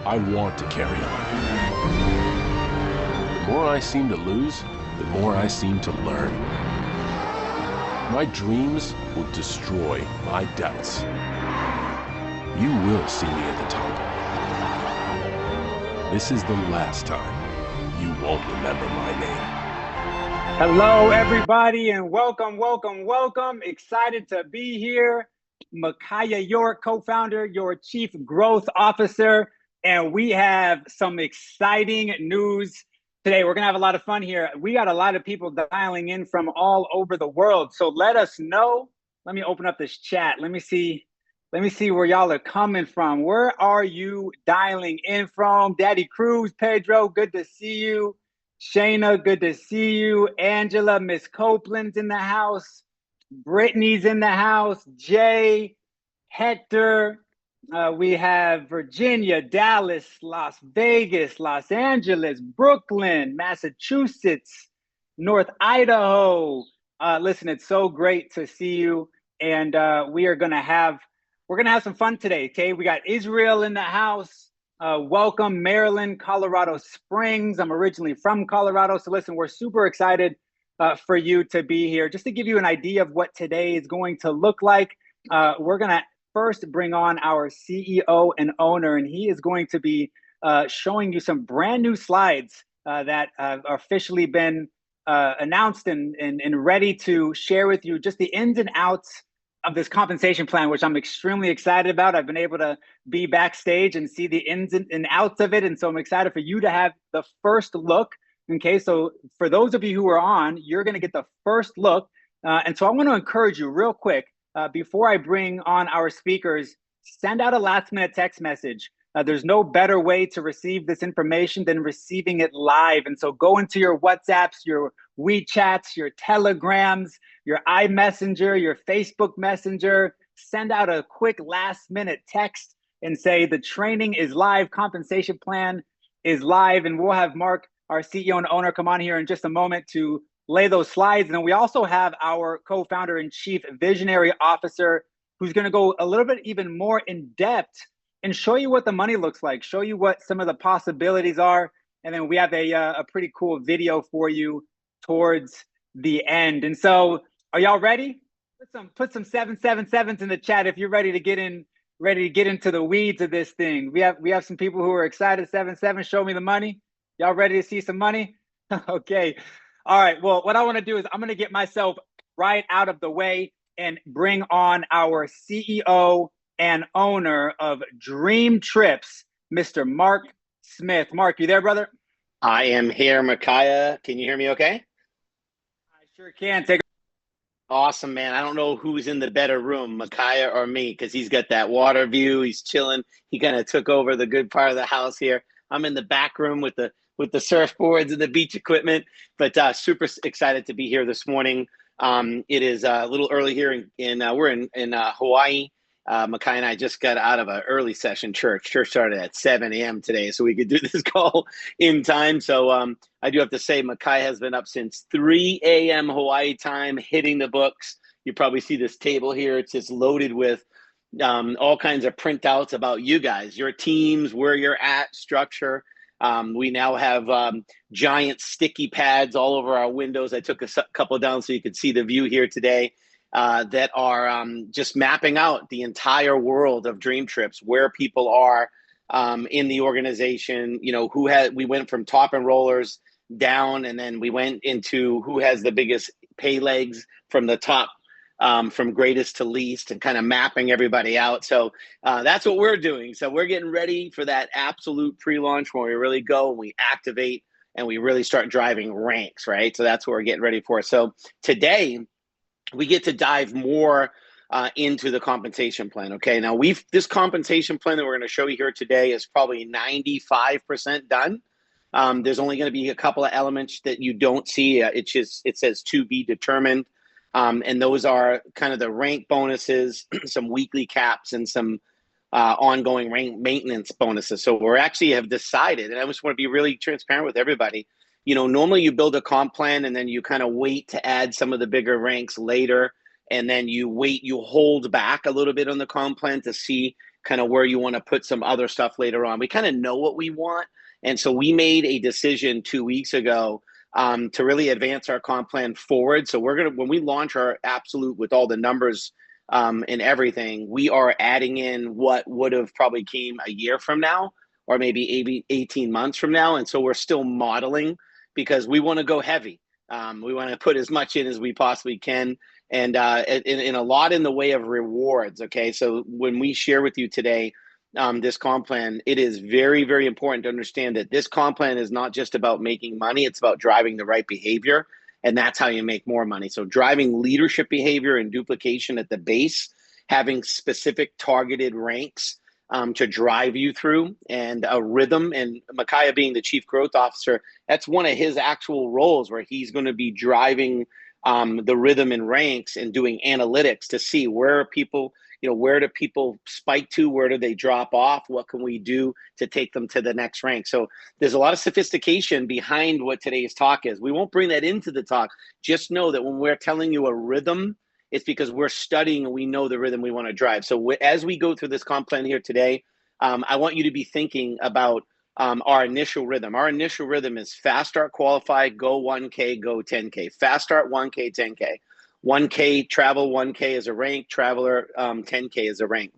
I want to carry on. The more I seem to lose, the more I seem to learn. My dreams will destroy my doubts. You will see me at the top. This is the last time you won't remember my name. Hello, everybody, and welcome, welcome, welcome. Excited to be here. Micaiah York, co-founder, your Chief Growth Officer, and we have some exciting news today. We're going to have a lot of fun here. We got a lot of people dialing in from all over the world, so let us know. Let me open up this chat. Let me see where y'all are coming from. Where are you dialing in from? Daddy Cruz, Pedro, good to see you. Shayna, good to see you. Angela, Miss Copeland's in the house. Brittany's in the house. Jay, Hector. We have Virginia, Dallas, Las Vegas, Los Angeles, Brooklyn, Massachusetts, North Idaho. Listen, it's so great to see you. And we're gonna have some fun today. Okay, we got Israel in the house. Welcome, Maryland, Colorado Springs. I'm originally from Colorado. So listen, we're super excited for you to be here. Just to give you an idea of what today is going to look like, we're going to first bring on our CEO and owner, and he is going to be showing you some brand new slides that have officially been announced and ready to share with you just the ins and outs of this compensation plan, which I'm extremely excited about. I've been able to be backstage and see the ins and outs of it. And so I'm excited for you to have the first look. Okay, so for those of you who are on, you're going to get the first look. And so I want to encourage you real quick, before I bring on our speakers, send out a last minute text message. There's no better way to receive this information than receiving it live. And so go into your WhatsApps, your WeChats, your Telegrams, your iMessenger, your Facebook Messenger, send out a quick last minute text and say the training is live, compensation plan is live, and we'll have Mark, our CEO and owner, come on here in just a moment to lay those slides. And then we also have our co-founder and chief visionary officer who's going to go a little bit even more in depth and show you what the money looks like, show you what some of the possibilities are. And then we have a pretty cool video for you towards the end. And so are y'all ready? Put some 777s in the chat if you're ready to get into the weeds of this thing. We have some people who are excited. 77, show me the money. Y'all ready to see some money? Okay. All right. Well, what I want to do is I'm going to get myself right out of the way and bring on our CEO and owner of DreamTrips, Mr. Mark Smith. Mark, you there, brother? I am here, Micaiah. Can you hear me okay? I sure can. Take. Awesome, man. I don't know who's in the better room, Micaiah or me, because he's got that water view. He's chilling. He kind of took over the good part of the house here. I'm in the back room with the surfboards and the beach equipment, but super excited to be here this morning. It is a little early here we're in Hawaii. Micaiah and I just got out of an early session church. Church started at 7 a.m. today, so we could do this call in time. So I do have to say, Micaiah has been up since 3 a.m. Hawaii time, hitting the books. You probably see this table here. It's just loaded with all kinds of printouts about you guys, your teams, where you're at, structure. We now have giant sticky pads all over our windows. I took a couple down so you could see the view here today. That are just mapping out the entire world of DreamTrips, where people are in the organization. You know, we went from top enrollers down, and then we went into who has the biggest pay legs from the top, from greatest to least, and kind of mapping everybody out. So that's what we're doing. So we're getting ready for that absolute pre-launch where we really go and we activate and we really start driving ranks, right? So that's what we're getting ready for. So today, we get to dive more into the compensation plan. Okay, now this compensation plan that we're going to show you here today is probably 95% done. There's only going to be a couple of elements that you don't see. It says to be determined, and those are kind of the rank bonuses, some weekly caps, and some ongoing rank maintenance bonuses. So we're actually have decided, and I just want to be really transparent with everybody. You know, normally you build a comp plan and then you kind of wait to add some of the bigger ranks later. And then you hold back a little bit on the comp plan to see kind of where you want to put some other stuff later on. We kind of know what we want. And so we made a decision 2 weeks ago to really advance our comp plan forward. So we're going to, when we launch our absolute with all the numbers and everything, we are adding in what would have probably came a year from now, or maybe 18 months from now. And so we're still modeling because we want to go heavy. We want to put as much in as we possibly can, and in a lot in the way of rewards. Okay, so when we share with you today this comp plan, it is very, very important to understand that this comp plan is not just about making money, it's about driving the right behavior, and that's how you make more money. So driving leadership behavior and duplication at the base, having specific targeted ranks to drive you through, and a rhythm. And Micaiah being the chief growth officer, that's one of his actual roles where he's going to be driving the rhythm and ranks and doing analytics to see where people, where do people spike to, where do they drop off, what can we do to take them to the next rank. So there's a lot of sophistication behind what today's talk is. We won't bring that into the talk. Just know that when we're telling you a rhythm, it's because we're studying and we know the rhythm we want to drive. So as we go through this comp plan here today, I want you to be thinking about our initial rhythm. Our initial rhythm is fast start, qualify, go 1K, go 10K. Fast start, 1K, 10K. 1K travel, 1K is a rank. Traveler, 10K is a rank.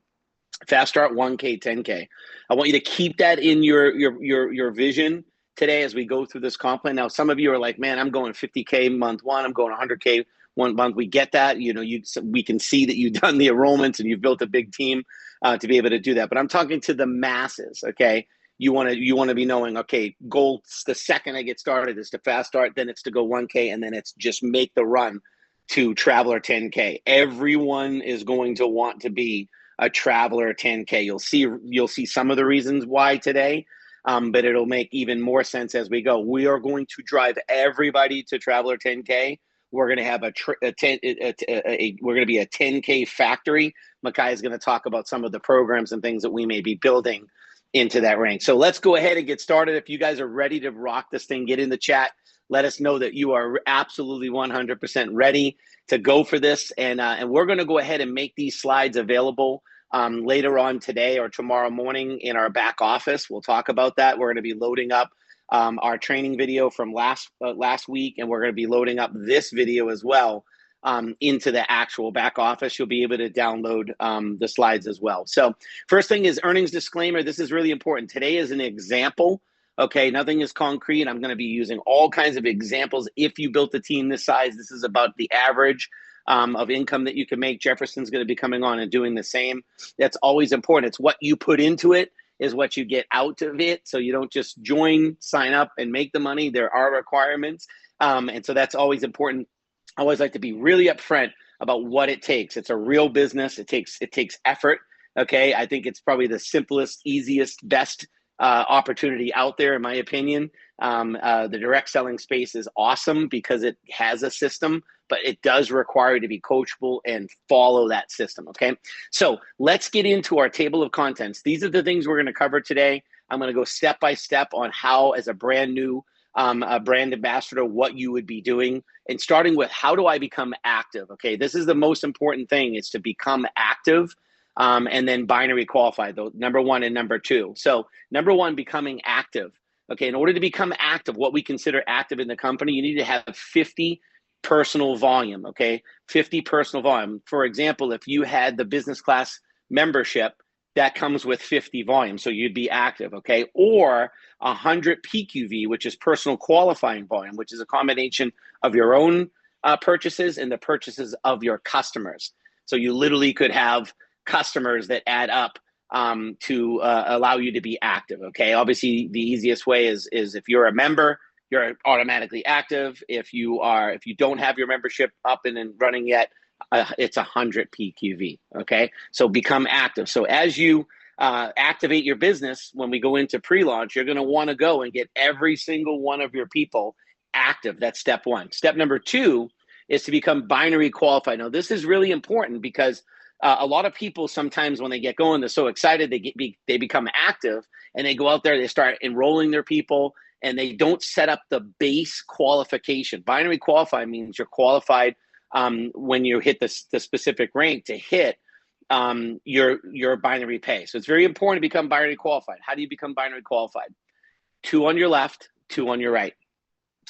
Fast start, 1K, 10K. I want you to keep that in your vision today as we go through this comp plan. Now, some of you are like, man, I'm going 50K month one. I'm going 100K 1 month. We get that. We can see that you've done the enrollments and you've built a big team to be able to do that. But I'm talking to the masses. Okay, you want to be knowing. Okay, goal the second I get started is to fast start, then it's to go 1K, and then it's just make the run to Traveler 10K. Everyone is going to want to be a Traveler 10K. You'll see some of the reasons why today. But it'll make even more sense as we go. We are going to drive everybody to Traveler 10K. We're going to have we're going to be a 10K factory. Micaiah is going to talk about some of the programs and things that we may be building into that rank. So let's go ahead and get started. If you guys are ready to rock this thing, get in the chat. Let us know that you are absolutely 100% ready to go for this. And we're going to go ahead and make these slides available later on today or tomorrow morning in our back office. We'll talk about that. We're going to be loading up our training video from last week, and we're going to be loading up this video as well into the actual back office. You'll be able to download the slides as well. So first thing is earnings disclaimer. This is really important. Today is an example. Okay, nothing is concrete. I'm going to be using all kinds of examples. If you built a team this size, this is about the average of income that you can make. Jefferson's going to be coming on and doing the same. That's always important. It's what you put into it is what you get out of it. So you don't just join, sign up, and make the money. There are requirements. And so that's always important. I always like to be really upfront about what it takes. It's a real business. It takes effort. Okay. I think it's probably the simplest, easiest, best opportunity out there, in my opinion. The direct selling space is awesome because it has a system, but it does require you to be coachable and follow that system. Okay. So let's get into our table of contents. These are the things we're going to cover today. I'm going to go step by step on how, as a brand new brand ambassador, what you would be doing, and starting with how do I become active? Okay. This is the most important thing, is to become active. And then binary qualify, though, number one and number two. So number one, becoming active. Okay, in order to become active, what we consider active in the company, you need to have 50 personal volume. Okay, 50 personal volume. For example, if you had the business class membership, that comes with 50 volume, so you'd be active. Okay, or 100 PQV, which is personal qualifying volume, which is a combination of your own purchases and the purchases of your customers. So you literally could have customers that add up to allow you to be active. Okay, obviously the easiest way is if you're a member, you're automatically active. If you don't have your membership up and running yet, it's 100 PQV. Okay, so become active. So as you activate your business, when we go into pre-launch, you're going to want to go and get every single one of your people active. That's step one. Step number two is to become binary qualified. Now, this is really important because a lot of people sometimes when they get going, they're so excited, they become active and they go out there, they start enrolling their people, and they don't set up the base qualification. Binary qualified means you're qualified when you hit the specific rank to hit your binary pay. So it's very important to become binary qualified. How do you become binary qualified? 2 on your left, 2 on your right.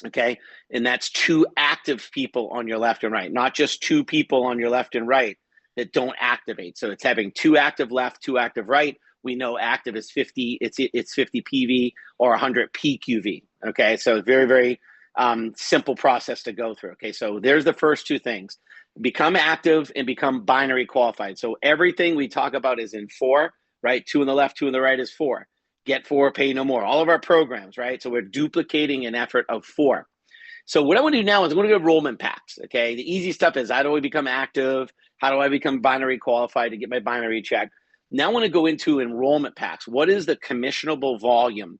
Okay. And that's 2 active people on your left and right, not just 2 people on your left and right that don't activate. So it's having 2 active left, 2 active right. We know active is 50, it's 50 PV or 100 PQV. Okay. So very, very simple process to go through. Okay. So there's the first 2 things: become active and become binary qualified. So everything we talk about is in 4, right? 2 on the left, 2 on the right is 4. Get 4, pay no more. All of our programs, right? So we're duplicating an effort of 4. So what I want to do now is I'm going to go enrollment packs. Okay. The easy stuff is, how do I become active? How do I become binary qualified to get my binary check? Now I want to go into enrollment packs. What is the commissionable volume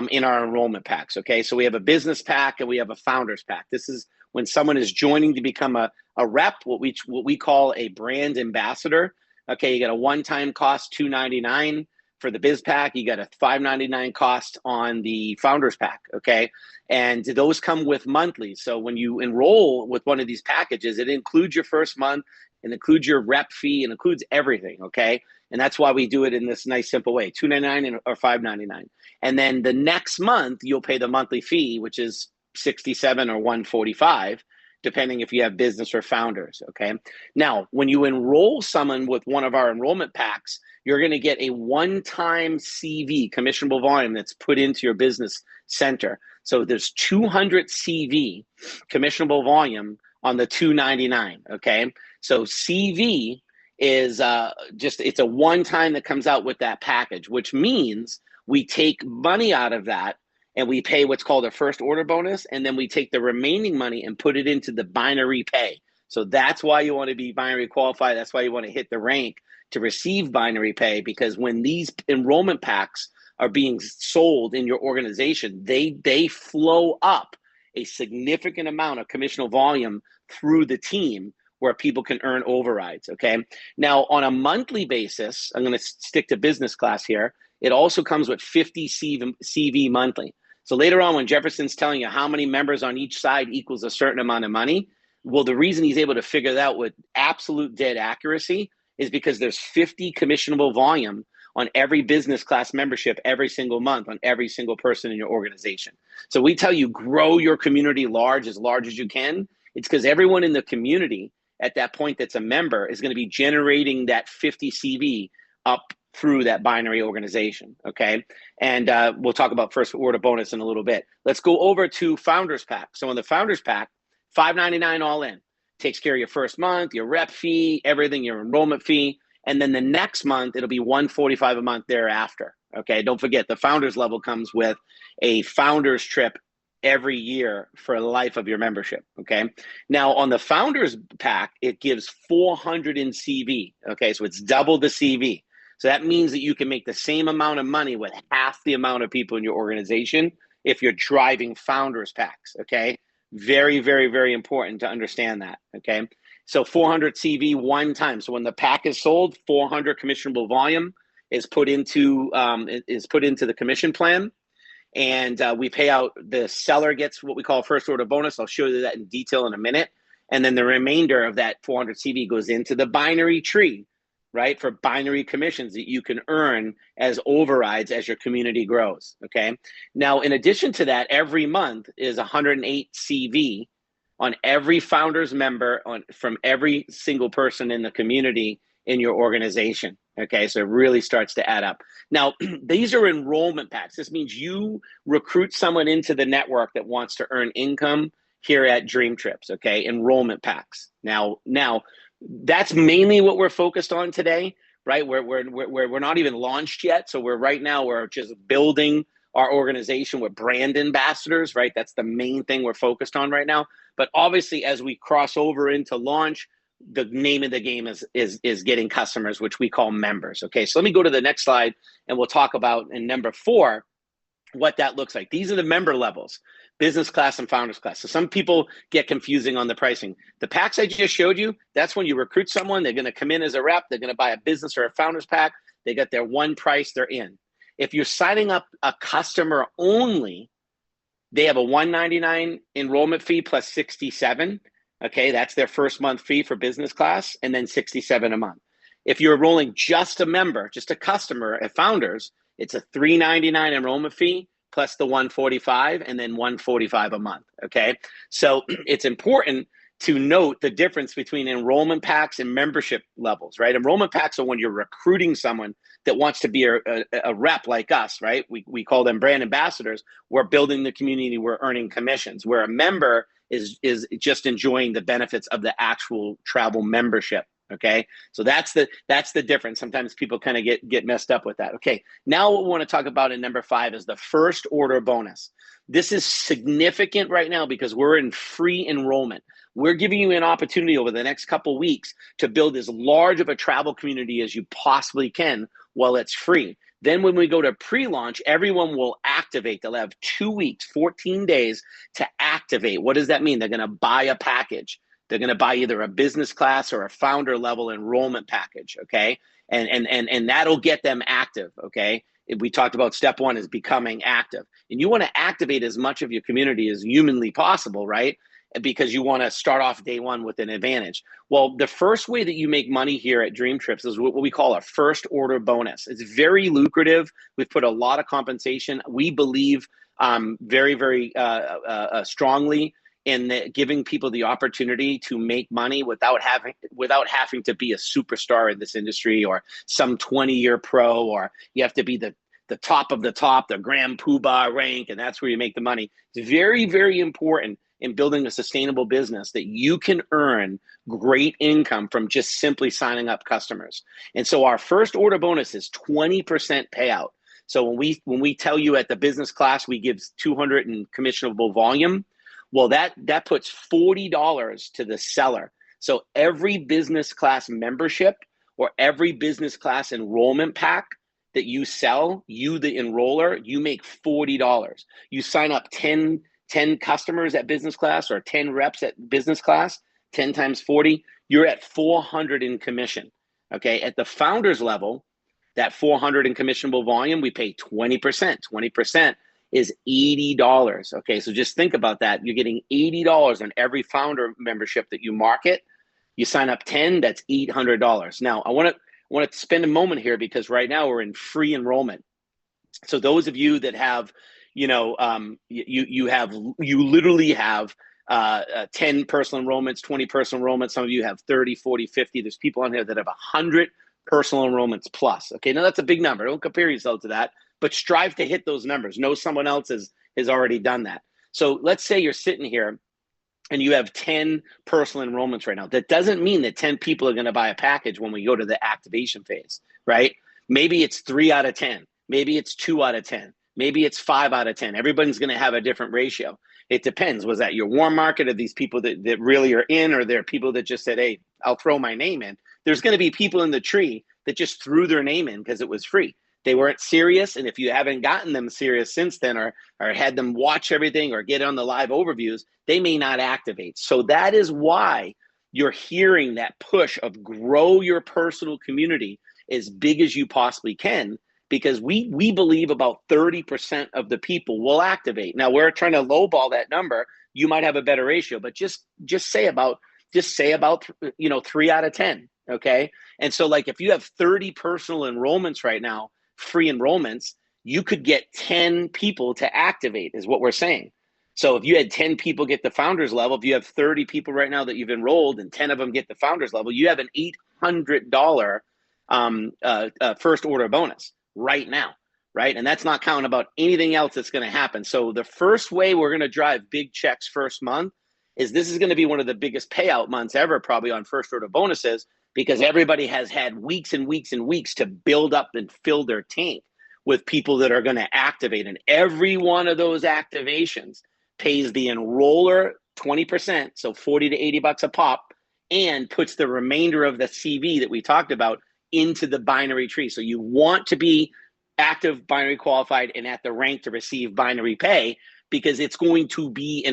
in our enrollment packs? Okay. So we have a business pack and we have a founders pack. This is when someone is joining to become a rep, what we call a brand ambassador. Okay. You got a one-time cost, $299. For the biz pack, you got a $599 cost on the founders pack. Okay. And those come with monthly. So when you enroll with one of these packages, it includes your first month, it includes your rep fee, and includes everything. Okay. And that's why we do it in this nice, simple way: $299 or $599. And then the next month, you'll pay the monthly fee, which is $67 or $145, depending if you have business or founders. Okay. Now, when you enroll someone with one of our enrollment packs, you're going to get a one-time CV, commissionable volume, that's put into your business center. So there's 200 CV, commissionable volume, on the $299. Okay. So CV is it's a one-time that comes out with that package, which means we take money out of that and we pay what's called a first order bonus. And then we take the remaining money and put it into the binary pay. So that's why you want to be binary qualified. That's why you want to hit the rank to receive binary pay, because when these enrollment packs are being sold in your organization, they flow up a significant amount of commissional volume through the team where people can earn overrides. Okay. Now, on a monthly basis, I'm going to stick to business class here. It also comes with 50 CV monthly. So later on, when Jefferson's telling you how many members on each side equals a certain amount of money, well, the reason he's able to figure that out with absolute dead accuracy is because there's 50 commissionable volume on every business class membership every single month on every single person in your organization. So we tell you, grow your community large as you can. It's because everyone in the community at that point that's a member is going to be generating that 50 CV up through that binary organization. Okay. And we'll talk about first order bonus in a little bit. Let's go over to founders pack. So in the founders pack, $599 all in. Takes care of your first month, your rep fee, everything, your enrollment fee. And then the next month, it'll be $145 a month thereafter. Okay. Don't forget, the founders level comes with a founders trip every year for the life of your membership. Okay. Now on the founders pack, it gives 400 in CV. Okay. So it's double the CV. So that means that you can make the same amount of money with half the amount of people in your organization if you're driving founders packs. Okay. Very, very, very important to understand that. Okay. So 400 CV one time. So when the pack is sold, 400 commissionable volume is put into the commission plan. And we pay out, the seller gets what we call first order bonus. I'll show you that in detail in a minute. And then the remainder of that 400 CV goes into the binary tree, right? For binary commissions that you can earn as overrides as your community grows. Okay. Now, in addition to that, every month is 108 CV on every founders member from every single person in the community in your organization. Okay. So it really starts to add up. Now, these are enrollment packs. This means you recruit someone into the network that wants to earn income here at DreamTrips. Okay. Enrollment packs. Now, that's mainly what we're focused on today, right? We're not even launched yet. So we're just building our organization with brand ambassadors, right? That's the main thing we're focused on right now. But obviously, as we cross over into launch, the name of the game is getting customers, which we call members. Okay, so let me go to the next slide and we'll talk about in number 4 what that looks like. These are the member levels: business class and founders class. So some people get confusing on the pricing. The packs I just showed you, that's when you recruit someone, they're going to come in as a rep, they're going to buy a business or a founders pack, they got their one price, they're in. If you're signing up a customer only, they have a $199 enrollment fee plus $67. Okay, that's their first month fee for business class, and then $67 a month. If you're enrolling just a member, just a customer at Founders, it's a $399 enrollment fee plus the $145 and then $145 a month, okay? So it's important to note the difference between enrollment packs and membership levels, right? Enrollment packs are when you're recruiting someone that wants to be a rep like us, right? We call them brand ambassadors. We're building the community, we're earning commissions. Where a member is just enjoying the benefits of the actual travel membership. Okay, so that's the difference. Sometimes people kind of get messed up with that. Okay, now what we want to talk about in number 5 is the first order bonus. This is significant right now because we're in free enrollment. We're giving you an opportunity over the next couple weeks to build as large of a travel community as you possibly can while it's free. Then when we go to pre-launch, everyone will activate. They'll have 2 weeks, 14 days to activate. What does that mean? They're going to buy a package. They're going to buy either a business class or a founder level enrollment package, okay? And that'll get them active, okay? We talked about step 1 is becoming active. And you want to activate as much of your community as humanly possible, right? Because you want to start off day 1 with an advantage. Well, the first way that you make money here at DreamTrips is what we call a first order bonus. It's very lucrative. We've put a lot of compensation. We believe very, very strongly in giving people the opportunity to make money without having to be a superstar in this industry or some 20-year pro, or you have to be the top of the top, the grand poobah rank, and that's where you make the money. It's very, very important in building a sustainable business that you can earn great income from just simply signing up customers. And so our first order bonus is 20% payout. So when we tell you at the business class we give 200 in commissionable volume, well, that puts $40 to the seller. So every business class membership or every business class enrollment pack that you sell, you the enroller, you make $40. You sign up 10 customers at business class or 10 reps at business class, 10 times 40, you're at 400 in commission. Okay, at the founders level, that 400 in commissionable volume, we pay 20%. 20% is $80. Okay, so just think about that. You're getting $80 on every founder membership that you market. You sign up 10, that's $800. Now, I want to spend a moment here because right now we're in free enrollment. So those of you that have, you literally have 10 personal enrollments, 20 personal enrollments. Some of you have 30, 40, 50. There's people on here that have 100 personal enrollments plus. Okay, now that's a big number. Don't compare yourself to that, but strive to hit those numbers. Know someone else has already done that. So let's say you're sitting here and you have 10 personal enrollments right now. That doesn't mean that 10 people are going to buy a package when we go to the activation phase, right? Maybe it's 3 out of 10. Maybe it's 2 out of 10. Maybe it's 5 out of 10. Everybody's going to have a different ratio. It depends. Was that your warm market? Are these people that really are in, or there are people that just said, hey, I'll throw my name in? There's going to be people in the tree that just threw their name in because it was free. They weren't serious. And if you haven't gotten them serious since then, or had them watch everything or get on the live overviews, they may not activate. So that is why you're hearing that push of grow your personal community as big as you possibly can, because we believe about 30% of the people will activate. Now we're trying to lowball that number. You might have a better ratio, but just say about 3 out of 10. Okay. And so like if you have 30 personal enrollments right now, free enrollments, you could get 10 people to activate is what we're saying. So if you had 10 people get the founders level, if you have 30 people right now that you've enrolled and 10 of them get the founders level, you have an $800 first order bonus right now, right? And that's not counting about anything else that's going to happen. So the first way we're going to drive big checks first month is this is going to be one of the biggest payout months ever, probably on first order bonuses, because everybody has had weeks and weeks and weeks to build up and fill their tank with people that are going to activate. And every one of those activations pays the enroller 20%, so 40 to 80 bucks a pop, and puts the remainder of the CV that we talked about into the binary tree. So you want to be active binary qualified and at the rank to receive binary pay, because it's going to be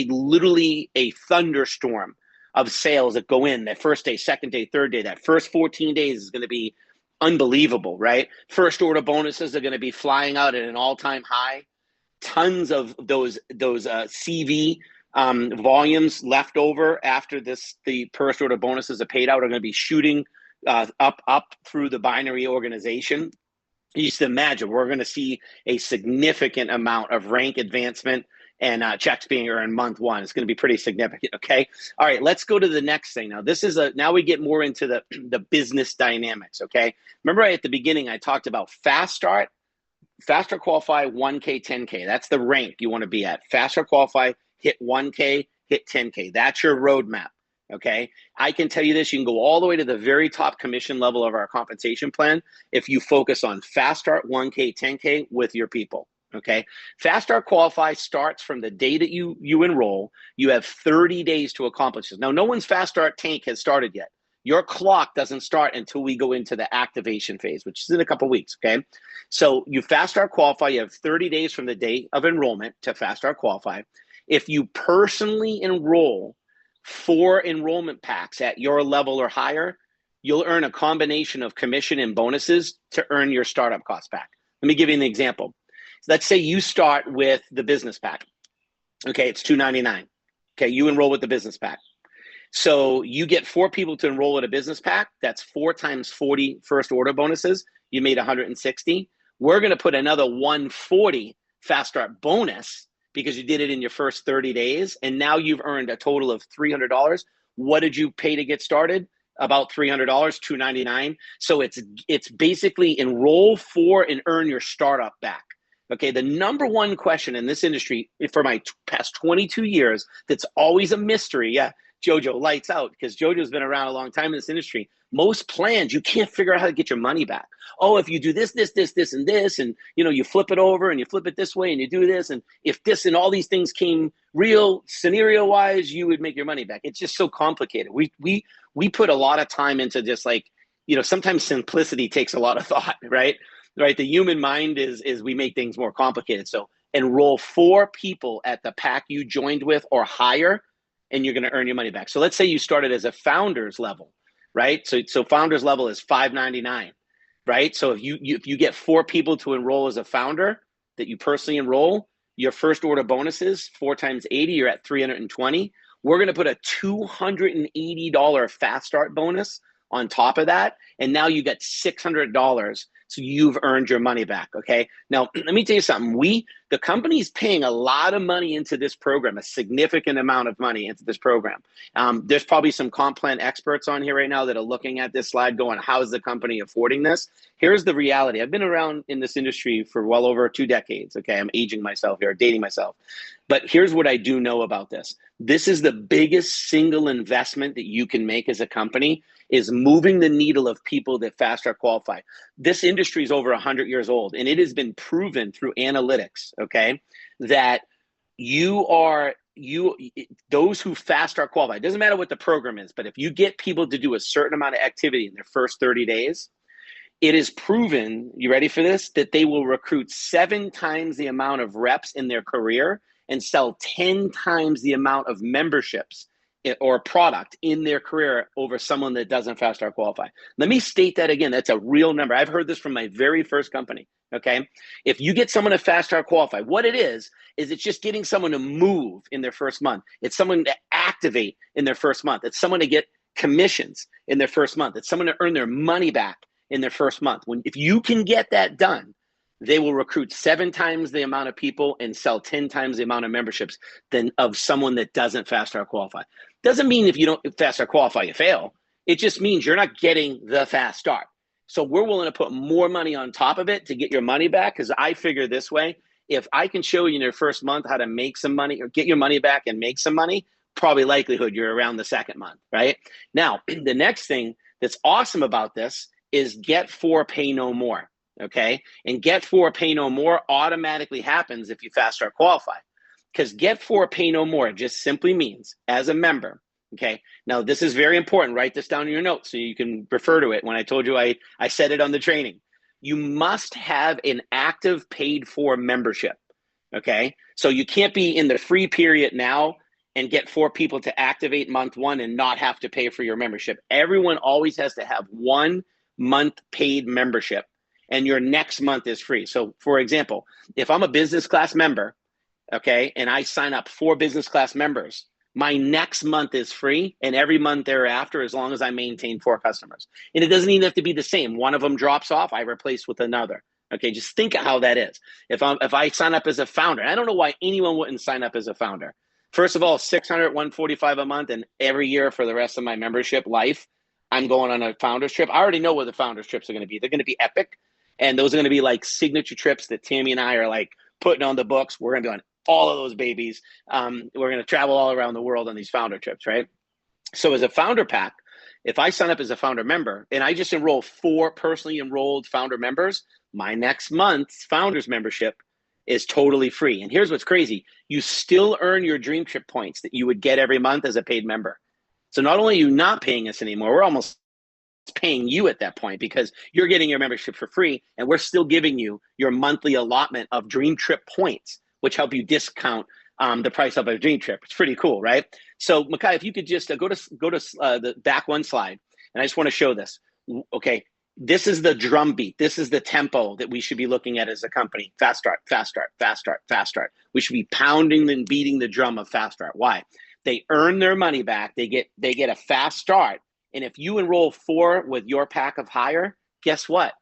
literally a thunderstorm of sales that go in that first day, second day, third day. That first 14 days is going to be unbelievable, right? First order bonuses are going to be flying out at an all-time high. Tons of those CV volumes left over after the first order bonuses are paid out are going to be shooting up through the binary organization, you should imagine we're going to see a significant amount of rank advancement and checks being earned month one. It's going to be pretty significant. Okay. All right. Let's go to the next thing. Now, now we get more into the business dynamics. Okay. Remember at the beginning, I talked about fast start, faster qualify, 1K, 10K. That's the rank you want to be at. Faster qualify, hit 1K, hit 10K. That's your roadmap. Okay. I can tell you this, you can go all the way to the very top commission level of our compensation plan if you focus on fast start, 1K, 10K with your people. Okay. Fast start qualify starts from the day that you enroll. You have 30 days to accomplish this. Now, no one's fast start tank has started yet. Your clock doesn't start until we go into the activation phase, which is in a couple of weeks. Okay. So you fast start qualify. You have 30 days from the date of enrollment to fast start qualify. If you personally enroll 4 enrollment packs at your level or higher, you'll earn a combination of commission and bonuses to earn your startup cost back. Let me give you an example. Let's say you start with the business pack. Okay, it's $299. Okay, you enroll with the business pack. So you get 4 people to enroll in a business pack. That's 4 times 40 first order bonuses. You made 160. We're going to put another 140 fast start bonus because you did it in your first 30 days. And now you've earned a total of $300. What did you pay to get started? About $300, $299. So it's basically enroll for and earn your startup back. Okay, the number one question in this industry for my past 22 years that's always a mystery. Yeah, Jojo, lights out, because Jojo's been around a long time in this industry. Most plans, you can't figure out how to get your money back. Oh, if you do this, and this, and you flip it over and you flip it this way and you do this, and if this and all these things came real scenario-wise, you would make your money back. It's just so complicated. We put a lot of time into just sometimes simplicity takes a lot of thought, right? Right. The human mind is we make things more complicated. So enroll 4 people at the pack you joined with or higher, and you're going to earn your money back. So let's say you started as a founder's level, right? So founder's level is $599, right? So if you get 4 people to enroll as a founder that you personally enroll, your first order bonuses 4 times 80, you're at $320. We're going to put a $280 fast start bonus on top of that, and now you get $600. So you've earned your money back. Okay. Now, let me tell you something. The company's paying a lot of money into this program, a significant amount of money into this program. There's probably some comp plan experts on here right now that are looking at this slide going, how is the company affording this? Here's the reality. I've been around in this industry for well over 2 decades. Okay. I'm aging myself here, dating myself. But here's what I do know about this. This is the biggest single investment that you can make as a company, is moving the needle of people that fast start qualify. This industry is over 100 years old, and it has been proven through analytics, okay, that those who fast start qualify, it doesn't matter what the program is, but if you get people to do a certain amount of activity in their first 30 days, it is proven, you ready for this, that they will recruit 7 times the amount of reps in their career and sell 10 times the amount of memberships or product in their career over someone that doesn't fast start qualify. Let me state that again. That's a real number. I've heard this from my very first company. Okay. If you get someone to fast start qualify, what it is it's just getting someone to move in their first month. It's someone to activate in their first month. It's someone to get commissions in their first month. It's someone to earn their money back in their first month. If you can get that done, they will recruit 7 times the amount of people and sell 10 times the amount of memberships than of someone that doesn't fast start qualify. Doesn't mean if you don't fast start qualify, you fail. It just means you're not getting the fast start. So we're willing to put more money on top of it to get your money back, because I figure this way, if I can show you in your first month how to make some money or get your money back and make some money, probably likelihood you're around the second month, right? Now, the next thing that's awesome about this is get 4, pay no more. Okay. And get 4, pay no more automatically happens if you fast start qualify, because get 4, pay no more just simply means as a member. Okay. Now this is very important. Write this down in your notes so you can refer to it. When I told you I said it on the training, you must have an active paid for membership. Okay. So you can't be in the free period now and get 4 people to activate month 1 and not have to pay for your membership. Everyone always has to have 1 month paid membership, and your next month is free. So for example, if I'm a business class member, okay, and I sign up 4 business class members, my next month is free, and every month thereafter, as long as I maintain 4 customers. And it doesn't even have to be the same. One of them drops off, I replace with another. Okay, just think of how that is. If I sign up as a founder, I don't know why anyone wouldn't sign up as a founder. First of all, 600, 145 a month, and every year for the rest of my membership life, I'm going on a founder's trip. I already know where the founder's trips are going to be. They're going to be epic, and those are going to be like signature trips that Tammy and I are like putting on the books. We're going to be on all of those babies. We're going to travel all around the world on these founder trips, right? So as a founder pack, if I sign up as a founder member and I just enroll 4 personally enrolled founder members, my next month's founders membership is totally free. And here's what's crazy. You still earn your Dream Trip points that you would get every month as a paid member. So not only are you not paying us anymore, we're almost paying you at that point because you're getting your membership for free, and we're still giving you your monthly allotment of Dream Trip points, which help you discount the price of a Dream Trip. It's pretty cool, right? So Makai, if you could just go to the back one slide, and I just want to show this. Okay, this is the drum beat. This is the tempo that we should be looking at as a company. Fast start, fast start, fast start, fast start. We should be pounding and beating the drum of fast start. Why? They earn their money back. They get a fast start. And if you enroll 4 with your pack of hire, guess what?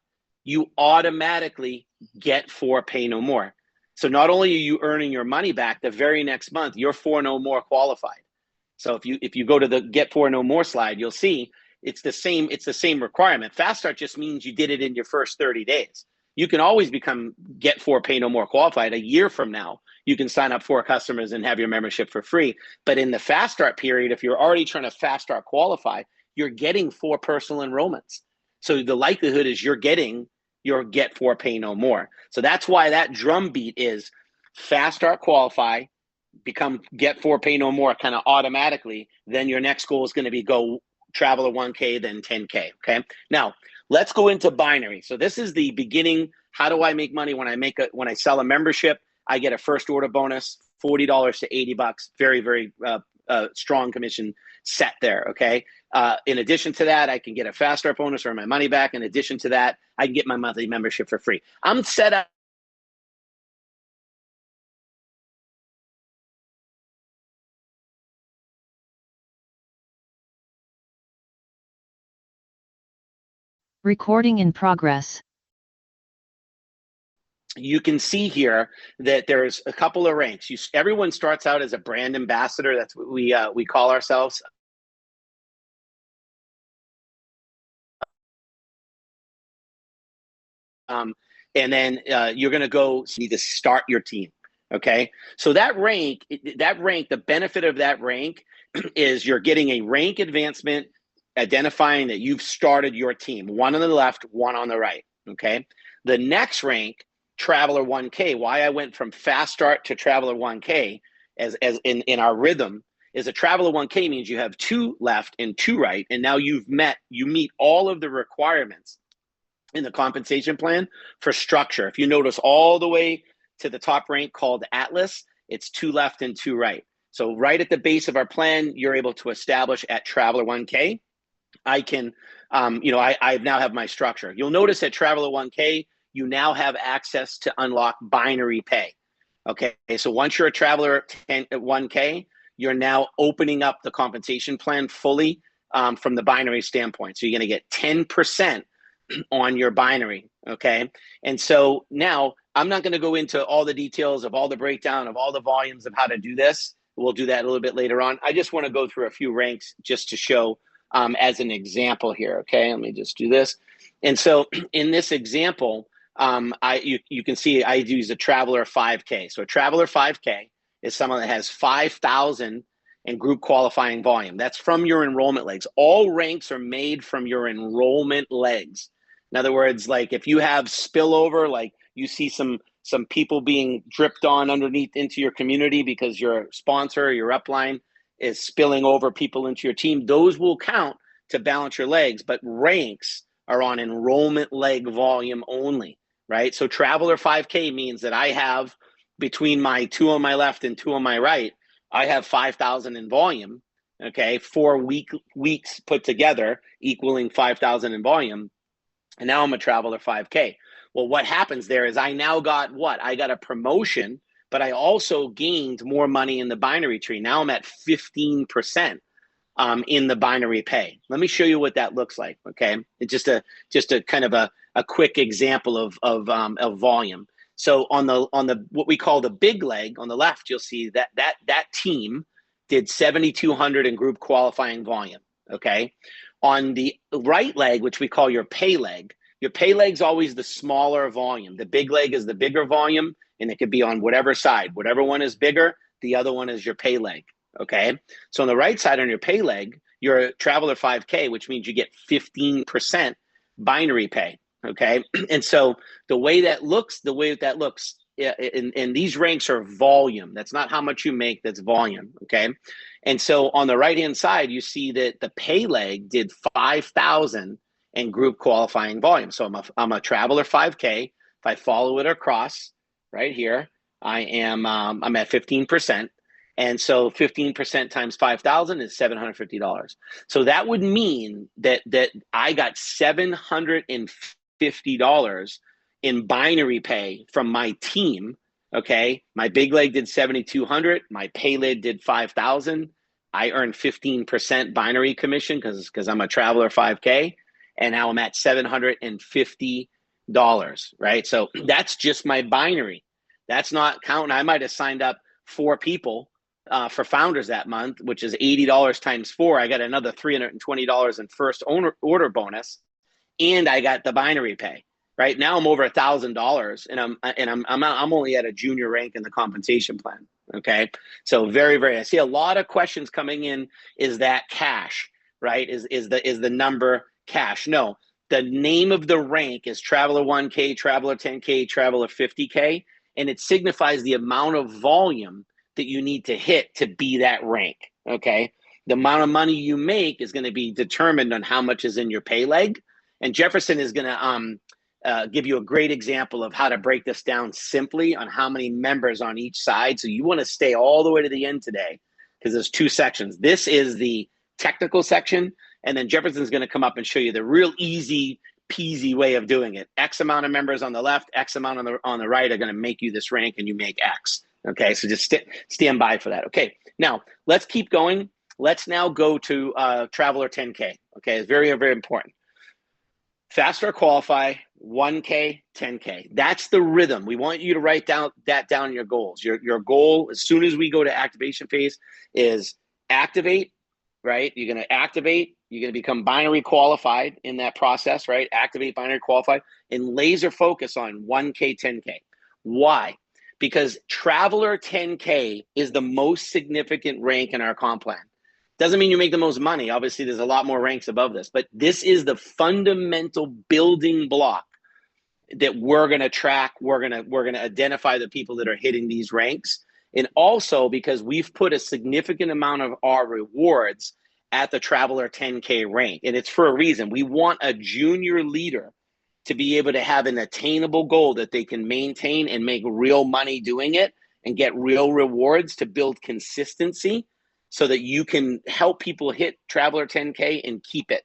You automatically get 4 pay no more. So not only are you earning your money back, the very next month, you're 4 no more qualified. So if you go to the get 4 no more slide, you'll see it's the same requirement. Fast start just means you did it in your first 30 days. You can always become get 4 pay no more qualified. A year from now, you can sign up 4 customers and have your membership for free. But in the fast start period, if you're already trying to fast start qualify, you're getting 4 personal enrollments. So the likelihood is you're getting your get 4 pay no more. So that's why that drum beat is fast start qualify, become get 4 pay no more kind of automatically. Then your next goal is going to be go Traveler 1K, then 10K. Okay. Now let's go into binary. So this is the beginning. How do I make money when I sell a membership? I get a first order bonus, $40 to $80. Very, very strong commission set there. Okay. In addition to that, I can get a fast start bonus or my money back. In addition to that, I can get my monthly membership for free. I'm set up. Recording in progress. You can see here that there's a couple of ranks. Everyone starts out as a brand ambassador. That's what we call ourselves. And then you're going to go need to start your team. Okay. So that rank, the benefit of that rank is you're getting a rank advancement, identifying that you've started your team, one on the left, one on the right. Okay. The next rank, Traveler 1K, why I went from fast start to Traveler 1K as in our rhythm is a Traveler 1K means you have 2 left and 2 right. And now you meet all of the requirements in the compensation plan for structure. If you notice all the way to the top rank called Atlas, it's 2 left and 2 right. So right at the base of our plan, you're able to establish at Traveler 1K. I can, I now have my structure. You'll notice at Traveler 1K, you now have access to unlock binary pay. Okay, so once you're a Traveler at 1K, you're now opening up the compensation plan fully from the binary standpoint. So you're going to get 10% on your binary. Okay, and so now I'm not going to go into all the details of all the breakdown of all the volumes of how to do this. We'll do that a little bit later on. I just want to go through a few ranks just to show as an example here. Okay, let me just do this. And so in this example, you can see I use a Traveler 5K. So a Traveler 5K is someone that has 5,000 in group qualifying volume. That's from your enrollment legs. All ranks are made from your enrollment legs. In other words, like if you have spillover, like you see some people being dripped on underneath into your community because your sponsor, your upline is spilling over people into your team, those will count to balance your legs, but ranks are on enrollment leg volume only, right? So Traveler 5K means that I have between my 2 on my left and 2 on my right, I have 5,000 in volume, okay? 4 weeks put together equaling 5,000 in volume. And now I'm a Traveler 5K. Well, what happens there is I now got what? I got a promotion but I also gained more money in the binary tree. Now I'm at 15% in the binary pay. Let me show you what that looks like. Okay, it's just a kind of a quick example of volume. So on the what we call the big leg on the left, you'll see that team did 7,200 in group qualifying volume. Okay, on the right leg, which we call your pay leg is always the smaller volume. The big leg is the bigger volume, and it could be on whatever side. Whatever one is bigger, the other one is your pay leg. Okay, so on the right side on your pay leg, you're a Traveler 5K, which means you get 15% binary pay. Okay, and so the way that looks, and these ranks are volume. That's not how much you make, that's volume. Okay, and so on the right hand side, you see that the pay leg did 5,000 in group qualifying volume. So I'm a Traveler 5K. If I follow it across right here, I'm at 15%. And so 15% times 5,000 is $750. So that would mean that I got $750 in binary pay from my team. Okay, my big leg did 7,200. My pay leg did 5,000. I earned 15% binary commission because I'm a Traveler 5K, and now I'm at $750. Right, so that's just my binary. That's not counting. I might have signed up 4 people for founders that month, which is $80 times 4. I got another $320 in first order bonus, and I got the binary pay. Right now, I'm over $1,000, and I'm only at a junior rank in the compensation plan. Okay, so very. I see a lot of questions coming in. Is that cash? Right? Is the number cash? No. The name of the rank is Traveler 1K, Traveler 10K, Traveler 50K, and it signifies the amount of volume that you need to hit to be that rank. Okay, the amount of money you make is going to be determined on how much is in your pay leg, and Jefferson is going to give you a great example of how to break this down simply on how many members on each side. So you want to stay all the way to the end today because there's 2 sections. This is the technical section, and then Jefferson's going to come up and show you the real easy peasy way of doing it. X amount of members on the left, X amount on the right are going to make you this rank, and you make X. Okay, so just stand by for that. Okay, now let's keep going. Let's now go to Traveler 10K. Okay, it's very important. Fast or qualify, 1K, 10K. That's the rhythm. We want you to write that down in your goals. Your goal, as soon as we go to activation phase, is activate, right? You're going to activate. You're going to become binary qualified in that process, right? Activate, binary qualify, and laser focus on 1K, 10K. Why? Because Traveler 10K is the most significant rank in our comp plan. Doesn't mean you make the most money. Obviously, there's a lot more ranks above this, but this is the fundamental building block that we're going to track. We're going to identify the people that are hitting these ranks. And also because we've put a significant amount of our rewards at the Traveler 10K rank. And it's for a reason. We want a junior leader to be able to have an attainable goal that they can maintain and make real money doing it and get real rewards to build consistency so that you can help people hit Traveler 10K and keep it.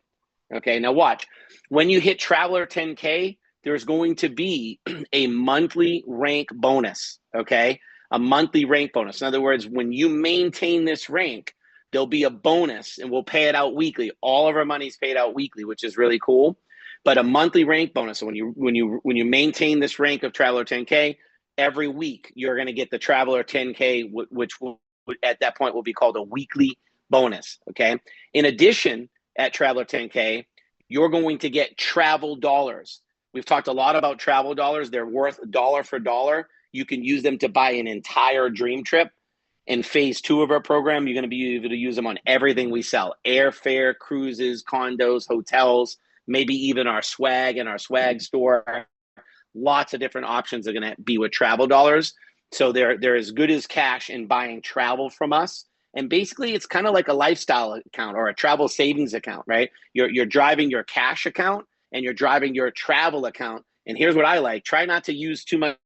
Okay, now watch. When you hit Traveler 10K, there's going to be a monthly rank bonus, okay? A monthly rank bonus. In other words, when you maintain this rank, there'll be a bonus and we'll pay it out weekly. All of our money's paid out weekly, which is really cool. But a monthly rank bonus. So when you maintain this rank of Traveler 10K, every week you're going to get the Traveler 10K, which will at that point will be called a weekly bonus. Okay. In addition, at Traveler 10K, you're going to get travel dollars. We've talked a lot about travel dollars. They're worth dollar for dollar. You can use them to buy an entire dream trip. In phase 2 of our program, you're going to be able to use them on everything we sell: airfare, cruises, condos, hotels, maybe even our swag and our swag store. Lots of different options are going to be with travel dollars. So they're as good as cash in buying travel from us. And basically, it's kind of like a lifestyle account or a travel savings account, right? You're driving your cash account and you're driving your travel account. And here's what I like: try not to use too much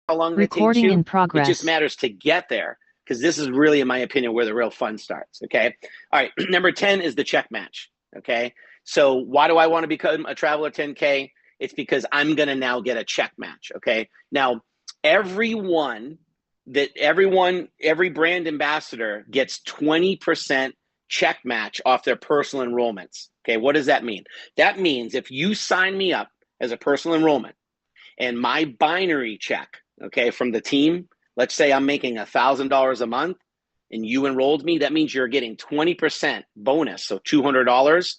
how long that takes Recording you. in It just progress. matters to get there, because this is really, in my opinion, where the real fun starts. Okay. All right. Number 10 is the check match. Okay. So why do I want to become a Traveler 10K? It's because I'm going to now get a check match. Okay. Now, every brand ambassador gets 20% check match off their personal enrollments. Okay. What does that mean? That means if you sign me up as a personal enrollment and my binary check, okay, from the team, let's say I'm making $1,000 a month and you enrolled me, that means you're getting 20% bonus. So $200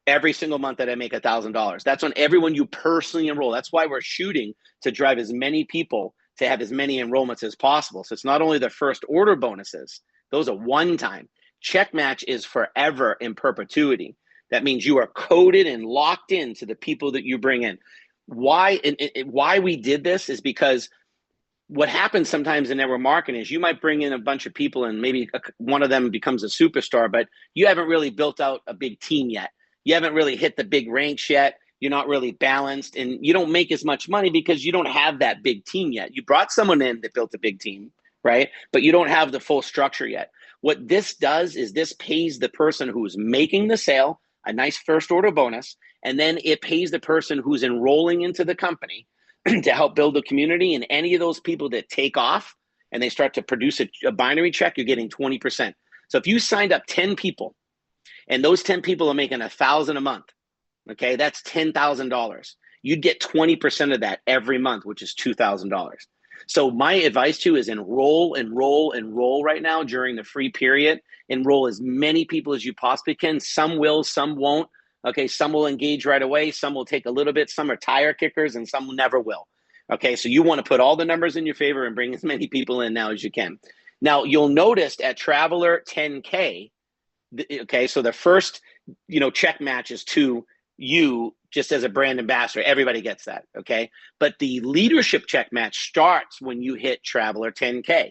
every single month that I make $1,000. That's on everyone you personally enroll. That's why we're shooting to drive as many people to have as many enrollments as possible. So it's not only the first order bonuses, those are one time. Check match is forever in perpetuity. That means you are coded and locked into the people that you bring in. Why we did this is because what happens sometimes in network marketing is you might bring in a bunch of people and maybe one of them becomes a superstar, but you haven't really built out a big team yet. You haven't really hit the big ranks yet. You're not really balanced, and you don't make as much money because you don't have that big team yet. You brought someone in that built a big team, right? But you don't have the full structure yet. What this does is this pays the person who's making the sale a nice first order bonus, and then it pays the person who's enrolling into the company to help build the community. And any of those people that take off and they start to produce a binary check, you're getting 20%. So if you signed up 10 people and those 10 people are making $1,000 a month, okay, that's $10,000. You'd get 20% of that every month, which is $2,000. So my advice to you is enroll right now during the free period. Enroll as many people as you possibly can. Some will, some won't. Okay, some will engage right away. Some will take a little bit. Some are tire kickers and some never will. Okay, so you want to put all the numbers in your favor and bring as many people in now as you can. Now, you'll notice at Traveler 10K, okay, so the first, check match is to you just as a brand ambassador. Everybody gets that, okay? But the leadership check match starts when you hit Traveler 10K,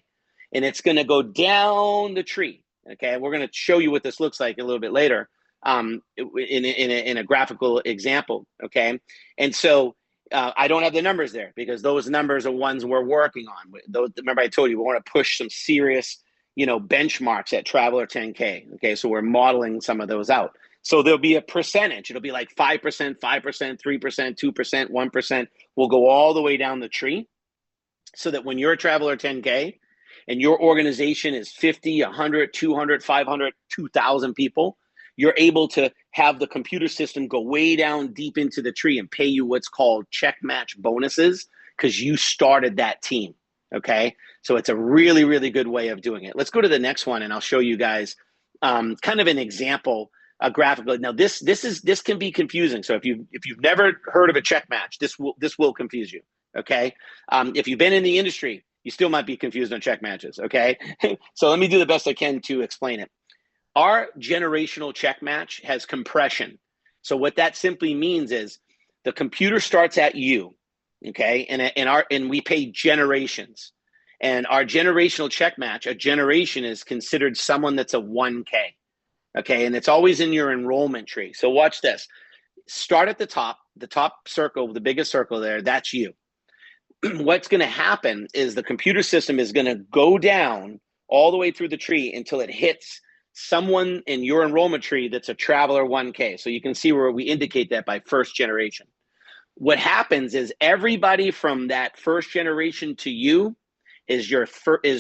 and it's going to go down the tree, okay? We're going to show you what this looks like a little bit later in a graphical example, okay? And so I don't have the numbers there because those numbers are ones we're working on. Remember I told you we want to push some serious, benchmarks at Traveler 10K, okay? So we're modeling some of those out. So there'll be a percentage. It'll be like 5%, 5%, 3%, 2%, 1%. We'll go all the way down the tree so that when you're a Traveler 10K and your organization is 50, 100, 200, 500, 2,000 people, you're able to have the computer system go way down deep into the tree and pay you what's called check match bonuses because you started that team, okay? So it's a really, really good way of doing it. Let's go to the next one and I'll show you guys kind of an example, a graphical. Now this can be confusing. So if you've never heard of a check match, this will confuse you, okay? If you've been in the industry, you still might be confused on check matches, okay? So let me do the best I can to explain it. Our generational check match has compression. So what that simply means is the computer starts at you, okay? And we pay generations. And our generational check match, a generation is considered someone that's a 1K, okay? And it's always in your enrollment tree. So watch this. Start at the top circle, the biggest circle there, that's you. What's gonna happen is the computer system is gonna go down all the way through the tree until it hits someone in your enrollment tree that's a Traveler 1K. So you can see where we indicate that by first generation. What happens is everybody from that first generation to you is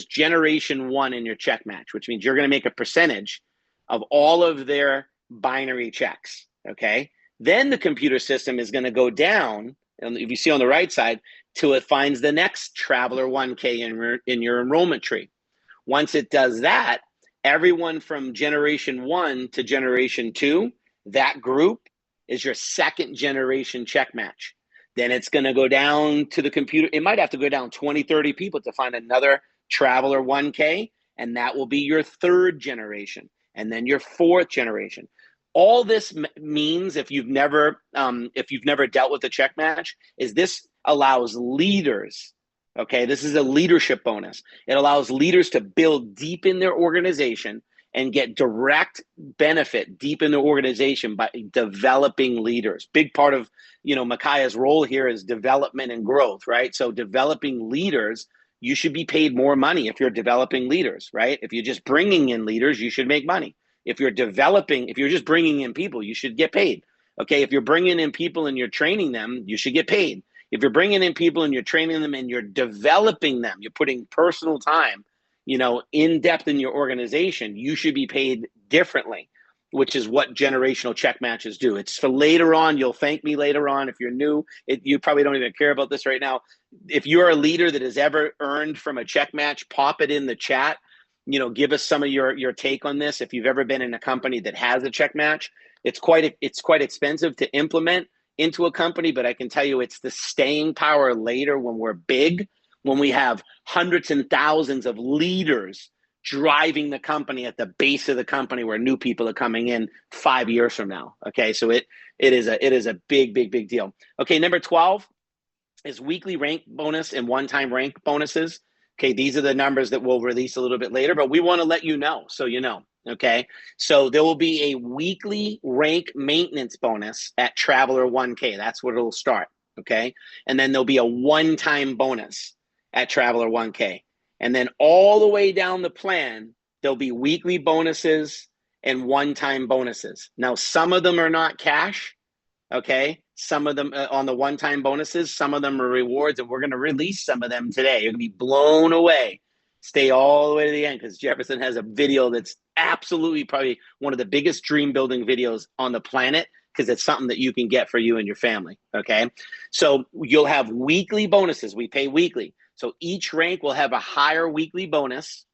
generation 1 in your check match, which means you're going to make a percentage of all of their binary checks, okay? Then the computer system is going to go down, and if you see on the right side, till it finds the next Traveler 1K in your enrollment tree. Once it does that, everyone from generation 1 to generation 2, that group is your second generation check match. Then it's going to go down to the computer. It might have to go down 20, 30 people to find another Traveler 1K, and that will be your third generation, and then your fourth generation. All this means, if you've never dealt with a check match, is this allows leaders. Okay, this is a leadership bonus. It allows leaders to build deep in their organization and get direct benefit deep in the organization by developing leaders. Big part of, Micaiah's role here is development and growth, right? So developing leaders, you should be paid more money if you're developing leaders, right? If you're just bringing in leaders, you should make money. If you're just bringing in people, you should get paid. Okay, if you're bringing in people and you're training them, you should get paid. If you're bringing in people and you're training them and you're developing them, you're putting personal time, in depth in your organization, you should be paid differently, which is what generational check matches do. It's for later on. You'll thank me later on. If you're new, you probably don't even care about this right now. If you're a leader that has ever earned from a check match, pop it in the chat. Give us some of your take on this. If you've ever been in a company that has a check match, it's quite expensive to implement into a company, but I can tell you it's the staying power later when we're big, when we have hundreds and thousands of leaders driving the company at the base of the company where new people are coming in 5 years from now. Okay, so it is a big deal. Okay, number 12 is weekly rank bonus and one-time rank bonuses. Okay, these are the numbers that we'll release a little bit later, but we want to let you know so you know. Okay, so there will be a weekly rank maintenance bonus at Traveler 1K. That's where it'll start. Okay, and then there'll be a one-time bonus at Traveler 1K. And then all the way down the plan, there'll be weekly bonuses and one-time bonuses. Now, some of them are not cash. Okay, some of them on the one-time bonuses, some of them are rewards, and we're going to release some of them today. You're going to be blown away. Stay all the way to the end because Jefferson has a video that's absolutely probably one of the biggest dream building videos on the planet because it's something that you can get for you and your family. Okay, so you'll have weekly bonuses. We pay weekly. So each rank will have a higher weekly bonus.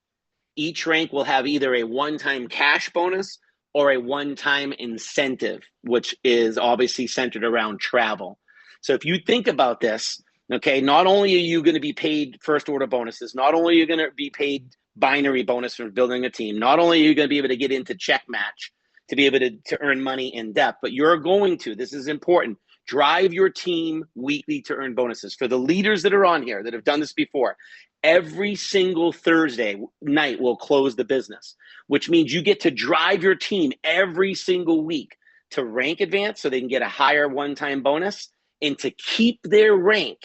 Each rank will have either a one-time cash bonus or a one-time incentive, which is obviously centered around travel. So if you think about this, okay, not only are you going to be paid first order bonuses, not only are you going to be paid binary bonus for building a team, not only are you going to be able to get into check match to be able to earn money in depth, but you're going to, this is important, drive your team weekly to earn bonuses. For the leaders that are on here that have done this before, every single Thursday night we'll close the business, which means you get to drive your team every single week to rank advance so they can get a higher one-time bonus and to keep their rank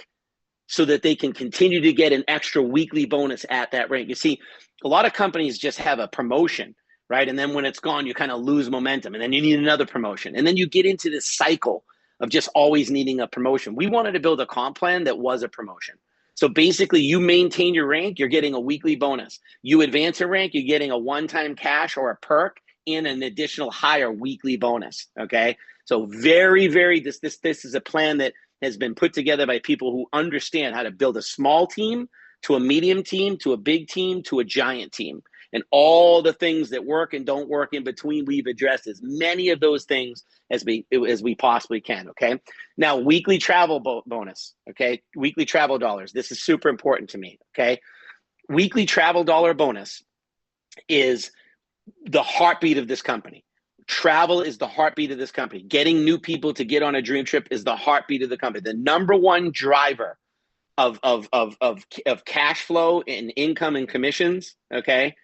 so that they can continue to get an extra weekly bonus at that rank. You see, a lot of companies just have a promotion, right? And then when it's gone, you kind of lose momentum and then you need another promotion. And then you get into this cycle of just always needing a promotion. We wanted to build a comp plan that was a promotion. So basically you maintain your rank, you're getting a weekly bonus. You advance a rank, you're getting a one-time cash or a perk and an additional higher weekly bonus, okay? So this is a plan that has been put together by people who understand how to build a small team to a medium team, to a big team, to a giant team. And all the things that work and don't work in between, we've addressed as many of those things as we possibly can, okay? Now, weekly travel bonus, okay? Weekly travel dollars. This is super important to me, okay? Weekly travel dollar bonus is the heartbeat of this company. Travel is the heartbeat of this company. Getting new people to get on a dream trip is the heartbeat of the company. The number one driver of cash flow and income and commissions, okay,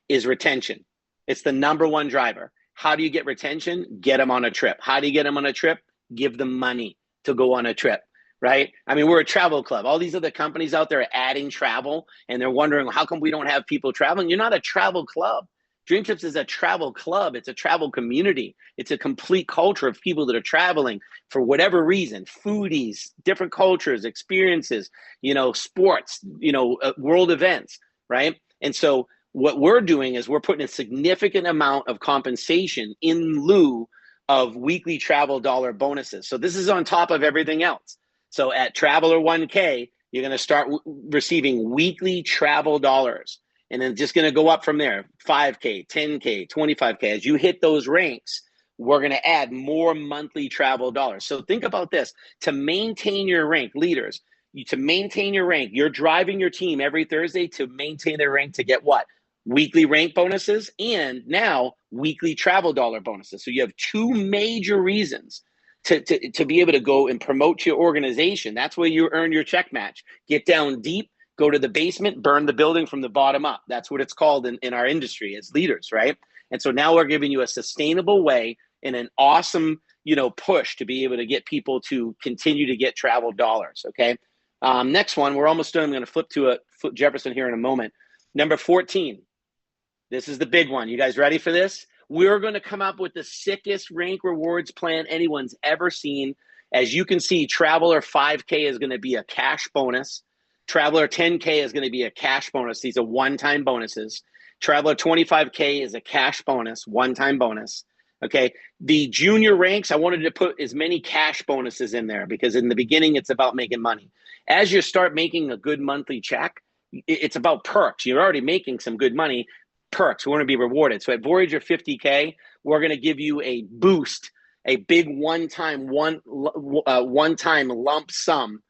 is retention. It's the number one driver. How do you get retention? Get them on a trip. How do you get them on a trip? Give them money to go on a trip, right? I mean, we're a travel club. All these other companies out there are adding travel and they're wondering, how come we don't have people traveling? You're not a travel club. DreamTrips is a travel club. It's a travel community. It's a complete culture of people that are traveling for whatever reason, foodies, different cultures, experiences, sports, world events, right? And so what we're doing is we're putting a significant amount of compensation in lieu of weekly travel dollar bonuses. So this is on top of everything else. So at Traveler 1K, you're going to start receiving weekly travel dollars. And then just going to go up from there, 5K, 10K, 25K. As you hit those ranks, we're going to add more monthly travel dollars. So think about this. To maintain your rank, leaders, to maintain your rank, you're driving your team every Thursday to maintain their rank to get what? Weekly rank bonuses and now weekly travel dollar bonuses. So you have two major reasons to be able to go and promote your organization. That's where you earn your check match. Get down deep. Go to the basement, burn the building from the bottom up. That's what it's called in our industry as leaders, right? And so now we're giving you a sustainable way and an awesome, push to be able to get people to continue to get travel dollars. Okay. Next one, we're almost done. I'm going to flip to Jefferson here in a moment. Number 14. This is the big one. You guys ready for this? We're going to come up with the sickest rank rewards plan anyone's ever seen. As you can see, Traveler 5K is going to be a cash bonus. Traveler 10K is going to be a cash bonus. These are one-time bonuses. Traveler 25K is a cash bonus, one-time bonus. Okay. The junior ranks, I wanted to put as many cash bonuses in there because in the beginning, it's about making money. As you start making a good monthly check, it's about perks. You're already making some good money. Perks, we want to be rewarded. So at Voyager 50K, we're going to give you a boost, a big one-time lump sum,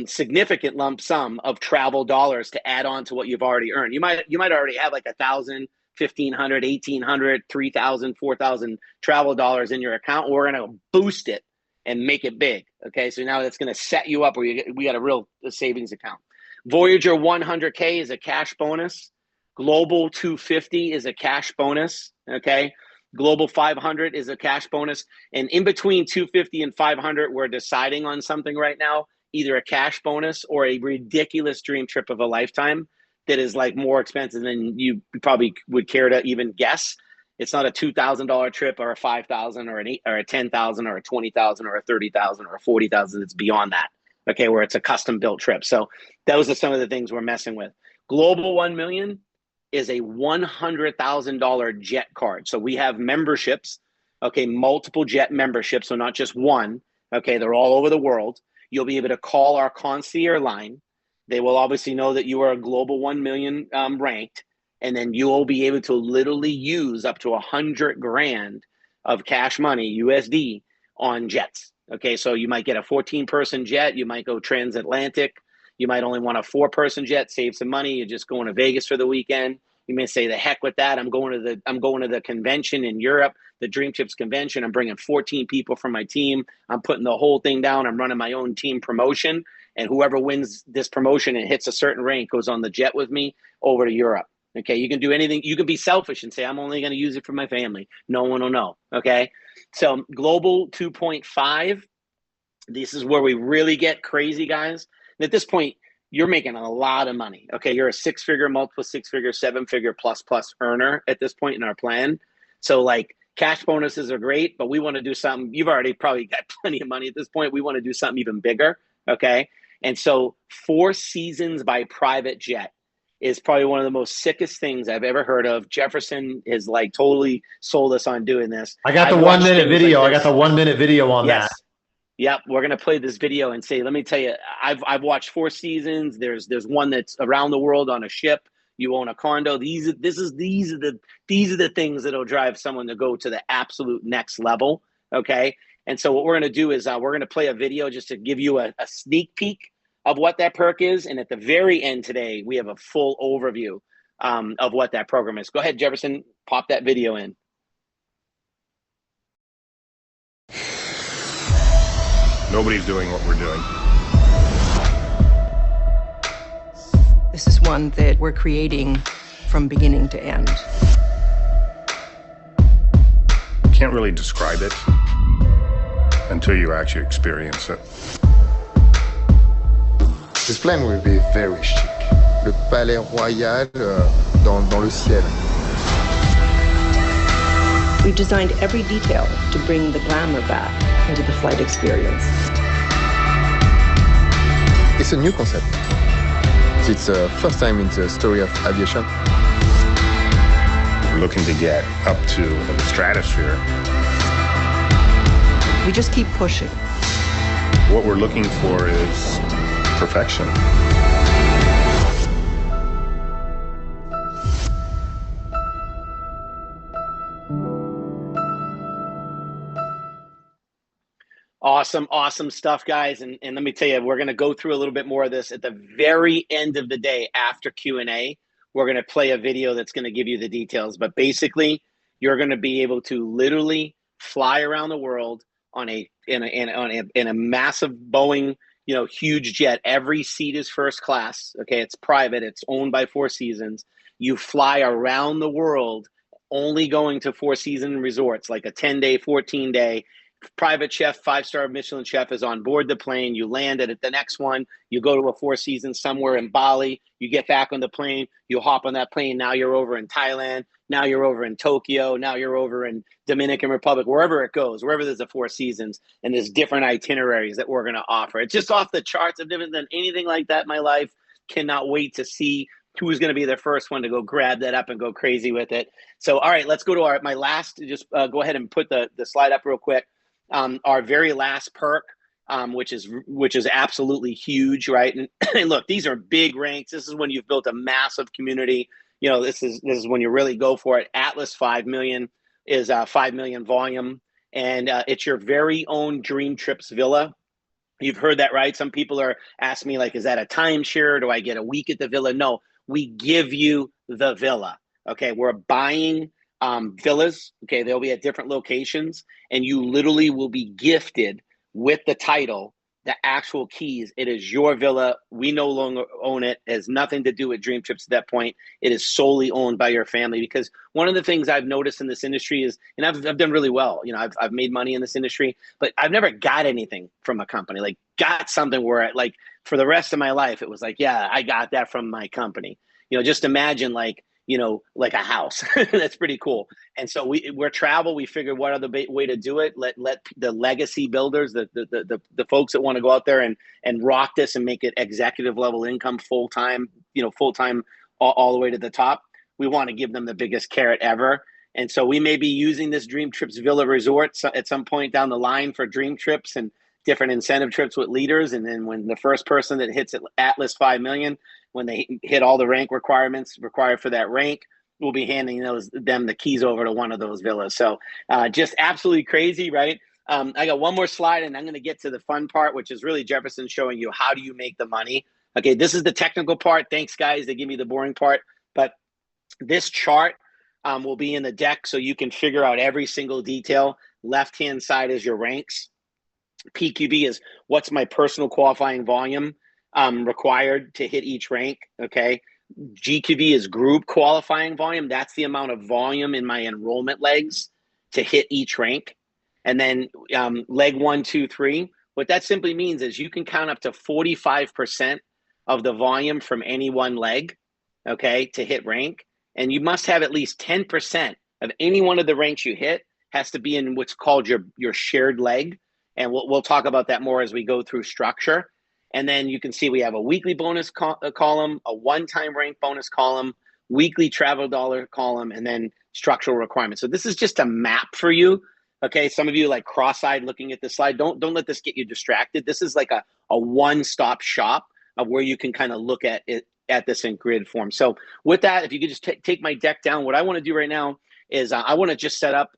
significant lump sum of travel dollars to add on to what you've already earned. You might already have like 1,000, 1,500, 1,800, 3,000, 4,000 travel dollars in your account. We're going to boost it and make it big. Okay, so now that's going to set you up where we got a real savings account. Voyager 100K is a cash bonus. Global 250 is a cash bonus. Okay, Global 500 is a cash bonus. And in between 250 and 500, we're deciding on something right now, either a cash bonus or a ridiculous dream trip of a lifetime that is like more expensive than you probably would care to even guess. It's not a $2,000 trip or a $5,000 or a $10,000 or a $20,000 or a $30,000 or a $40,000. It's beyond that. Okay, where it's a custom built trip. So those are some of the things we're messing with. Global 1 million is a $100,000 jet card. So we have memberships, okay, multiple jet memberships, so not just one, okay, they're all over the world. You'll be able to call our concierge line. They will obviously know that you are a Global 1 million ranked, and then you will be able to literally use up to 100 grand of cash money, USD, on jets. Okay, so you might get a 14-person jet, you might go transatlantic, you might only want a 4-person jet, save some money. You're just going to Vegas for the weekend. You may say, the heck with that. I'm going to the convention in Europe, the DreamTrips convention. I'm bringing 14 people from my team. I'm putting the whole thing down. I'm running my own team promotion. And whoever wins this promotion and hits a certain rank goes on the jet with me over to Europe. Okay, you can do anything. You can be selfish and say, I'm only going to use it for my family. No one will know. Okay, so Global 2.5, this is where we really get crazy, guys. And at this point, you're making a lot of money. Okay, you're a 6-figure, multiple 6-figure, 7-figure plus earner at this point in our plan. So like cash bonuses are great, but we want to do something. You've already probably got plenty of money at this point. We want to do something even bigger. Okay, and so 4 seasons by private jet is probably one of the most sickest things I've ever heard of. Jefferson is like totally sold us on doing this. I got the 1 minute video. I got the 1 minute video on that. Yep, we're gonna play this video and say, let me tell you, I've watched 4 seasons. There's one that's around the world on a ship. You own a condo. These are the things that'll drive someone to go to the absolute next level. Okay, and so what we're gonna do is we're gonna play a video just to give you a sneak peek of what that perk is, and at the very end today, we have a full overview of what that program is. Go ahead, Jefferson, pop that video in. Nobody's doing what we're doing. This is one that we're creating from beginning to end. Can't really describe it until you actually experience it. This plane will be very chic. Le palais royal dans le ciel. We've designed every detail to bring the glamour back into the flight experience. It's a new concept. It's the first time in the story of aviation. We're looking to get up to the stratosphere. We just keep pushing. What we're looking for is perfection. Awesome stuff, guys. And let me tell you, we're going to go through a little bit more of this at the very end of the day after Q&A. We're going to play a video that's going to give you the details. But basically, you're going to be able to literally fly around the world in a massive Boeing, huge jet. Every seat is first class. Okay, it's private. It's owned by Four Seasons. You fly around the world only going to 4-season resorts, like a 10-day, 14-day. Private chef, 5-star Michelin chef is on board the plane. You land at the next one. You go to a 4-season somewhere in Bali. You get back on the plane. You hop on that plane. Now you're over in Thailand. Now you're over in Tokyo. Now you're over in Dominican Republic, wherever it goes, wherever there's a 4 seasons, and there's different itineraries that we're going to offer. It's just off the charts. I've never done anything like that in my life. Cannot wait to see who's going to be the first one to go grab that up and go crazy with it. So, all right, let's go to my last. Just go ahead and put the slide up real quick. Our very last perk, which is absolutely huge, right? And look, these are big ranks. This is when you've built a massive community. You know, this is when you really go for it. Atlas 5 million is 5 million volume, and it's your very own DreamTrips villa. You've heard that, right? Some people are asking me, like, is that a timeshare? Do I get a week at the villa? No, we give you the villa. Okay, we're buying villas. Okay, they'll be at different locations, and you literally will be gifted with the title, the actual keys. It is your villa. We no longer own it. It has nothing to do with DreamTrips at that point. It is solely owned by your family, because one of the things I've noticed in this industry is, and I've done really well, you know, I've made money in this industry, but I've never got anything from a company, like got something where like for the rest of my life, it was like, yeah, I got that from my company. You know, just imagine like, you know, like a house. That's pretty cool. And so we're travel. We figured what other way to do it. Let the legacy builders, the folks that want to go out there and rock this and make it executive level income full time, you know, full time all the way to the top. We want to give them the biggest carrot ever. And so we may be using this DreamTrips Villa Resort at some point down the line for DreamTrips and different incentive trips with leaders. And then when the first person that hits Atlas 5 million, when they hit all the rank requirements required for that rank, we'll be handing them the keys over to one of those villas. So just absolutely crazy, right? I got one more slide, and I'm going to get to the fun part, which is really Jefferson showing you how do you make the money. Okay, this is the technical part. Thanks, guys. They give me the boring part. But this chart will be in the deck so you can figure out every single detail. Left-hand side is your ranks. PQB is what's my personal qualifying volume required to hit each rank. Okay. GQV is group qualifying volume. That's the amount of volume in my enrollment legs to hit each rank. And then leg 1, 2, 3. What that simply means is you can count up to 45% of the volume from any one leg, okay, to hit rank. And you must have at least 10% of any one of the ranks you hit has to be in what's called your shared leg. And we'll talk about that more as we go through structure. And then you can see we have a weekly bonus column, a one-time rank bonus column, weekly travel dollar column, and then structural requirements. So this is just a map for you. Okay, some of you like cross-eyed looking at this slide. Don't let this get you distracted. This is like a one-stop shop of where you can kind of look at it at this in grid form. So with that, if you could just take my deck down, what I want to do right now is I want to just set up,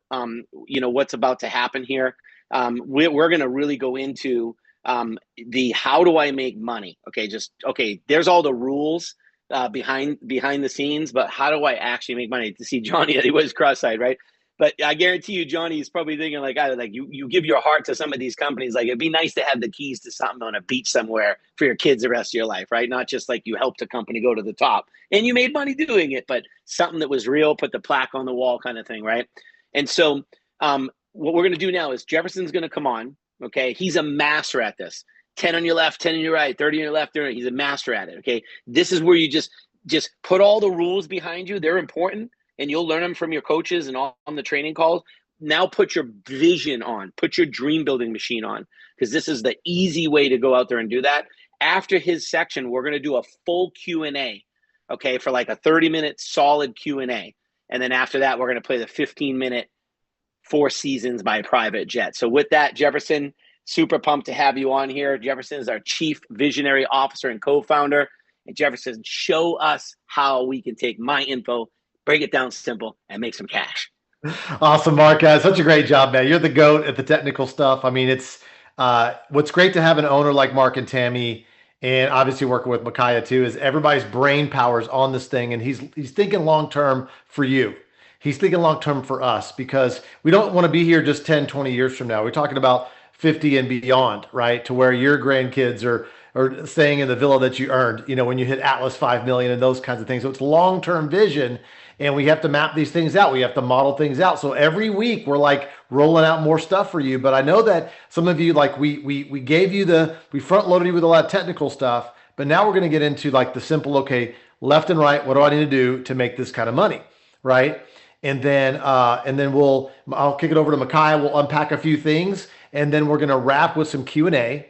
you know, what's about to happen here. We're going to really go into the how do I make money? Okay, there's all the rules behind the scenes, but how do I actually make money? To see Johnny, he was cross-eyed, right? But I guarantee you, Johnny is probably thinking like, you give your heart to some of these companies. Like, it'd be nice to have the keys to something on a beach somewhere for your kids the rest of your life, right? Not just like you helped a company go to the top and you made money doing it, but something that was real, put the plaque on the wall kind of thing, right? And so what we're going to do now is Jefferson's going to come on, okay? He's a master at this. 10 on your left, 10 on your right, 30 on your left, 30. He's a master at it, okay? This is where you just put all the rules behind you. They're important. And you'll learn them from your coaches and on the training calls. Now put your vision on, put your dream building machine on, because this is the easy way to go out there and do that. After his section, we're going to do a full Q&A, okay, for like a 30-minute solid Q&A. And then after that, we're going to play the 15-minute 4 Seasons by Private Jet. So with that, Jefferson, super pumped to have you on here. Jefferson is our Chief Visionary Officer and co-founder. And Jefferson, show us how we can take my info, break it down simple, and make some cash. Awesome, Mark. Such a great job, man. You're the GOAT at the technical stuff. I mean, it's what's great to have an owner like Mark and Tammy, and obviously working with Micaiah too, is everybody's brain power's on this thing, and he's thinking long-term for you. He's thinking long-term for us, because we don't want to be here just 10, 20 years from now. We're talking about 50 and beyond, right? To where your grandkids are staying in the villa that you earned, you know, when you hit Atlas 5 million and those kinds of things. So it's long-term vision. and we have to map these things out. We have to model things out. So every week we're like rolling out more stuff for you. But I know that some of you, like we gave you we front loaded you with a lot of technical stuff, but now we're going to get into like the simple, okay, left and right, what do I need to do to make this kind of money, right? And then I'll kick it over to Micaiah. We'll unpack a few things, and then we're going to wrap with some Q&A.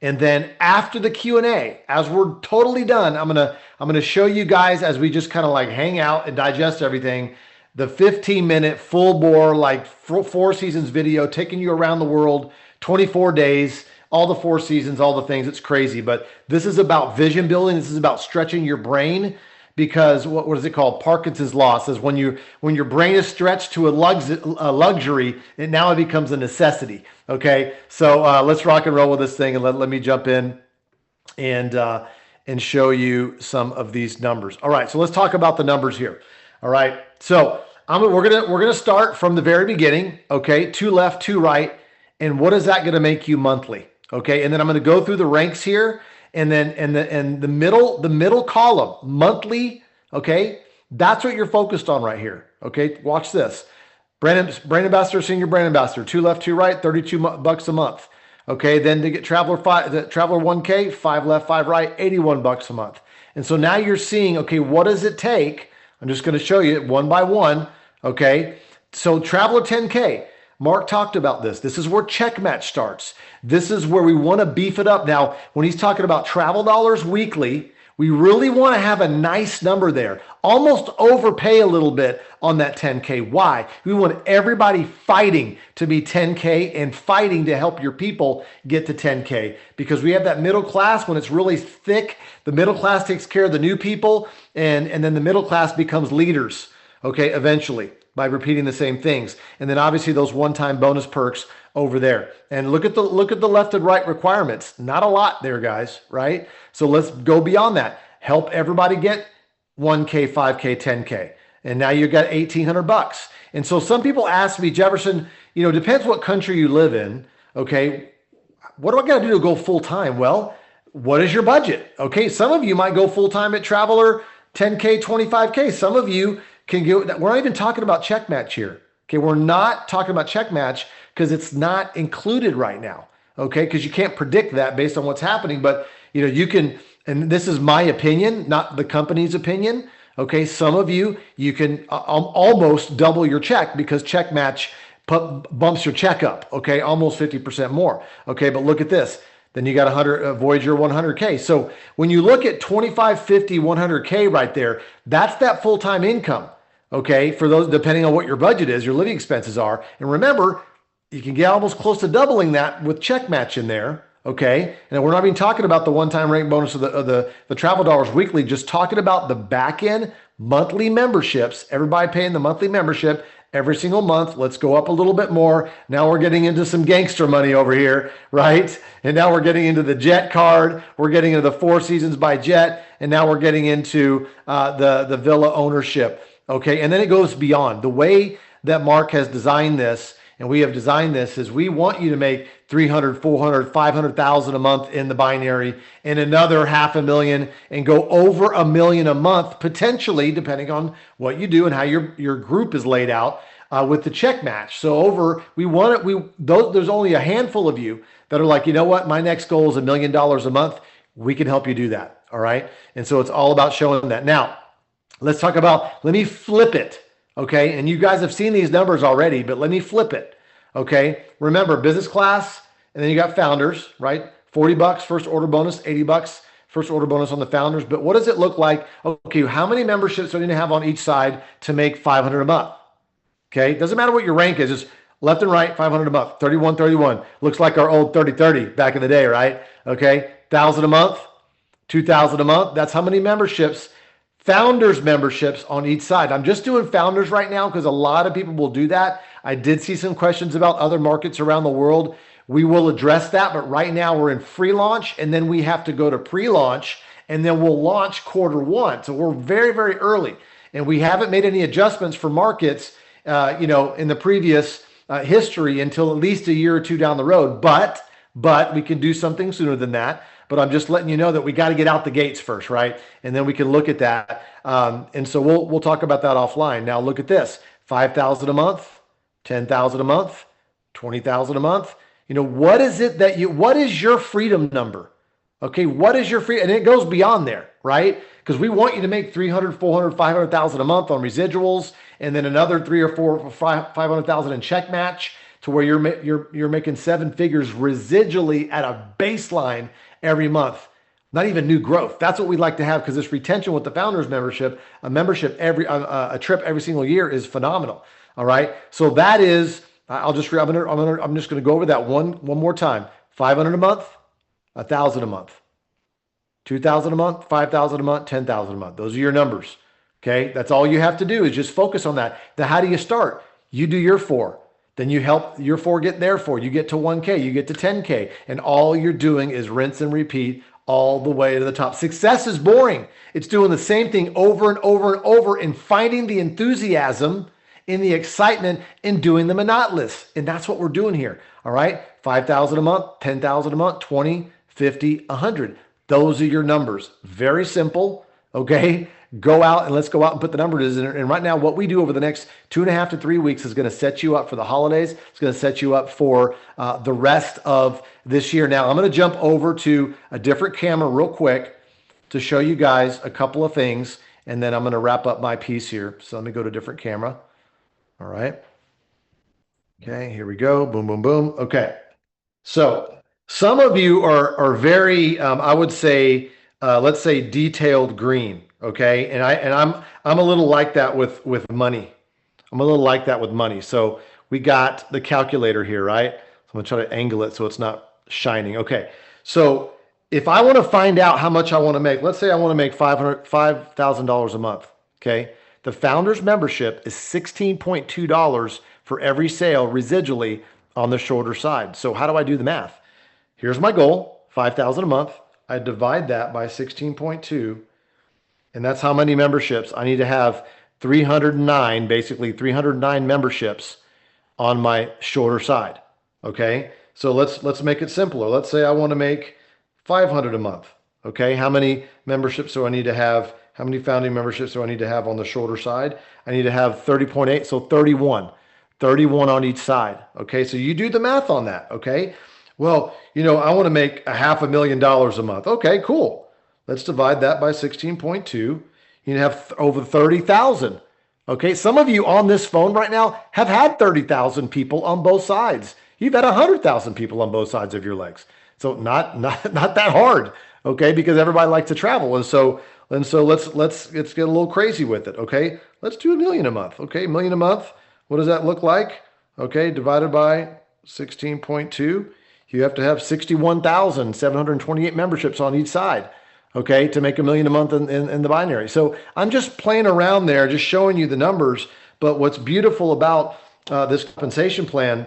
And then after the Q&A, as we're totally done, I'm gonna show you guys, as we just kind of like hang out and digest everything, the 15-minute full bore, like 4 seasons video, taking you around the world, 24 days, all the 4 seasons, all the things. It's crazy, but this is about vision building. This is about stretching your brain, because what is it called? Parkinson's law says when your brain is stretched to a luxury, it becomes a necessity. Okay, so let's rock and roll with this thing, and let me jump in and show you some of these numbers. All right, so let's talk about the numbers here. All right, so we're gonna start from the very beginning. Okay, 2 left, 2 right, and what is that gonna make you monthly? Okay, and then I'm gonna go through the ranks here. And then the middle column, monthly, okay? That's what you're focused on right here, okay? Watch this. Brand ambassador, senior brand ambassador, 2 left, 2 right, $32 a month. Okay, then to get Traveler 1K, 5 left, 5 right, $81 a month. And so now you're seeing, okay, what does it take? I'm just going to show you one by one, okay? So Traveler 10K, Mark talked about this. This is where check match starts. This is where we want to beef it up. Now, when he's talking about travel dollars weekly, we really want to have a nice number there. Almost overpay a little bit on that 10K. Why? We want everybody fighting to be 10K and fighting to help your people get to 10K, because we have that middle class. When it's really thick, the middle class takes care of the new people, and then the middle class becomes leaders, okay, eventually, by repeating the same things. And then obviously those one-time bonus perks over there. And look at the left and right requirements. Not a lot there, guys, right? So let's go beyond that. Help everybody get 1K, 5K, 10K. And now you've got $1,800. And so some people ask me, Jefferson, depends what country you live in, okay? What do I got to do to go full-time? Well, what is your budget? Okay, some of you might go full-time at Traveler 10K, 25K. Some of you can go, we're not even talking about check match here. Okay, we're not talking about check match because it's not included right now. Okay, because you can't predict that based on what's happening, but you can, and this is my opinion, not the company's opinion. Okay, some of you can almost double your check, because check match bumps your check up. Okay, almost 50% more. Okay, but look at this. Then you got 100 Voyager 100K. So when you look at 25, 50, 100K right there, that's that full-time income. Okay, for those, depending on what your budget is, your living expenses are. And remember, you can get almost close to doubling that with check match in there. Okay, and we're not even talking about the one-time rank bonus of the travel dollars weekly, just talking about the back-end monthly memberships. Everybody paying the monthly membership every single month. Let's go up a little bit more. Now we're getting into some gangster money over here, right? And now we're getting into the Jet card. We're getting into the 4 seasons by Jet. And now we're getting into the villa ownership. Okay, and then it goes beyond. The way that Mark has designed this, and we have designed this, is we want you to make 300, 400, 500,000 a month in the binary, and another $500,000, and go over $1 million a month, potentially, depending on what you do and how your group is laid out with the check match. So there's only a handful of you that are like, you know what, my next goal is $1 million a month. We can help you do that. All right. And so it's all about showing that. Now, let's talk about, let me flip it, okay? And you guys have seen these numbers already, but let me flip it, okay? Remember, business class, and then you got founders, right? $40 first order bonus, $80 first order bonus on the founders. But what does it look like? Okay, how many memberships do I need to have on each side to make $500 a month? Okay, doesn't matter what your rank is, just left and right, $500 a month, 31. Looks like our old 30 back in the day, right? Okay, 1,000 a month, 2,000 a month. That's how many memberships. Founders memberships on each side. I'm just doing founders right now because a lot of people will do that. I did see some questions about other markets around the world. We will address that, but right now we're in free launch, and then we have to go to pre-launch, and then we'll launch Q1. So we're very, very early, and we haven't made any adjustments for markets, in the previous history until at least a year or two down the road. But we can do something sooner than that. but I'm just letting you know that we got to get out the gates first, right? And then we can look at that. And so we'll talk about that offline. Now look at this: 5,000 a month, 10,000 a month, 20,000 a month. You know, what is it that what is your freedom number? Okay, what is your free? And it goes beyond there, right? Because we want you to make 300, 400, 500,000 a month on residuals, and then another 3 or 4 or 500,000 in check match, to where you're making 7 figures residually at a baseline every month. Not even new growth. That's what we'd like to have, because this retention with the founders membership, a trip every single year is phenomenal. All right, so that is. I'm just going to go over that one more time. 500 a month, 1,000 a month, 2,000 a month, 5,000 a month, 10,000 a month. Those are your numbers. Okay, that's all you have to do is just focus on that. Then how do you start? You do your 4. Then you help your 4 get their 4. You get to 1K, you get to 10K, and all you're doing is rinse and repeat all the way to the top. Success is boring. It's doing the same thing over and over and over and finding the enthusiasm in the excitement in doing the monotonous. And that's what we're doing here. All right. 5,000 a month, 10,000 a month, 20, 50, 100. Those are your numbers. Very simple. Okay. Go out and let's go out and put the numbers in. And right now, what we do over the next 2.5 to 3 weeks is going to set you up for the holidays. It's going to set you up for the rest of this year. Now, I'm going to jump over to a different camera real quick to show you guys a couple of things. And then I'm going to wrap up my piece here. So let me go to a different camera. All right. Okay, here we go. Boom, boom, boom. Okay. So some of you are very, I would say, let's say detailed green. Okay. And I'm a little like that with money. I'm a little like that with money. So we got the calculator here, right? So I'm going to try to angle it so it's not shining. Okay. So if I want to find out how much I want to make, let's say I want to make $5,000 a month. Okay. The founders membership is $16.2 for every sale residually on the shorter side. So how do I do the math? Here's my goal, 5,000 a month. I divide that by 16.2, and that's how many memberships I need to have. 309, basically 309 memberships on my shorter side. Okay, so let's make it simpler. Let's say I want to make 500 a month. Okay, how many memberships do I need to have? How many founding memberships do I need to have on the shorter side? I need to have 30.8, so 31 on each side. Okay, so you do the math on that. Okay, well, you know, I want to make $500,000 a month. Okay, cool. Let's divide that by 16.2. You have over 30,000. Okay, some of you on this phone right now have had 30,000 people on both sides. You've had 100,000 people on both sides of your legs. So not that hard. Okay, because everybody likes to travel, and so let's get a little crazy with it. Okay, let's do $1 million a month. Okay, $1 million a month. What does that look like? Okay, divided by 16.2. You have to have 61,728 memberships on each side. Okay, to make $1 million a month in the binary. So I'm just playing around there, just showing you the numbers. But what's beautiful about this compensation plan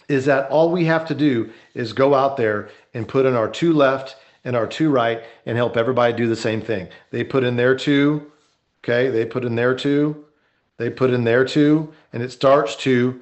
is that all we have to do is go out there and put in our 2 left and our 2 right and help everybody do the same thing. They put in their 2, okay, they put in their 2, they put in their 2, and it starts to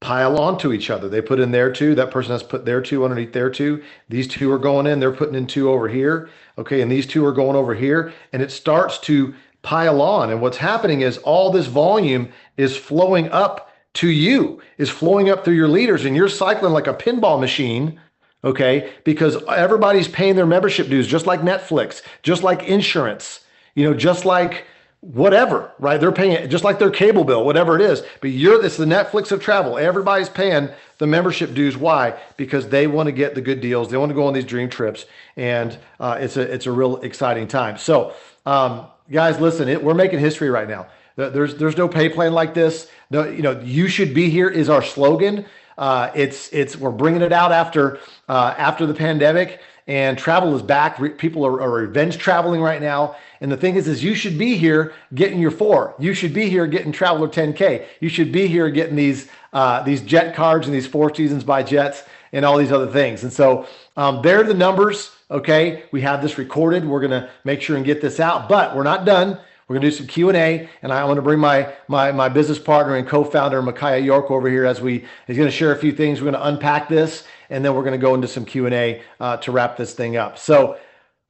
pile onto each other. They put in their 2, that person has put their 2 underneath their 2. These 2 are going in, they're putting in 2 over here, okay, and these 2 are going over here, and it starts to pile on. And what's happening is all this volume is flowing up to you, is flowing up through your leaders, and you're cycling like a pinball machine. Okay, because everybody's paying their membership dues, just like Netflix, just like insurance, you know, just like whatever, right? They're paying it just like their cable bill, whatever it is. But it's the Netflix of travel. Everybody's paying the membership dues. Why? Because they want to get the good deals. They want to go on these dream trips, and it's a real exciting time. So, guys, listen, we're making history right now. There's no pay plan like this. No, you know, you should be here is our slogan. We're bringing it out after the pandemic, and travel is back. People are revenge traveling right now. And the thing is you should be here getting your 4. You should be here getting Traveler 10K. You should be here getting these jet cards and these 4 seasons by jets and all these other things. And so there are the numbers. Okay, we have this recorded. We're going to make sure and get this out, but we're not done. We're going to do some Q&A, and I want to bring my business partner and co-founder, Micaiah York, over here he's going to share a few things. We're going to unpack this, and then we're going to go into some Q&A to wrap this thing up. So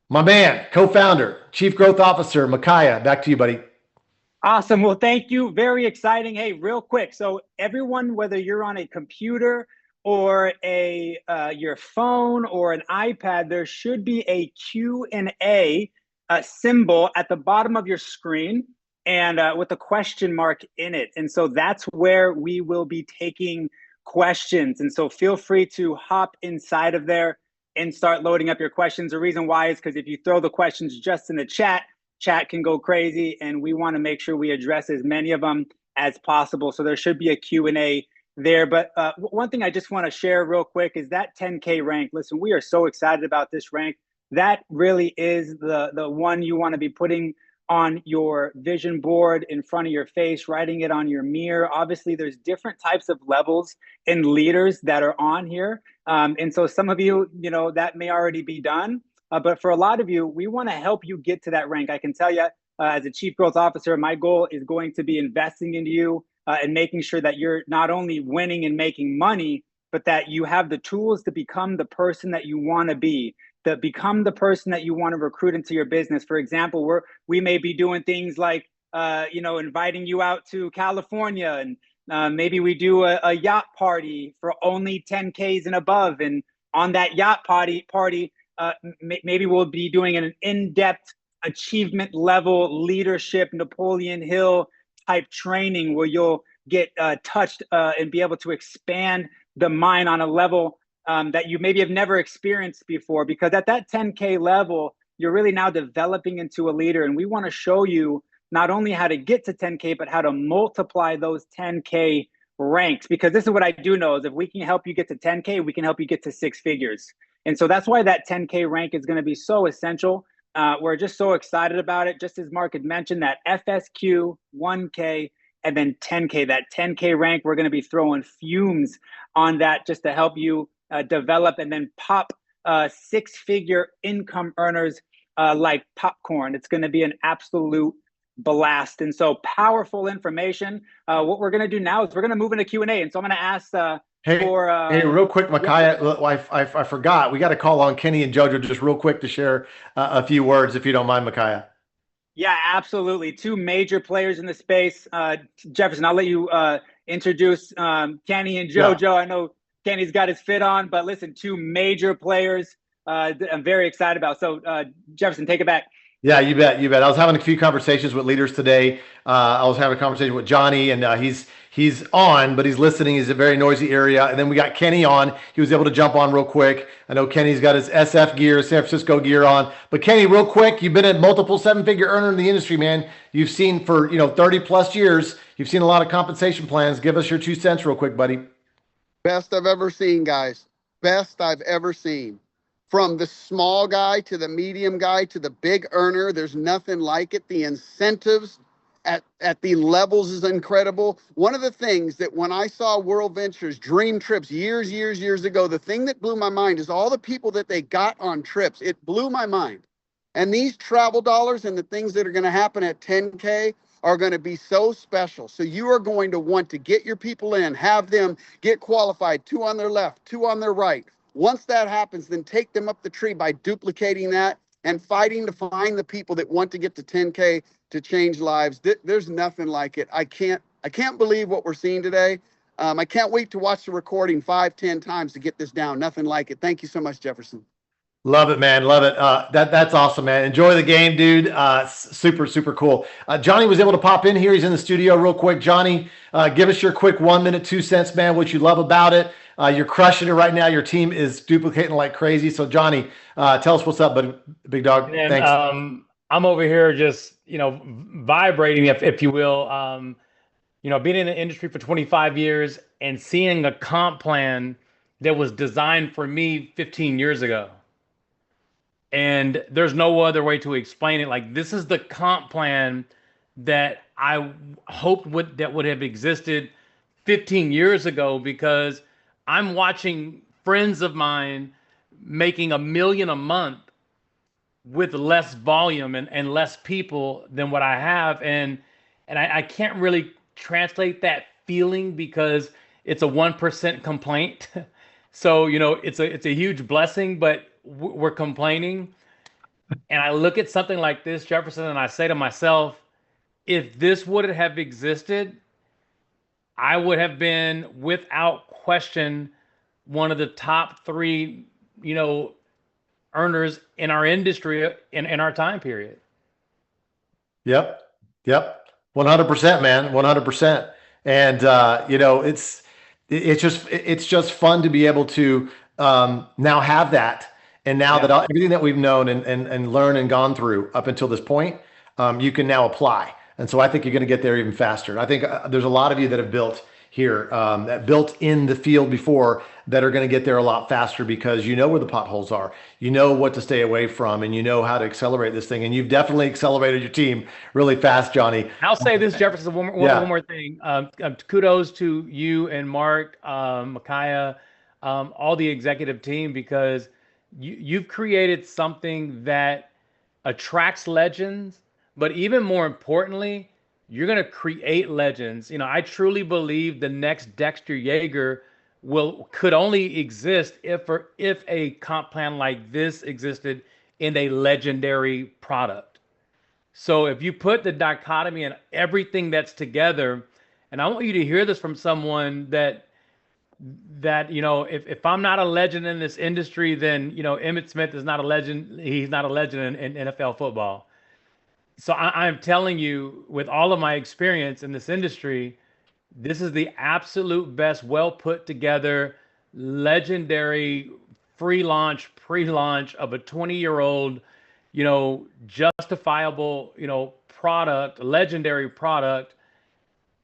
my man, co-founder, chief growth officer, Micaiah, back to you, buddy. Awesome. Well, thank you. Very exciting. Hey, real quick. So everyone, whether you're on a computer or your phone or an iPad, there should be a Q&A symbol at the bottom of your screen and with a question mark in it. And so that's where we will be taking questions. And so feel free to hop inside of there and start loading up your questions. The reason why is because if you throw the questions just in the chat can go crazy, and we want to make sure we address as many of them as possible. So there should be a Q&A there. But one thing I just want to share real quick is that 10K rank. Listen, we are so excited about this rank. That really is the one you want to be putting on your vision board in front of your face, writing it on your mirror. Obviously, there's different types of levels and leaders that are on here. And so some of you, that may already be done. But for a lot of you, we want to help you get to that rank. I can tell you, as a chief growth officer, my goal is going to be investing into you and making sure that you're not only winning and making money, but that you have the tools to become the person that you want to be, to become the person that you want to recruit into your business. For example, we may be doing things like, inviting you out to California, and maybe we do a yacht party for only 10Ks and above. And on that yacht party, maybe we'll be doing an in-depth achievement level leadership Napoleon Hill type training where you'll get touched and be able to expand the mind on a level that you maybe have never experienced before. Because at that 10K level, you're really now developing into a leader. And we want to show you not only how to get to 10K, but how to multiply those 10K ranks. Because this is what I do know is if we can help you get to 10K, we can help you get to 6 figures. And so that's why that 10K rank is going to be so essential. We're just so excited about it. Just as Mark had mentioned, that FSQ, 1K, and then 10K. That 10K rank, we're going to be throwing fumes on that just to help you develop and then pop 6-figure income earners like popcorn. It's going to be an absolute blast. And so powerful information. What we're going to do now is we're going to move into Q&A. And so I'm going to ask... Hey, real quick, Micaiah, I forgot. We got to call on Kenny and JoJo just real quick to share a few words, if you don't mind, Micaiah. Yeah, absolutely. 2 major players in the space. Jefferson, I'll let you introduce Kenny and JoJo. Yeah. I know Kenny's got his fit on, but listen, 2 major players I'm very excited about. So Jefferson, take it back. Yeah, you bet. I was having a few conversations with leaders today. I was having a conversation with Johnny, and he's on, but he's listening. He's a very noisy area. And then we got Kenny on. He was able to jump on real quick. I know Kenny's got his SF gear, San Francisco gear on. But Kenny, real quick, you've been a multiple 7-figure earner in the industry, man. You've seen for 30 plus years. You've seen a lot of compensation plans. Give us your 2 cents real quick, buddy. Best I've ever seen, guys. Best I've ever seen. From the small guy to the medium guy to the big earner, there's nothing like it. The incentives at the levels is incredible. One of the things that when I saw World Ventures DreamTrips years ago, the thing that blew my mind is all the people that they got on trips. It blew my mind. And these travel dollars and the things that are going to happen at 10K are going to be so special. So you are going to want to get your people in, have them get qualified, 2 on their left, 2 on their right. Once that happens, then take them up the tree by duplicating that and fighting to find the people that want to get to 10K to change lives. There's nothing like it. I can't believe what we're seeing today. I can't wait to watch the recording 5-10 times to get this down. Nothing like it. Thank you so much, Jefferson. Love it, man. Love it. That's awesome, man. Enjoy the game, dude. Super cool. Johnny was able to pop in here. He's in the studio real quick. Johnny, give us your quick 1 minute, 2 cents, man, what you love about it. You're crushing it right now. Your team is duplicating like crazy. So Johnny, tell us what's up, big dog. And, thanks. I'm over here just, vibrating, if you will, being in the industry for 25 years and seeing a comp plan that was designed for me 15 years ago. And there's no other way to explain it. Like, this is the comp plan that I hoped would have existed 15 years ago, because I'm watching friends of mine making $1 million a month with less volume and less people than what I have. And I can't really translate that feeling because it's a 1% complaint. So, it's a huge blessing, but we're complaining. And I look at something like this, Jefferson, and I say to myself, if this would have existed, I would have been without question one of the top three, earners in our industry in our time period. Yep. 100%, man. 100%. And it's just fun to be able to now have that. And now that everything that we've known and learned and gone through up until this point, you can now apply. And so I think you're going to get there even faster. I think there's a lot of you that have built here, that built in the field before, that are going to get there a lot faster because you know where the potholes are, you know what to stay away from, and you know how to accelerate this thing. And you've definitely accelerated your team really fast, Johnny. I'll say this, Jefferson, one more thing. Kudos to you and Mark, Micaiah, all the executive team, because you've created something that attracts legends, but even more importantly, you're going to create legends. I truly believe the next Dexter Yeager could only exist if a comp plan like this existed in a legendary product. So if you put the dichotomy and everything that's together, and I want you to hear this from someone that if I'm not a legend in this industry, then Emmitt Smith is not a legend. He's not a legend in NFL football. So I'm telling you, with all of my experience in this industry, this is the absolute best, well put together, legendary pre-launch of a 20-year-old, justifiable, product, legendary product,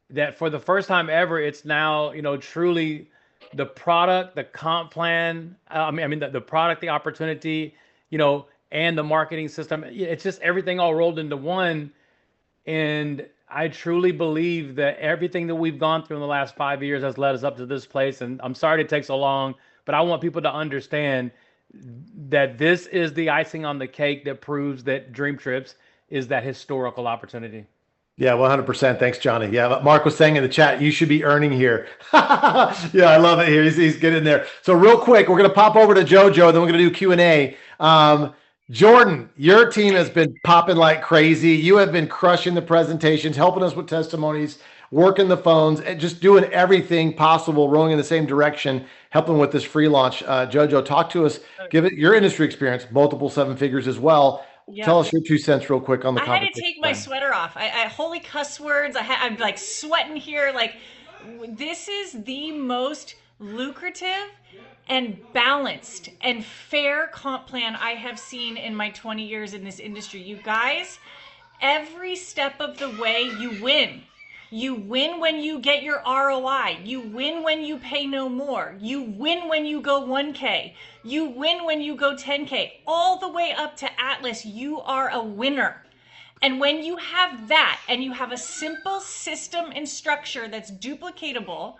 that for the first time ever, it's now, truly the product, the comp plan, the product, the opportunity, and the marketing system. It's just everything all rolled into one. And I truly believe that everything that we've gone through in the last 5 years has led us up to this place. And I'm sorry it takes so long, but I want people to understand that this is the icing on the cake that proves that DreamTrips is that historical opportunity. Yeah, 100%. Thanks, Johnny. Yeah, Mark was saying in the chat, you should be earning here. Yeah, I love it here. He's getting there. So real quick, we're going to pop over to JoJo, then we're going to do Q&A. Jordan, your team has been popping like crazy. You have been crushing the presentations, helping us with testimonies, working the phones, and just doing everything possible, rowing in the same direction, helping with this free launch. JoJo, talk to us. Give it your industry experience, multiple seven figures as well. Yeah. Tell us your 2 cents real quick on the I had to take my sweater off. I holy cuss words. I'm like sweating here. Like, this is the most lucrative and balanced and fair comp plan I have seen in my 20 years in this industry. You guys, every step of the way, you win. You win when you get your ROI. You win when you pay no more. You win when you go 1K. You win when you go 10K. All the way up to Atlas, you are a winner. And when you have that and you have a simple system and structure that's duplicatable,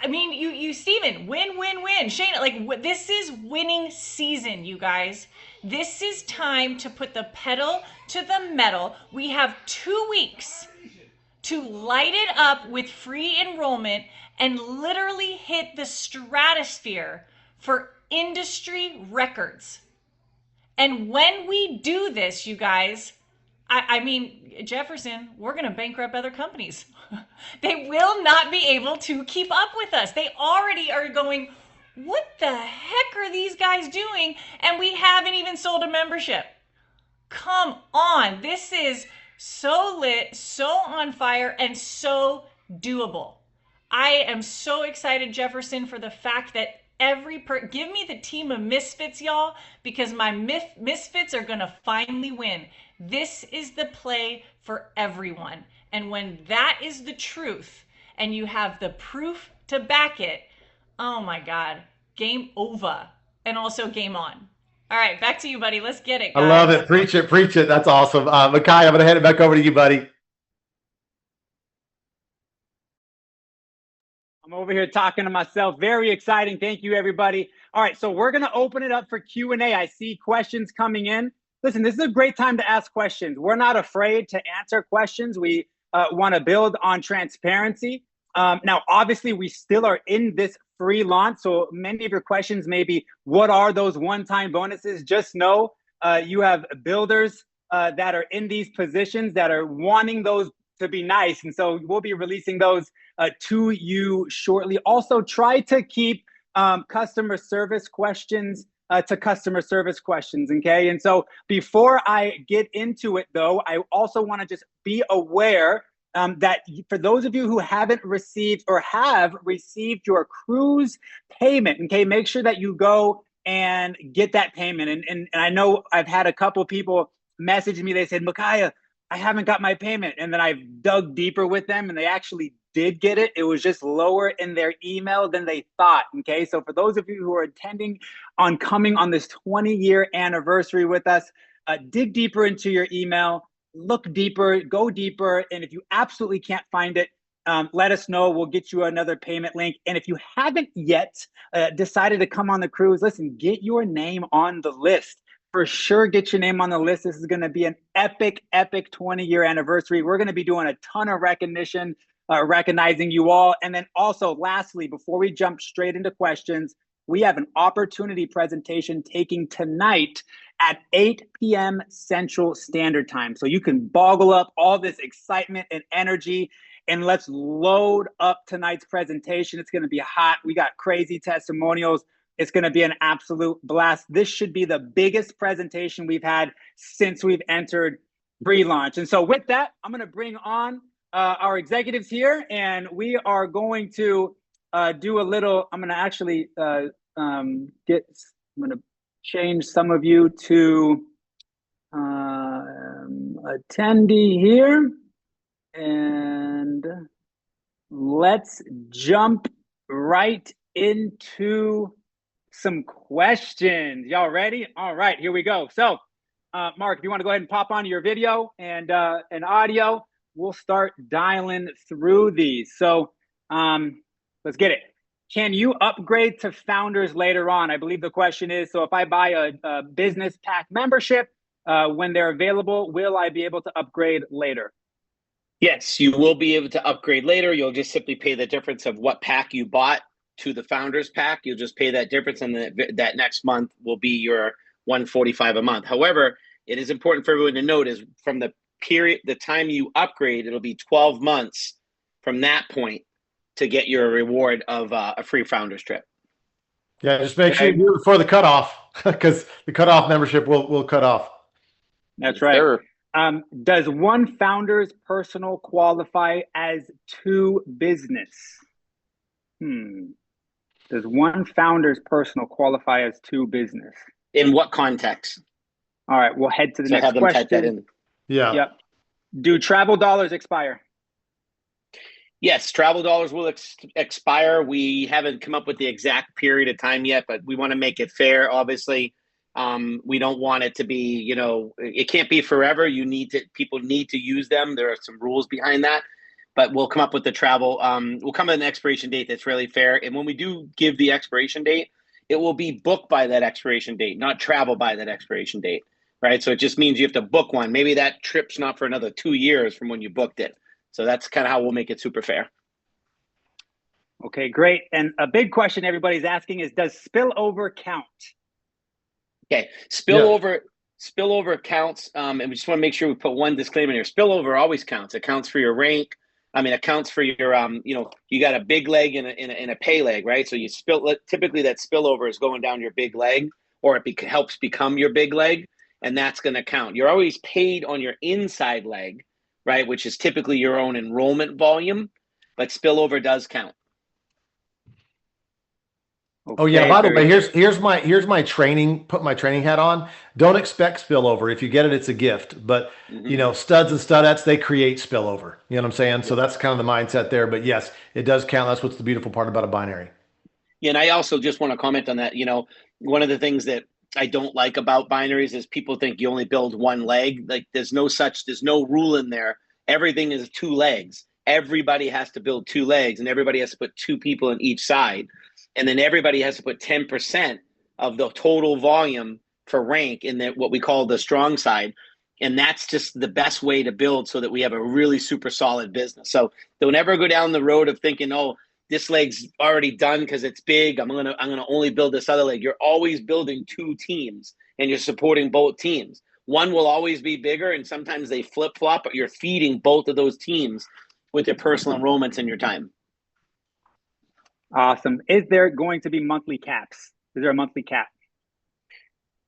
I mean, you Steven, win. Shayna, like, this is winning season, you guys. This is time to put the pedal to the metal. We have 2 weeks to light it up with free enrollment and literally hit the stratosphere for industry records. And when we do this, you guys, I mean, Jefferson, we're going to bankrupt other companies. They will not be able to keep up with us. They already are going, what the heck are these guys doing? And we haven't even sold a membership. Come on. This is so lit, so on fire, and so doable. I am so excited, Jefferson, for the fact that give me the team of misfits, y'all, because my misfits are going to finally win. This is the play for everyone. And when that is the truth and you have the proof to back it, oh my God, game over. And also game on. All right, back to you, buddy. Let's get it, guys. I love it. Preach it. That's awesome. Micaiah, I'm going to hand it back over to you, buddy. I'm over here talking to myself. Very exciting. Thank you, everybody. All right, so we're going to open it up for Q&A. I see questions coming in. Listen, this is a great time to ask questions. We're not afraid to answer questions. We want to build on transparency. Now, obviously, we still are in this free launch. So many of your questions may be, what are those one-time bonuses? Just know you have builders that are in these positions that are wanting those to be nice. And so we'll be releasing those to you shortly. Also, try to keep customer service questions to customer service questions, okay? And so before I get into it, though, I also want to just be aware that for those of you who haven't received or have received your cruise payment, okay, make sure that you go and get that payment. And I know I've had a couple people message me. They said, Micaiah, I haven't got my payment. And then I've dug deeper with them and they actually did get it. It was just lower in their email than they thought. Okay. So for those of you who are intending on coming on this 20-year anniversary with us, dig deeper into your email, look deeper, go deeper. And if you absolutely can't find it, let us know. We'll get you another payment link. And if you haven't yet decided to come on the cruise, listen, get your name on the list. For sure, get your name on the list. This is going to be an epic 20-year anniversary. We're going to be doing a ton of recognition, recognizing you all. And then also, lastly, before we jump straight into questions, we have an opportunity presentation taking tonight at 8 p.m. Central Standard Time. So you can boggle up all this excitement and energy. And let's load up tonight's presentation. It's going to be hot. We got crazy testimonials. It's going to be an absolute blast. This should be the biggest presentation we've had since we've entered pre-launch. And so with that, I'm going to bring on our executives here, and we are going to do a little, I'm going to actually I'm going to change some of you to attendee here. And let's jump right into some questions. Y'all ready? All right, here we go. So, Mark, if you want to go ahead and pop onto your video and audio, we'll start dialing through these. So, let's get it. Can you upgrade to founders later on? I believe the question is, so if I buy a business pack membership, when they're available, will I be able to upgrade later? Yes, you will be able to upgrade later. You'll just simply pay the difference of what pack you bought to the founders pack. You'll just pay that difference, and that next month will be your $145 a month. However, it is important for everyone to note is from the time you upgrade, it'll be 12 months from that point to get your reward of a free founders trip. Yeah, just make sure you do it before the cutoff, because the cutoff membership will cut off. That's right. Sure. Does one founder's personal qualify as two business? Does one founder's personal qualify as two business? In what context? All right, we'll head to the next question. Type that in. Yeah. Yep. Do travel dollars expire? Yes, travel dollars will expire. We haven't come up with the exact period of time yet, but we want to make it fair, obviously. We don't want it to be, it can't be forever. People need to use them. There are some rules behind that, but we'll come up with the travel. We'll come with an expiration date that's really fair. And when we do give the expiration date, it will be booked by that expiration date, not travel by that expiration date, right? So it just means you have to book one. Maybe that trip's not for another 2 years from when you booked it. So that's kind of how we'll make it super fair. Okay, great. And a big question everybody's asking is, does spillover count? Okay, spillover counts, and we just want to make sure we put one disclaimer here. Spillover always counts. It counts for your rank. It counts for your, you got a big leg and a pay leg, right? So typically that spillover is going down your big leg, or it helps become your big leg, and that's going to count. You're always paid on your inside leg, right, which is typically your own enrollment volume, but spillover does count. Okay, oh yeah, by the way, here's my training, put my training hat on. Don't expect spillover. If you get it, it's a gift. But studs and studettes, they create spillover. You know what I'm saying? So that's kind of the mindset there. But yes, it does count. That's what's the beautiful part about a binary. Yeah, and I also just want to comment on that. One of the things that I don't like about binaries is people think you only build one leg. Like there's no rule in there. Everything is two legs. everybody has to build 2 legs and everybody has to put 2 people in each side. And then everybody has to put 10% of the total volume for rank in what we call the strong side. And that's just the best way to build so that we have a really super solid business. So don't ever go down the road of thinking, oh, this leg's already done because it's big. I'm gonna only build this other leg. You're always building 2 teams and you're supporting both teams. One will always be bigger and sometimes they flip-flop, but you're feeding both of those teams with your personal enrollments and your time. Awesome. Is there going to be monthly caps? Is there a monthly cap?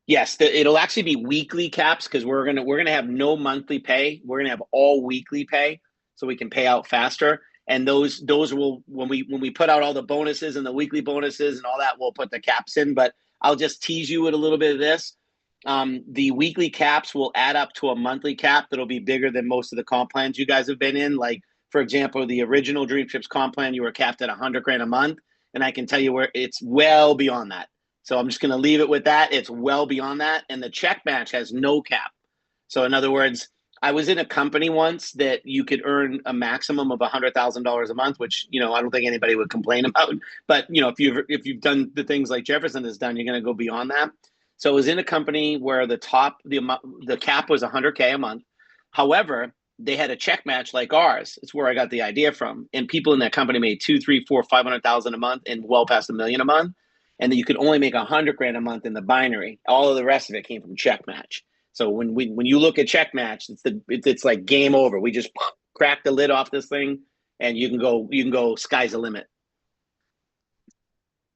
Yes, it'll actually be weekly caps because we're gonna have no monthly pay. We're gonna have all weekly pay so we can pay out faster. And those will, when we put out all the bonuses and the weekly bonuses and all that, we'll put the caps in. But I'll just tease you with a little bit of this. The weekly caps will add up to a monthly cap that'll be bigger than most of the comp plans you guys have been in. Like, for example, the original DreamTrips comp plan, you were capped at $100,000 a month. And I can tell you where it's well beyond that. So I'm just going to leave it with that. It's well beyond that. And the check match has no cap. So in other words, I was in a company once that you could earn a maximum of $100,000 a month, which, I don't think anybody would complain about. But, if you've done the things like Jefferson has done, you're going to go beyond that. So I was in a company where the cap was $100K a month. However, they had a check match like ours. It's where I got the idea from. And people in that company made 2, 3, 4, 500,000 a month and well past $1 million a month. And then you could only make $100,000 a month in the binary. All of the rest of it came from check match. So when you look at check match, it's like game over. We just crack the lid off this thing, and you can go sky's the limit.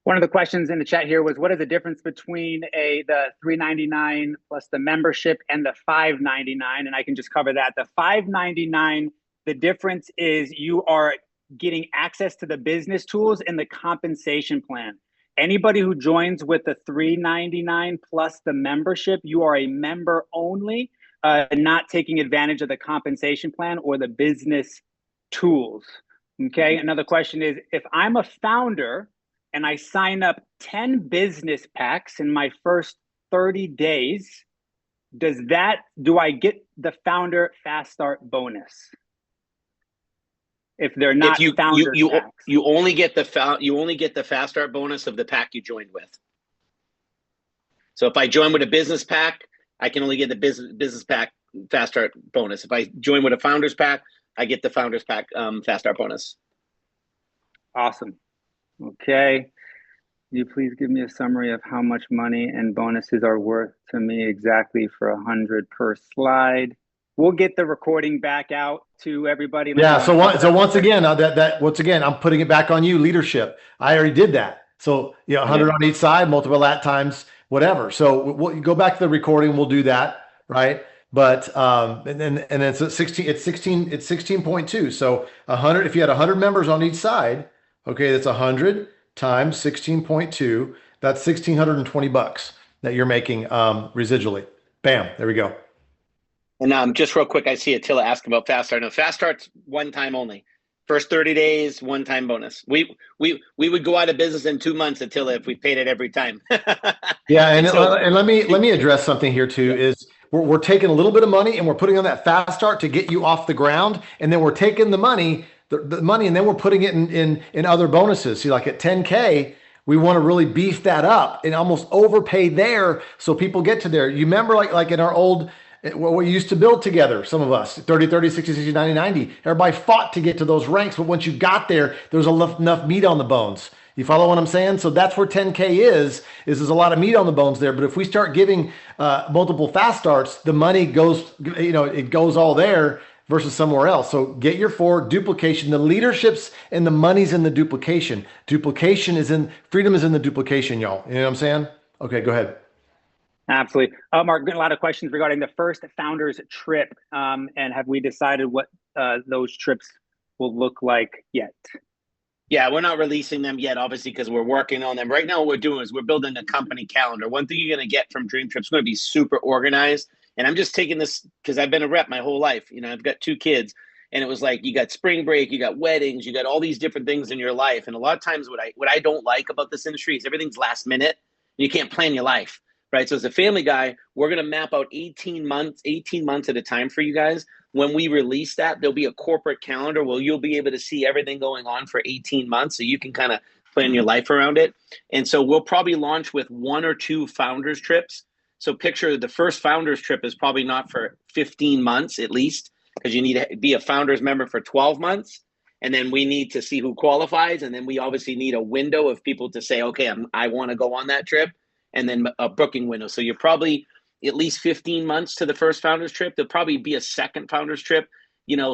One of the questions in the chat here was, what is the difference between the $399 plus the membership and the $599? And I can just cover that. The $599, the difference is you are getting access to the business tools and the compensation plan. Anybody who joins with the $399 plus the membership, you are a member only, not taking advantage of the compensation plan or the business tools. Okay. Another question is, if I'm a founder and I sign up 10 business packs in my first 30 days, do I get the founder fast start bonus? If they're not founder packs. You only get the fast start bonus of the pack you joined with. So if I join with a business pack, I can only get the business pack fast start bonus. If I join with a founders pack, I get the founders pack fast start bonus. Awesome. Okay. Can you please give me a summary of how much money and bonuses are worth to me exactly for 100 per slide? We'll get the recording back out to everybody. Yeah. So once again, I'm putting it back on you, leadership. I already did that. So 100 on each side, multiple that times whatever. So we'll go back to the recording. We'll do that, right? But and then it's 16.2. So 100. If you had 100 members on each side, okay, that's 100 times 16.2. That's $1,620 that you're making residually. Bam. There we go. And just real quick, I see Attila ask about Fast Start. No, Fast Start's one time only. First 30 days, one time bonus. We would go out of business in 2 months, Attila, if we paid it every time. Yeah, and let me address something here too. Is we're taking a little bit of money and we're putting on that Fast Start to get you off the ground, and then we're taking the money, and then we're putting it in other bonuses. See, like at 10K, we want to really beef that up and almost overpay there so people get to there. You remember like in our old, what we used to build together, some of us, 30, 30, 60, 60, 90, 90. Everybody fought to get to those ranks, but once you got there, there's enough meat on the bones. You follow what I'm saying? So that's where 10K is there's a lot of meat on the bones there. But if we start giving multiple fast starts, the money goes, it goes all there versus somewhere else. So get your duplication. The leaderships and the money's in the duplication. Freedom is in the duplication, y'all. You know what I'm saying? Okay, go ahead. Absolutely. Mark, a lot of questions regarding the first founders trip. And have we decided what those trips will look like yet? Yeah, we're not releasing them yet, obviously, because we're working on them. Right now, what we're doing is we're building a company calendar. One thing you're going to get from DreamTrips is going to be super organized. And I'm just taking this because I've been a rep my whole life. I've got 2 kids. And it was like, you got spring break, you got weddings, you got all these different things in your life. And a lot of times what I don't like about this industry is everything's last minute. You can't plan your life. right? So as a family guy, we're going to map out 18 months at a time for you guys. When we release that, there'll be a corporate calendar where you'll be able to see everything going on for 18 months. So you can kind of plan your life around it. And so we'll probably launch with 1 or 2 founders trips. So picture the first founders trip is probably not for 15 months at least, because you need to be a founders member for 12 months. And then we need to see who qualifies. And then we obviously need a window of people to say, okay, I want to go on that trip. And then a booking window. So you're probably at least 15 months to the first founders trip. There'll probably be a second founders trip,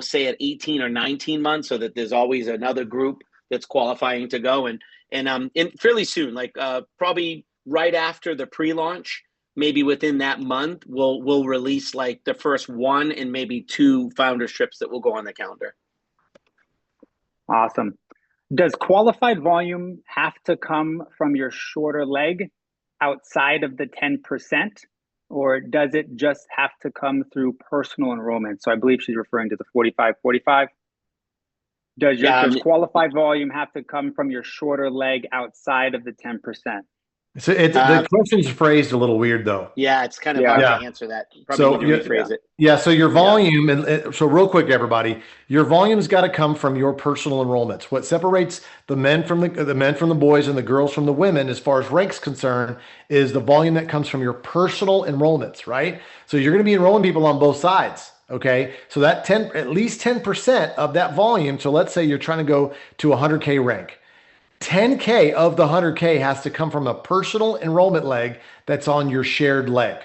say at 18 or 19 months, so that there's always another group that's qualifying to go. And fairly soon, like probably right after the pre-launch, maybe within that month, we'll release like the first 1 and maybe 2 founders trips that will go on the calendar. Awesome. Does qualified volume have to come from your shorter leg outside of the 10%, or does it just have to come through personal enrollment? So I believe she's referring to the 45-45. Does qualified volume have to come from your shorter leg outside of the 10%? So the question's phrased a little weird though. Yeah, it's kind of hard to answer that. Probably need to rephrase it. Yeah, so your volume, and so real quick, everybody, your volume's got to come from your personal enrollments. What separates the men from the boys and the girls from the women, as far as rank's concerned, is the volume that comes from your personal enrollments, right? So you're going to be enrolling people on both sides. Okay, so that at least 10% of that volume. So let's say you're trying to go to 100K rank. 10K of the 100K has to come from a personal enrollment leg that's on your shared leg.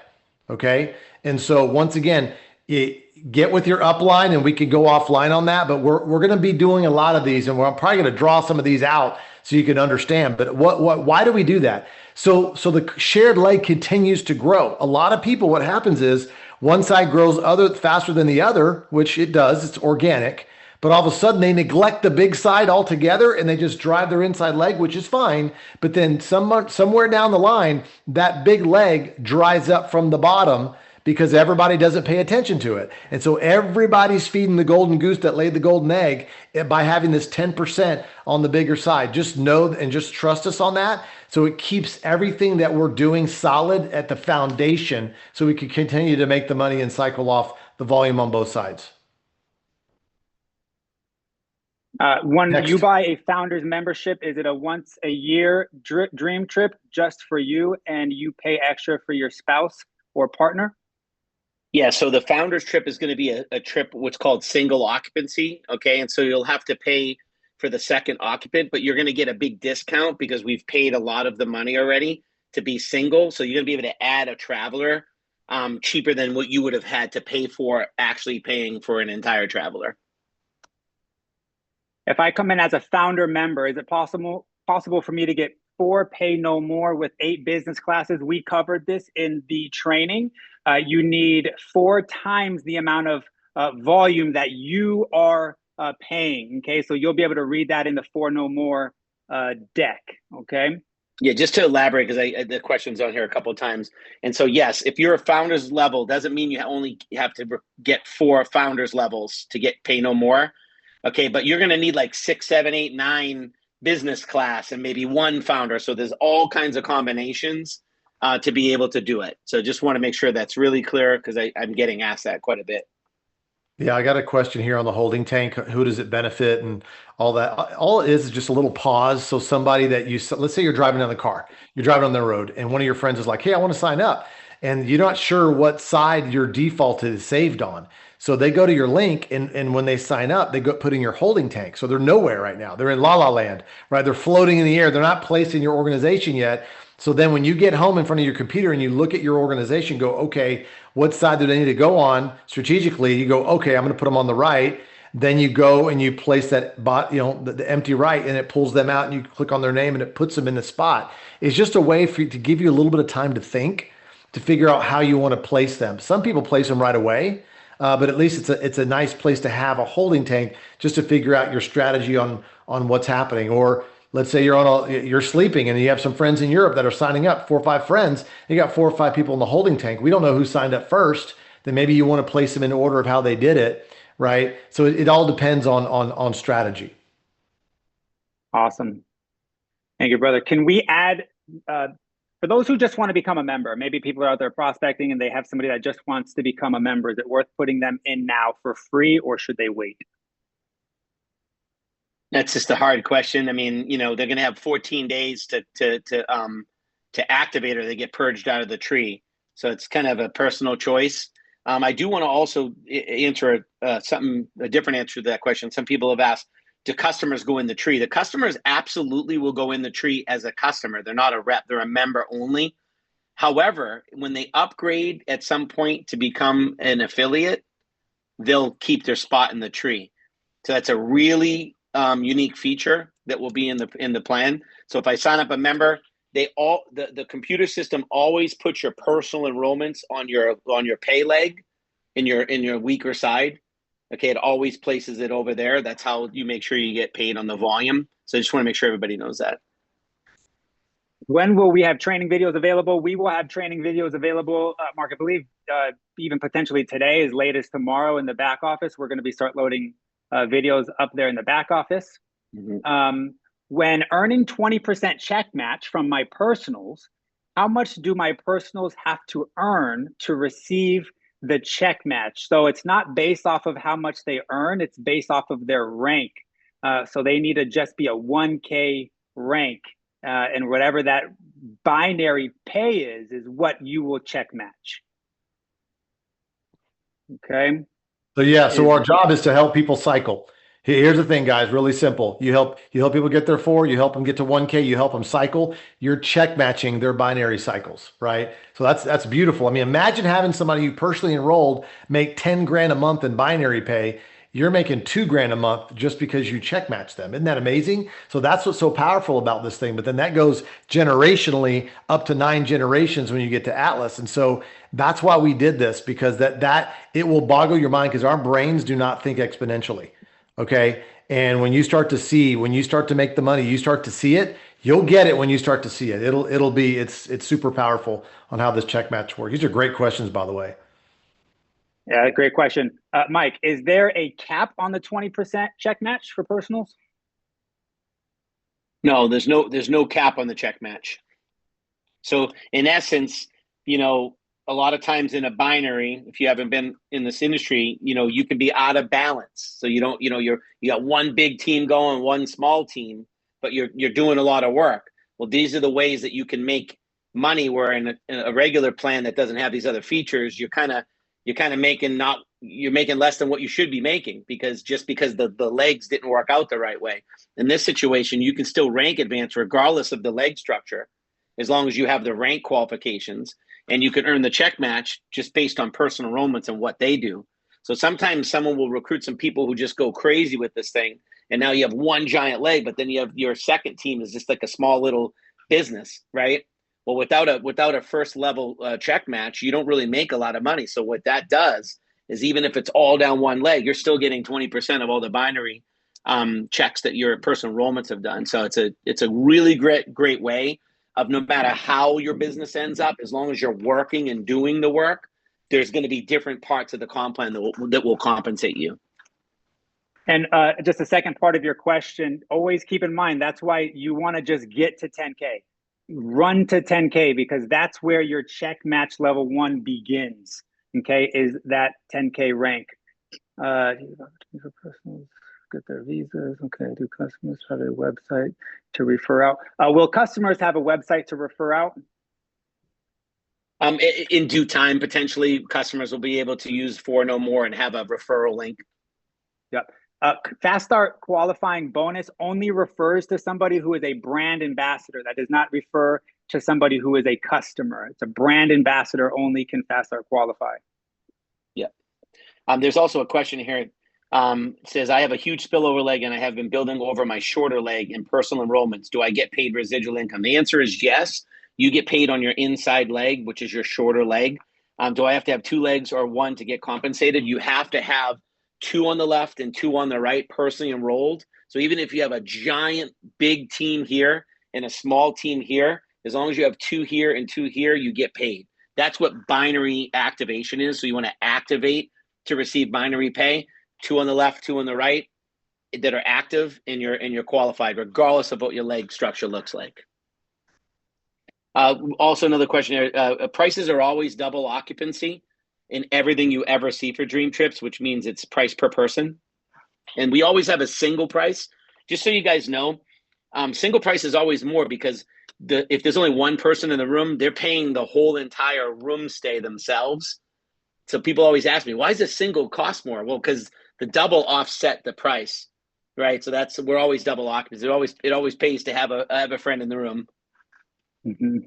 Okay. And so once again, get with your upline, and we could go offline on that, but we're going to be doing a lot of these, and I'm probably going to draw some of these out so you can understand. But why do we do that? So the shared leg continues to grow. A lot of people, what happens is one side grows faster than the other, which it does. It's organic. But all of a sudden they neglect the big side altogether and they just drive their inside leg, which is fine. But then somewhere down the line, that big leg dries up from the bottom because everybody doesn't pay attention to it. And so everybody's feeding the golden goose that laid the golden egg by having this 10% on the bigger side. Just know and just trust us on that. So it keeps everything that we're doing solid at the foundation so we can continue to make the money and cycle off the volume on both sides. You buy a founder's membership, is it a once a year dream trip just for you, and you pay extra for your spouse or partner? Yeah, so the founder's trip is going to be a trip, what's called single occupancy. Okay, and so you'll have to pay for the second occupant, but you're going to get a big discount because we've paid a lot of the money already to be single. So you're going to be able to add a traveler cheaper than what you would have had to pay for actually paying for an entire traveler. If I come in as a founder member, is it possible for me to get 4 pay no more with 8 business classes? We covered this in the training. You need 4 times the amount of volume that you are paying. Okay, so you'll be able to read that in the 4 no more deck. Okay. Yeah, just to elaborate, because the question's on here a couple of times. And so, yes, if you're a founder's level, doesn't mean you only have to get 4 founders levels to get pay no more. Okay, but you're going to need like 6, 7, 8, 9 business class and maybe 1 founder. So there's all kinds of combinations to be able to do it. So just want to make sure that's really clear, because I'm getting asked that quite a bit. Yeah, I got a question here on the holding tank. Who does it benefit and all that? All it is just a little pause. So somebody that let's say you're driving down the car, you're driving on the road, and one of your friends is like, hey, I want to sign up. And you're not sure what side your default is saved on. So they go to your link, and when they sign up, they put in your holding tank. So they're nowhere right now. They're in la la land, right? They're floating in the air. They're not placed in your organization yet. So then when you get home in front of your computer and you look at your organization, go, okay, what side do they need to go on strategically? You go, okay, I'm going to put them on the right. Then you go and you place that the empty right, and it pulls them out, and you click on their name and it puts them in the spot. It's just a way for you to give you a little bit of time to think, to figure out how you want to place them. Some people place them right away. But at least it's a nice place to have a holding tank just to figure out your strategy on what's happening. Or let's say you're sleeping and you have some friends in Europe that are signing up, 4 or 5 friends. You got 4 or 5 people in the holding tank. We don't know who signed up first. Then maybe you want to place them in order of how they did it, right? So it all depends on strategy. Awesome. Thank you, brother. Can we add For those who just want to become a member, maybe people are out there prospecting and they have somebody that just wants to become a member. Is it worth putting them in now for free, or should they wait? That's just a hard question. I mean, you know, they're going to have 14 days to activate, or they get purged out of the tree. So it's kind of a personal choice. I do want to also answer a different answer to that question. Some people have asked, do customers go in the tree? The customers absolutely will go in the tree as a customer. They're not a rep, they're a member only. However, when they upgrade at some point to become an affiliate, they'll keep their spot in the tree. So that's a really unique feature that will be in the plan. So if I sign up a member, the computer system always puts your personal enrollments on your pay leg in your weaker side. Okay, it always places it over there. That's how you make sure you get paid on the volume. So I just want to make sure everybody knows that. When will we have training videos available? We will have training videos available, Mark, I believe even potentially today, as late as tomorrow in the back office. We're going to be start loading videos up there in the back office. Mm-hmm. When earning 20% check match from my personals, how much do my personals have to earn to receive the check match? So it's not based off of how much they earn, it's based off of their rank. So they need to just be a 1K rank. And whatever that binary pay is what you will check match. Okay. So yeah, so our job is to help people cycle. Here's the thing, guys, really simple. You help people get their 4, you help them get to 1K, you help them cycle. You're check matching their binary cycles, right? So that's beautiful. I mean, imagine having somebody you personally enrolled make 10 grand a month in binary pay. You're making 2 grand a month just because you check match them. Isn't that amazing? So that's what's so powerful about this thing. But then that goes generationally up to 9 generations when you get to Atlas. And so that's why we did this, because that it will boggle your mind, because our brains do not think exponentially. Okay. And when you start to make the money, you start to see it, you'll get it when you start to see it. It's super powerful on how this check match works. These are great questions, by the way. Yeah, great question. Mike, is there a cap on the 20% check match for personals? No, there's no cap on the check match. So in essence, you know, a lot of times in a binary, if you haven't been in this industry, you know, you can be out of balance. So you got one big team going, one small team, but you're doing a lot of work. Well, these are the ways that you can make money, where in a regular plan that doesn't have these other features, you're kind of making less than what you should be making, because the legs didn't work out the right way. In this situation, you can still rank advance regardless of the leg structure, as long as you have the rank qualifications, and you can earn the check match just based on personal enrollments and what they do. So sometimes someone will recruit some people who just go crazy with this thing, and now you have one giant leg, but then you have your second team is just like a small little business, right? Well, without a first level check match, you don't really make a lot of money. So what that does is, even if it's all down one leg, you're still getting 20% of all the binary checks that your personal enrollments have done. So it's a really great way of, no matter how your business ends up, as long as you're working and doing the work, there's going to be different parts of the comp plan that will compensate you. And just the second part of your question, always keep in mind, that's why you want to just get to 10K. Run to 10K, because that's where your check match level 1 begins. Okay, is that 10K rank. Get their visas. Okay, do customers have a website to refer out? Will customers have a website to refer out? In due time, potentially, customers will be able to use For No More and have a referral link. Yep. Fast Start qualifying bonus only refers to somebody who is a brand ambassador. That does not refer to somebody who is a customer. It's a brand ambassador only can Fast Start qualify. Yeah. There's also a question here. Says, I have a huge spillover leg and I have been building over my shorter leg in personal enrollments. Do I get paid residual income? The answer is yes. You get paid on your inside leg, which is your shorter leg. Do I have to have 2 legs or 1 to get compensated? You have to have 2 on the left and 2 on the right personally enrolled. So even if you have a giant big team here and a small team here, as long as you have 2 here and 2 here, you get paid. That's what binary activation is. So you want to activate to receive binary pay. 2 on the left, 2 on the right that are active, and you're qualified regardless of what your leg structure looks like. Also, another question here. Prices are always double occupancy in everything you ever see for DreamTrips, which means it's price per person. And we always have a single price. Just so you guys know, single price is always more because if there's only one person in the room, they're paying the whole entire room stay themselves. So people always ask me, why does a single cost more? Well, because the double offset the price, right? So we're always double occupancy. It always pays to have a friend in the room. Mm-hmm.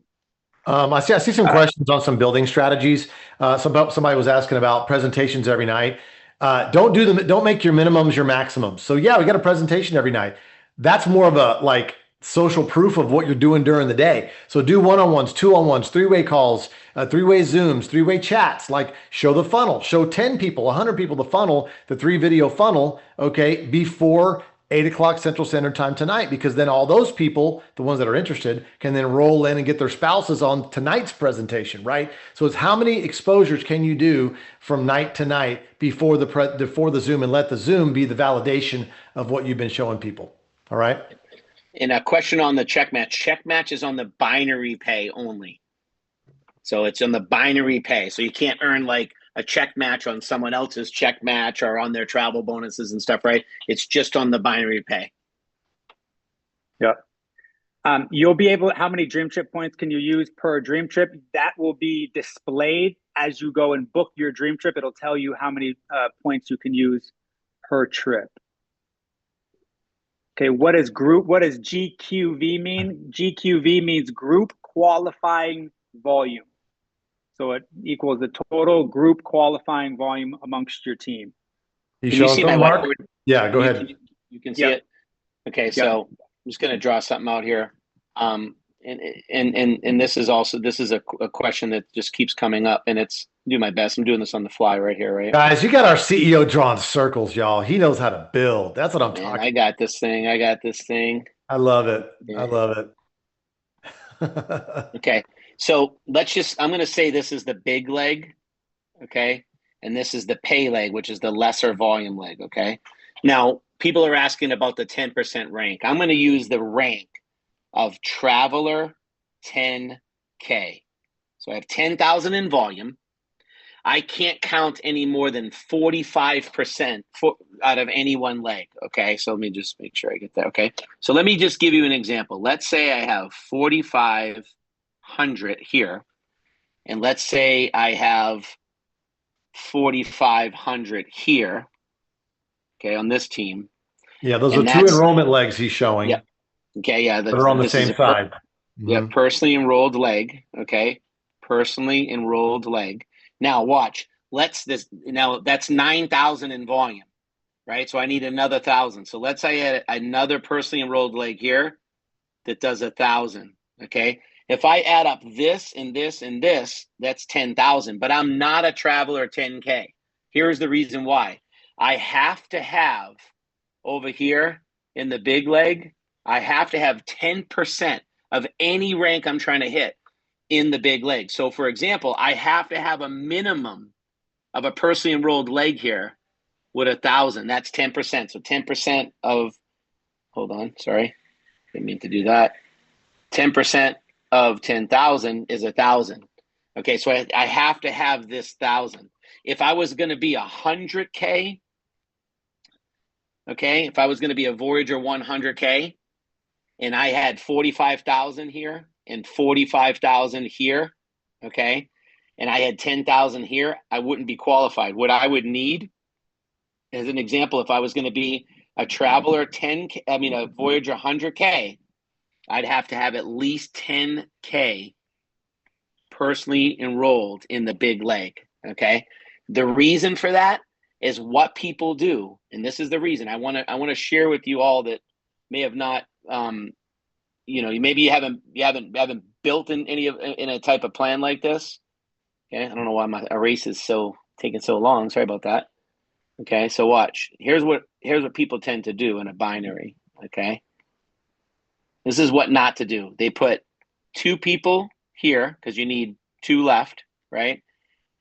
I see some questions on some building strategies. Somebody was asking about presentations every night. Don't make your minimums your maximums. So yeah, we got a presentation every night. That's more of a like social proof of what you're doing during the day. So do one-on-ones, two-on-ones, three-way calls, three-way Zooms, three-way chats, like show the funnel, show 10 people, 100 people the funnel, the 3-video funnel, okay, before 8 o'clock Central Standard Time tonight, because then all those people, the ones that are interested, can then roll in and get their spouses on tonight's presentation, right? So it's how many exposures can you do from night to night before the Zoom, and let the Zoom be the validation of what you've been showing people, all right? And a question on the check match. Check match is on the binary pay only. So it's on the binary pay. So you can't earn like a check match on someone else's check match or on their travel bonuses and stuff, right? It's just on the binary pay. Yep. You'll be able, how many dream trip points can you use per dream trip? That will be displayed as you go and book your dream trip. It'll tell you how many points you can use per trip. Okay, what does GQV mean? GQV means group qualifying volume. So it equals the total group qualifying volume amongst your team. Can you see my whiteboard? Yeah, go ahead. You can see it? Okay, so I'm just going to draw something out here. And this is a question that just keeps coming up, and it's do my best. I'm doing this on the fly right here, right? Guys, you got our CEO drawing circles, y'all. He knows how to build. That's what I'm talking about. I got this thing. I love it. Yeah. I love it. Okay. So I'm going to say this is the big leg. Okay. And this is the pay leg, which is the lesser volume leg. Okay. Now, people are asking about the 10% rank. I'm going to use the rank of Traveler 10K. So I have 10,000 in volume. I can't count any more than 45% out of any one leg. Okay. So let me just make sure I get that. Okay. So let me just give you an example. Let's say I have 4,500 here. And let's say I have 4,500 here. Okay. On this team. Yeah. Those are two enrollment legs he's showing. Yeah. Okay. Yeah. They're on the same side. Yeah. Personally enrolled leg. Okay. Personally enrolled leg. Now watch, now that's 9,000 in volume, right? So I need another 1,000. So let's say I had another personally enrolled leg here that does 1,000, okay? If I add up this and this and this, that's 10,000, but I'm not a Traveler 10K. Here's the reason why. I have to have over here in the big leg, I have to have 10% of any rank I'm trying to hit in the big leg. So for example, I have to have a minimum of a personally enrolled leg here with 1,000. That's 10%. So 10% of, hold on, sorry. Didn't mean to do that. 10% of 10,000 is 1,000. Okay, so I have to have this 1,000. If I was going to be 100K, okay, if I was going to be a Voyager 100K and I had 45,000 here, and 45,000 here, okay, and I had 10,000 here, I wouldn't be qualified. What I would need, as an example, if I was going to be a Traveler a Voyager 100K, I'd have to have at least 10K personally enrolled in the big leg, okay? The reason for that is what people do, and this is the reason I want to share with you all that may have not maybe you haven't built in a type of plan like this. Okay, I don't know why my erase is taking so long. Sorry about that. Okay, so watch. Here's what people tend to do in a binary. Okay, this is what not to do. They put 2 people here because you need 2 left, right?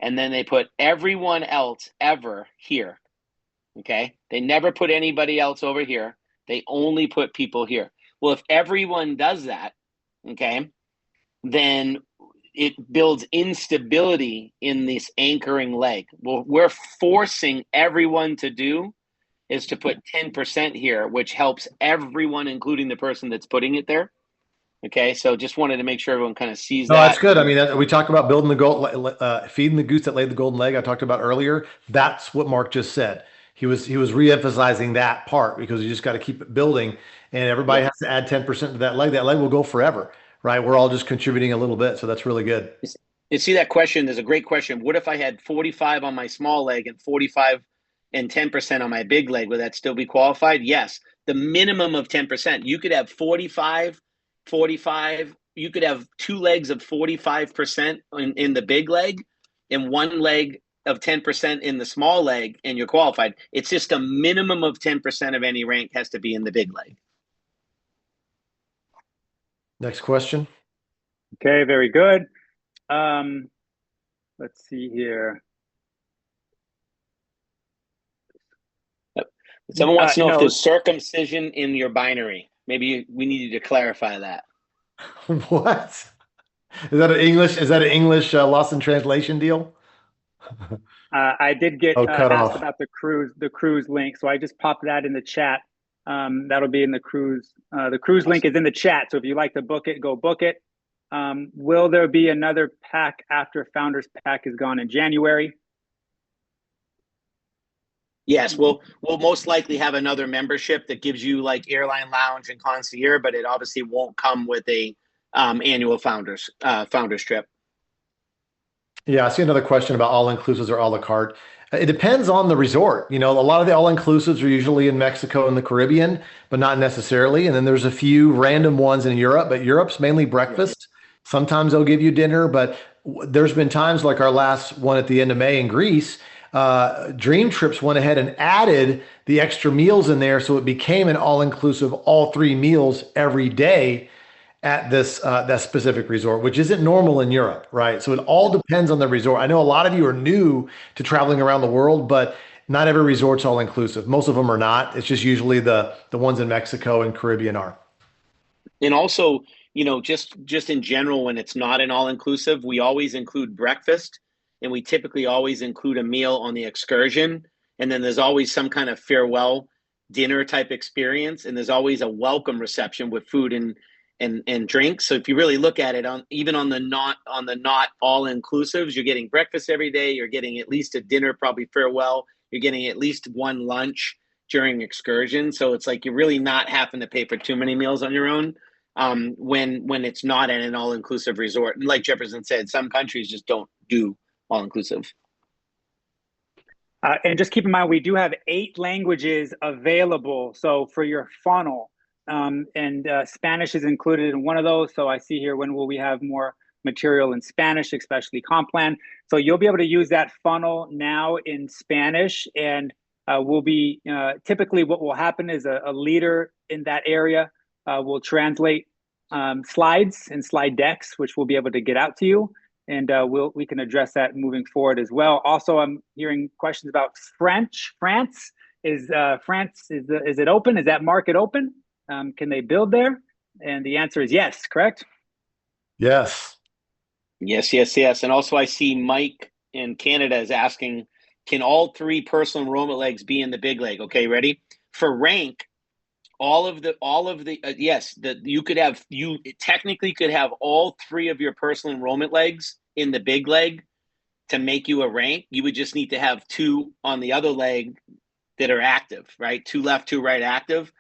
And then they put everyone else ever here. Okay, they never put anybody else over here. They only put people here. Well, if everyone does that, okay, then it builds instability in this anchoring leg. What we're forcing everyone to do is to put 10% here, which helps everyone, including the person that's putting it there. Okay, so just wanted to make sure everyone kind of sees No, that. that's good. I mean, we talked about building the gold, feeding the goose that laid the golden egg. I talked about earlier. That's what Mark just said. He was reemphasizing that part because you just got to keep it building, and everybody has to add 10% to that leg. That leg will go forever, right? We're all just contributing a little bit, so that's really good. You see that question? There's a great question. What if I had 45 on my small leg and 45 and 10% on my big leg? Would that still be qualified? Yes. The minimum of 10%. You could have 45, 45. You could have two legs of 45% in the big leg and one leg of 10% in the small leg, and you're qualified. It's just a minimum of 10% of any rank has to be in the big leg. Next question. Okay, very good. Let's see here. Someone wants to know if there's circumcision in your binary. Maybe we need you to clarify that. What? Is that an English? Is that an English lost in translation deal? I did get cut asked off. about the cruise link, so I just popped that in the chat. That'll be in the cruise. The cruise link is in the chat, so if you like to book it, go book it. Will there be another pack after Founders Pack is gone in January? Yes, we'll most likely have another membership that gives you like airline lounge and concierge, but it obviously won't come with a annual founders trip. Yeah, I see another question about all-inclusives or a la carte. It depends on the resort. You know, a lot of the all-inclusives are usually in Mexico and the Caribbean, but not necessarily. And then there's a few random ones in Europe, but Europe's mainly breakfast. Sometimes they'll give you dinner, but there's been times like our last one at the end of May in Greece, DreamTrips went ahead and added the extra meals in there, so it became an all-inclusive, all three meals every day at this that specific resort, which isn't normal in Europe, right? So it all depends on the resort. I know a lot of you are new to traveling around the world, but not every resort's all inclusive. Most of them are not. It's just usually the ones in Mexico and Caribbean are. And also, you know, just in general, when it's not an all inclusive, we always include breakfast, and we typically always include a meal on the excursion, and then there's always some kind of farewell dinner type experience, and there's always a welcome reception with food and drinks. So if you really look at it, even on the not all inclusives, you're getting breakfast every day. You're getting at least a dinner, probably farewell. You're getting at least one lunch during excursion. So it's like you're really not having to pay for too many meals on your own when it's not in an all inclusive resort. And like Jefferson said, some countries just don't do all inclusive. And just keep in mind, we do have 8 languages available. So for your funnel. And Spanish is included in one of those. So I see here, when will we have more material in Spanish, especially comp plan? So you'll be able to use that funnel now in Spanish, and we'll be typically what will happen is a leader in that area will translate slides and slide decks, which we'll be able to get out to you, and we can address that moving forward as well. Also, I'm hearing questions about France. Is it open? Is that market open? Can they build there? And the answer is yes, correct? Yes. Yes. And also I see Mike in Canada is asking, can all 3 personal enrollment legs be in the big leg? Okay, ready? For rank, yes, you technically could have all 3 of your personal enrollment legs in the big leg to make you a rank. You would just need to have 2 on the other leg that are active, right? 2 left, 2 right active.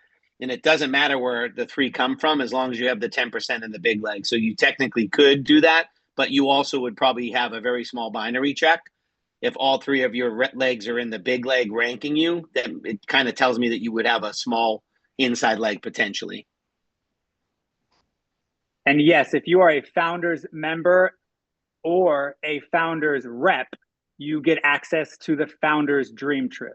And it doesn't matter where the 3 come from as long as you have the 10% in the big leg. So you technically could do that, but you also would probably have a very small binary check. If all 3 of your legs are in the big leg ranking you, then it kind of tells me that you would have a small inside leg potentially. And yes, if you are a Founders member or a Founders rep, you get access to the Founders Dream Trip.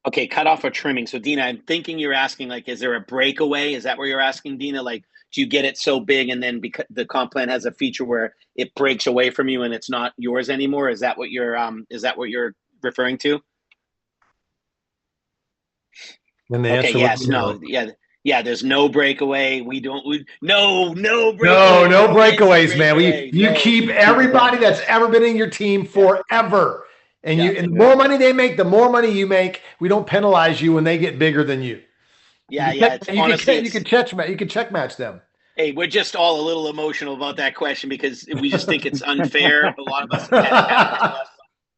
Okay, cut off or trimming. So Dina, I'm thinking you're asking, like, is there a breakaway? Is that what you're asking, Dina? Like, do you get it so big and then because the comp plan has a feature where it breaks away from you and it's not yours anymore? Is that what you're referring to? And the answer yes, would be no, yeah. Yeah, there's no breakaway. We don't. No No, breakaway. no breakaways, Fancy man. breakaway. You No. keep everybody that's ever been in your team forever. And Yeah. and the more money they make, the more money you make. We don't penalize you when they get bigger than you. Yeah. It's honestly, You can check match them. hey, we're just all a little emotional about that question because we just think it's unfair. A lot of us have had it happen to us.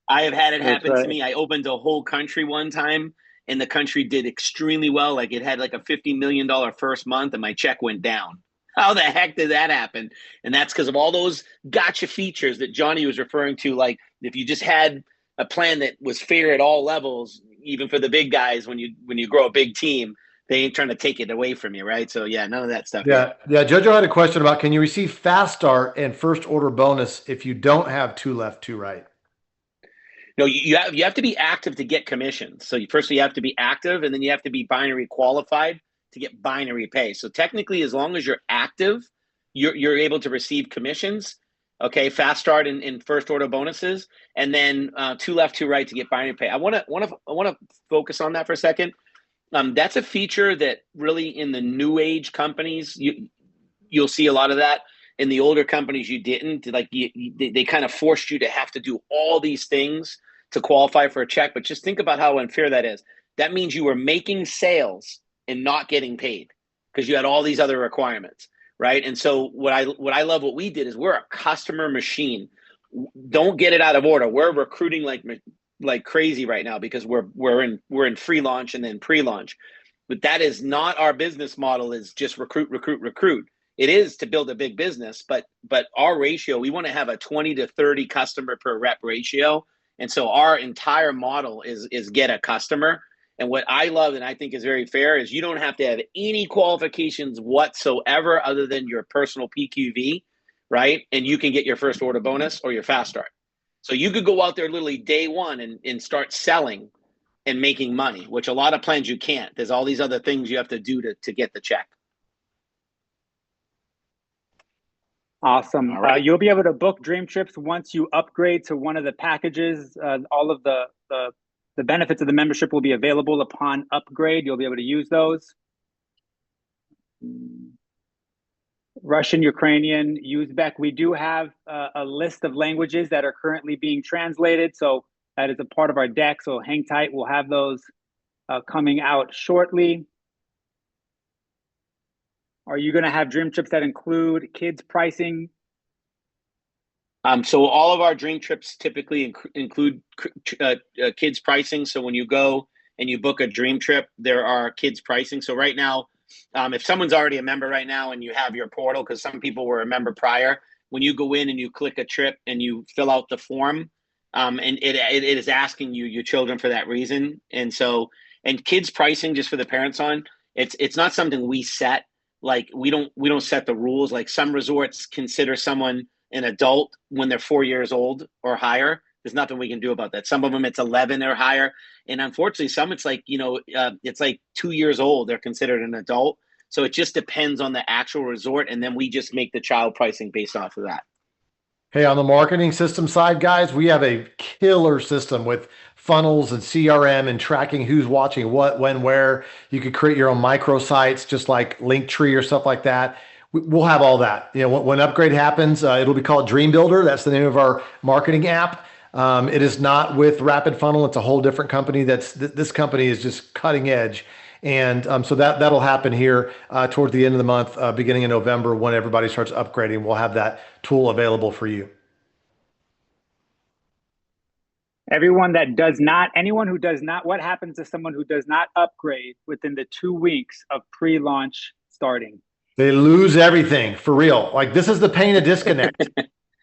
I have had it happen to me. I opened a whole country one time, and the country did extremely well. Like it had like a $50 million first month, and my check went down. How the heck did that happen? And that's because of all those gotcha features that Johnny was referring to. Like if you just had a plan that was fair at all levels, even for the big guys, when you grow a big team, they ain't trying to take it away from you, right? So yeah, none of that stuff. Yeah. Jojo had a question about, can you receive fast start and first order bonus if you don't have 2 left, 2 right? No, you have to be active to get commissions. So first you have to be active, and then you have to be binary qualified to get binary pay. So technically, as long as you're active, you're able to receive commissions. Okay, fast start and first order bonuses, and then 2 left, 2 right to get binary pay. I want to focus on that for a second. That's a feature that really in the new age companies you'll see a lot of that. In the older companies, you didn't. Like they kind of forced you to have to do all these things to qualify for a check. But just think about how unfair that is. That means you were making sales and not getting paid because you had all these other requirements, right? And so what I love what we did is we're a customer machine. Don't get it out of order. We're recruiting like crazy right now because we're in free launch and then pre-launch. But that is not our business model. Is just recruit. It is to build a big business, but our ratio, we want to have a 20 to 30 customer per rep ratio. And so our entire model is get a customer. And what I love and I think is very fair is you don't have to have any qualifications whatsoever other than your personal PQV, right? And you can get your first order bonus or your fast start. So you could go out there literally day one and start selling and making money, which a lot of plans you can't. There's all these other things you have to do to get the check. Awesome. Right. You'll be able to book DreamTrips once you upgrade to one of the packages. All of the benefits of the membership will be available upon upgrade. You'll be able to use those. Russian, Ukrainian, Uzbek. We do have a list of languages that are currently being translated. So that is a part of our deck. So hang tight. We'll have those coming out shortly. Are you going to have DreamTrips that include kids pricing? So all of our DreamTrips typically include kids pricing. So when you go and you book a DreamTrip, there are kids pricing. So right now, if someone's already a member right now and you have your portal, because some people were a member prior, when you go in and you click a trip and you fill out the form, and it is asking you your children for that reason. And kids pricing, just for the parents on, it's not something we set. Like we don't set the rules. Like some resorts consider someone an adult when they're 4 years old or higher. There's nothing we can do about that. Some of them it's 11 or higher, and unfortunately, some it's like it's like 2 years old. They're considered an adult. So it just depends on the actual resort, and then we just make the child pricing based off of that. Hey, on the marketing system side, guys, we have a killer system with funnels and CRM and tracking who's watching what, when, where. You could create your own microsites, just like Linktree or stuff like that. We'll have all that. When upgrade happens, it'll be called Dream Builder. That's the name of our marketing app. It is not with Rapid Funnel. It's a whole different company. This company is just cutting edge. And so that'll happen here toward the end of the month, beginning in November, when everybody starts upgrading. We'll have that tool available for you. Anyone who does not, what happens to someone who does not upgrade within the 2 weeks of pre-launch starting? They lose everything, for real. Like, this is the pain of disconnect.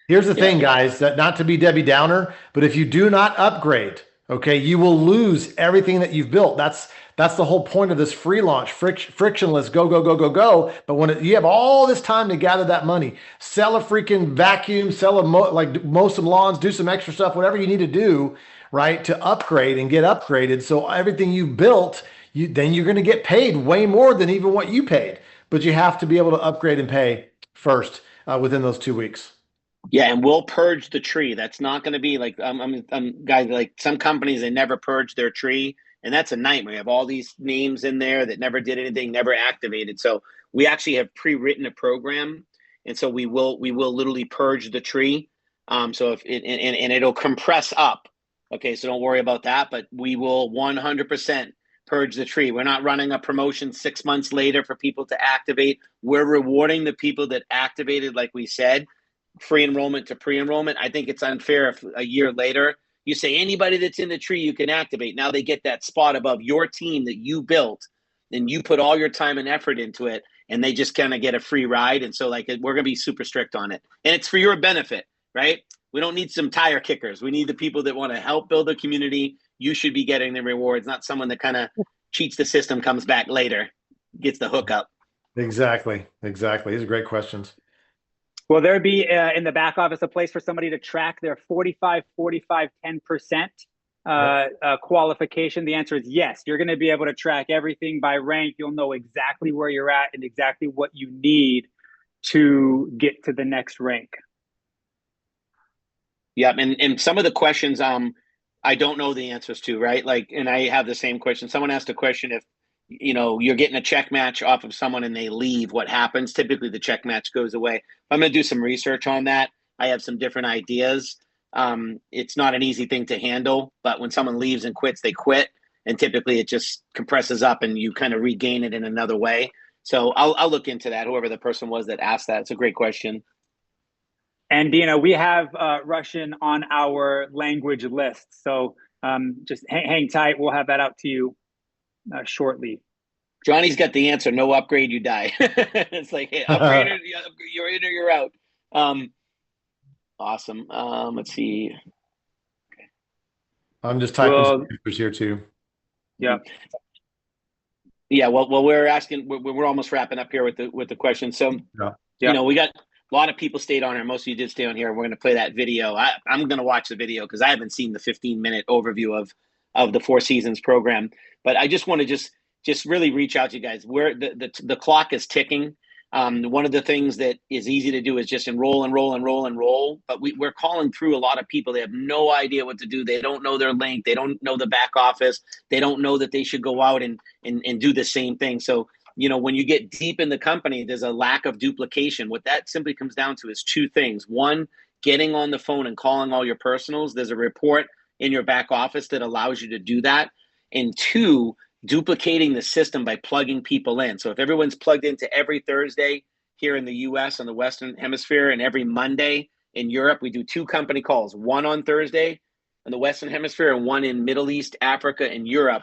Here's the thing, guys, that not to be Debbie Downer, but if you do not upgrade, okay, you will lose everything that you've built. That's the whole point of this free launch, frictionless, go. But when you have all this time to gather that money, sell a freaking vacuum, mow some lawns, do some extra stuff, whatever you need to do, right, to upgrade and get upgraded. So everything you built, then you're going to get paid way more than even what you paid. But you have to be able to upgrade and pay first within those 2 weeks. Yeah, and we'll purge the tree. That's not going to be like guys, like some companies, they never purge their tree, and that's a nightmare. You have all these names in there that never did anything, never activated. So we actually have pre-written a program, and so we will literally purge the tree. So if it and it'll compress up. Okay, so don't worry about that. But we will 100% purge the tree. We're not running a promotion 6 months later for people to activate. We're rewarding the people that activated, like we said, free enrollment to pre-enrollment. I think it's unfair if a year later you say anybody that's in the tree you can activate. Now they get that spot above your team that you built and you put all your time and effort into it, and they just kind of get a free ride. And so like we're going to be super strict on it, and it's for your benefit, right? We don't need some tire kickers. We need the people that want to help build a community. You should be getting the rewards, not someone that kind of cheats the system, comes back later, gets the hookup. Exactly. These are great questions. Will there be in the back office a place for somebody to track their 45, 45, 10% qualification? The answer is yes. You're going to be able to track everything by rank. You'll know exactly where you're at and exactly what you need to get to the next rank. Yeah, and some of the questions I don't know the answers to, right? Like, and I have the same question. Someone asked a question, if you're getting a check match off of someone and they leave, what happens? Typically the check match goes away. I'm going to do some research on that. I have some different ideas. It's not an easy thing to handle, but when someone leaves and quits, they quit. And typically it just compresses up and you kind of regain it in another way. So I'll look into that, whoever the person was that asked that. It's a great question. And Dina, we have Russian on our language list. So just hang tight. We'll have that out to you shortly. Johnny's got the answer. No upgrade, you die. It's like, hey, upgrade, you're in or you're out. Awesome. Let's see. Okay. I'm just typing some answers here too. Yeah. Yeah. Well, we're asking. We're almost wrapping up here with the question. So, we got a lot of people stayed on here. Most of you did stay on here. We're going to play that video. I'm going to watch the video because I haven't seen the 15-minute overview of the Four Seasons program. But I just want to just really reach out to you guys. Where the clock is ticking. One of the things that is easy to do is just enroll. But we're calling through a lot of people. They have no idea what to do. They don't know their link. They don't know the back office. They don't know that they should go out and do the same thing. So, when you get deep in the company, there's a lack of duplication. What that simply comes down to is two things. One, getting on the phone and calling all your personals. There's a report in your back office that allows you to do that. And two, duplicating the system by plugging people in. So if everyone's plugged into every Thursday here in the US on the Western Hemisphere and every Monday in Europe, we do 2 company calls, one on Thursday in the Western Hemisphere and one in Middle East, Africa, and Europe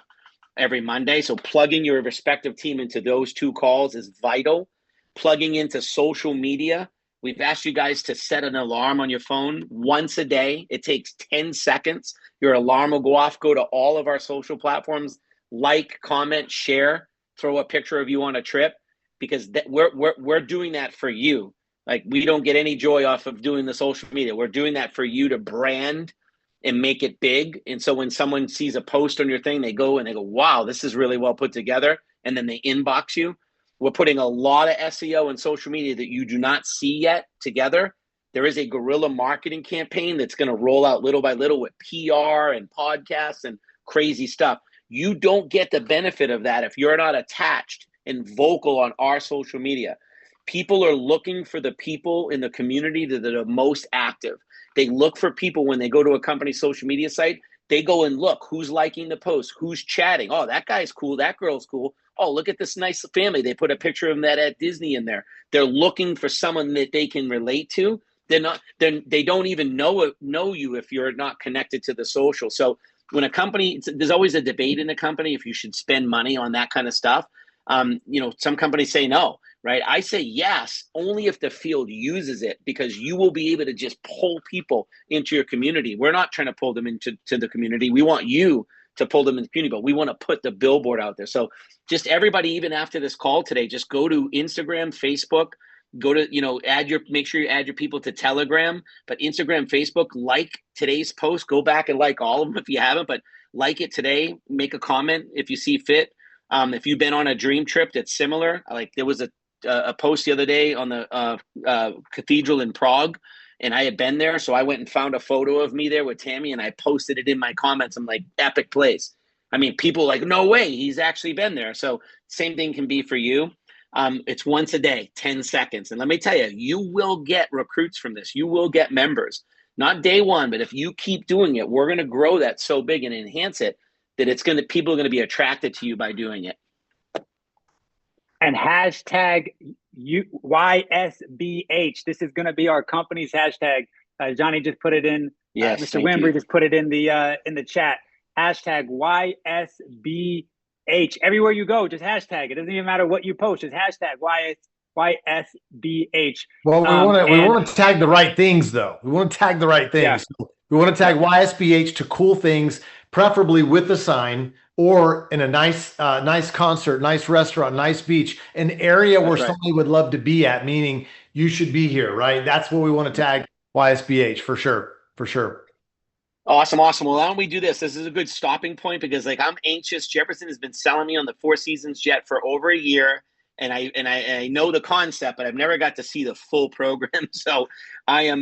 every Monday. So plugging your respective team into those 2 calls is vital. Plugging into social media. We've asked you guys to set an alarm on your phone once a day. It takes 10 seconds. Your alarm will go off. Go to all of our social platforms. Like, comment, share, throw a picture of you on a trip, because we're doing that for you. Like, we don't get any joy off of doing the social media. We're doing that for you to brand and make it big. And so when someone sees a post on your thing, they go, wow, this is really well put together. And then they inbox you. We're putting a lot of SEO and social media that you do not see yet together. There is a guerrilla marketing campaign that's going to roll out little by little with PR and podcasts and crazy stuff. You don't get the benefit of that if you're not attached and vocal on our social media. People are looking for the people in the community that are the most active. They look for people when they go to a company's social media site. They go and look who's liking the post, who's chatting. Oh, that guy's cool. That girl's cool. Oh, look at this nice family. They put a picture of them at Disney in there. They're looking for someone that they can relate to. They don't even know you if you're not connected to the social. So when a company, there's always a debate in a company if you should spend money on that kind of stuff. Some companies say no, right? I say yes, only if the field uses it, because you will be able to just pull people into your community. We're not trying to pull them into the community. We want you to pull them in the community, but we want to put the billboard out there. So just everybody, even after this call today, just go to Instagram, Facebook, go to, make sure you add your people to Telegram, but Instagram, Facebook, like today's post, go back and like all of them if you haven't, but like it today, make a comment if you see fit. If you've been on a dream trip that's similar, like there was a post the other day on the cathedral in Prague, and I had been there. So I went and found a photo of me there with Tammy, and I posted it in my comments. I'm like, epic place. I mean, people like, no way, he's actually been there. So same thing can be for you. It's once a day, 10 seconds. And let me tell you, you will get recruits from this. You will get members, not day one, but if you keep doing it, we're going to grow that so big and enhance it that people are going to be attracted to you by doing it. And hashtag YSBH. This is going to be our company's hashtag. Johnny just put it in. Yes, Mr. Wimbrey just put it in the chat. Hashtag YSBH. Everywhere you go, just hashtag. It doesn't even matter what you post. Just hashtag YSBH. Well, we want to tag the right things, though. We want to tag the right things. Yeah. So we want to tag YSBH to cool things, preferably with a sign or in a nice concert, nice restaurant, nice beach, an area where somebody would love to be at, meaning you should be here, right? That's what we want to tag YSBH for sure. For sure. Awesome. Well, why don't we do this? This is a good stopping point because, like, I'm anxious. Jefferson has been selling me on the Four Seasons jet for over a year, and I know the concept, but I've never got to see the full program. So I am.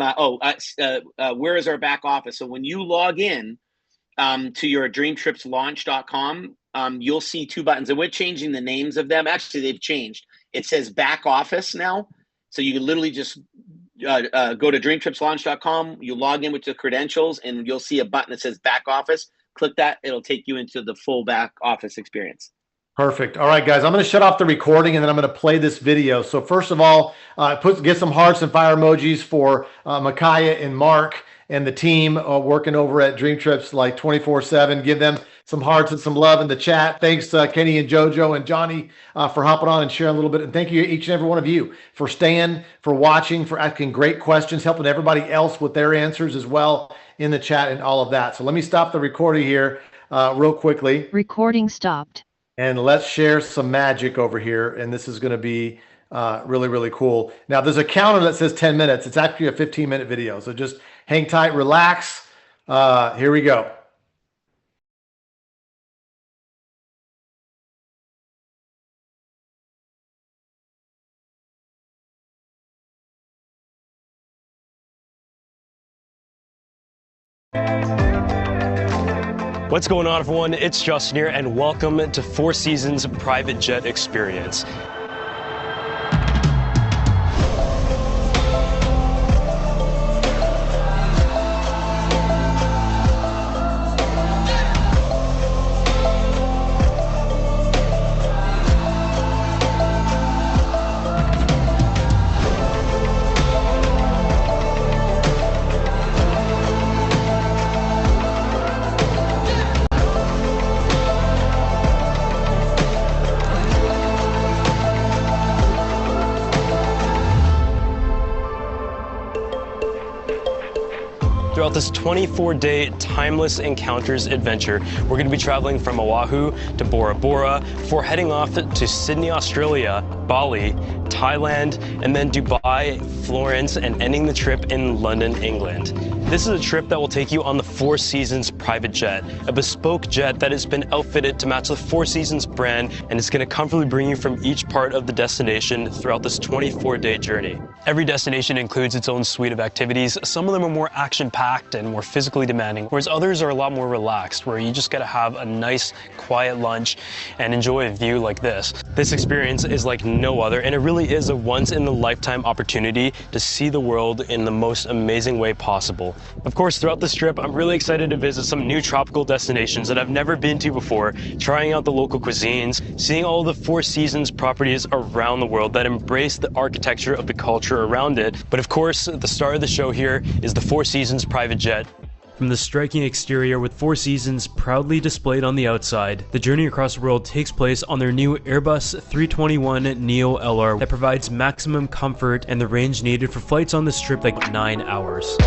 Where is our back office? So when you log in to your DreamTripsLaunch.com, you'll see two buttons, and we're changing the names of them. Actually, they've changed. It says back office now, so you can literally just go to DreamTripsLaunch.com, you log in with the credentials, and you'll see a button that says back office. Click that. It'll take you into the full back office experience. Perfect. All right, guys, I'm going to shut off the recording, and then I'm going to play this video. So first of all, get some hearts and fire emojis for Micaiah and Mark and the team working over at Dream Trips like 24/7. Give them some hearts and some love in the chat. Thanks Kenny and JoJo and Johnny for hopping on and sharing a little bit. And thank you each and every one of you for staying, for watching, for asking great questions, helping everybody else with their answers as well in the chat and all of that. So let me stop the recording here real quickly. Recording stopped. And let's share some magic over here. And this is going to be really, really cool. Now, there's a counter that says 10 minutes. It's actually a 15-minute video. So just hang tight, relax. Here we go. What's going on, everyone? It's Justin here, and welcome to Four Seasons Private Jet Experience. Throughout this 24-day timeless encounters adventure, we're going to be traveling from Oahu to Bora Bora before heading off to Sydney, Australia, Bali, Thailand, and then Dubai, Florence, and ending the trip in London, England. This is a trip that will take you on the Four Seasons private jet, a bespoke jet that has been outfitted to match the Four Seasons brand, and it's going to comfortably bring you from each part of the destination throughout this 24-day journey. Every destination includes its own suite of activities. Some of them are more action-packed and more physically demanding, whereas others are a lot more relaxed, where you just got to have a nice, quiet lunch and enjoy a view like this. This experience is like no other, and it really is a once-in-a-lifetime opportunity to see the world in the most amazing way possible. Of course, throughout this trip, I'm really excited to visit some new tropical destinations that I've never been to before, trying out the local cuisines, seeing all the Four Seasons properties around the world that embrace the architecture of the culture around it. But of course, the star of the show here is the Four Seasons private jet. From the striking exterior with Four Seasons proudly displayed on the outside, the journey across the world takes place on their new Airbus 321neo LR that provides maximum comfort and the range needed for flights on this trip like 9 hours.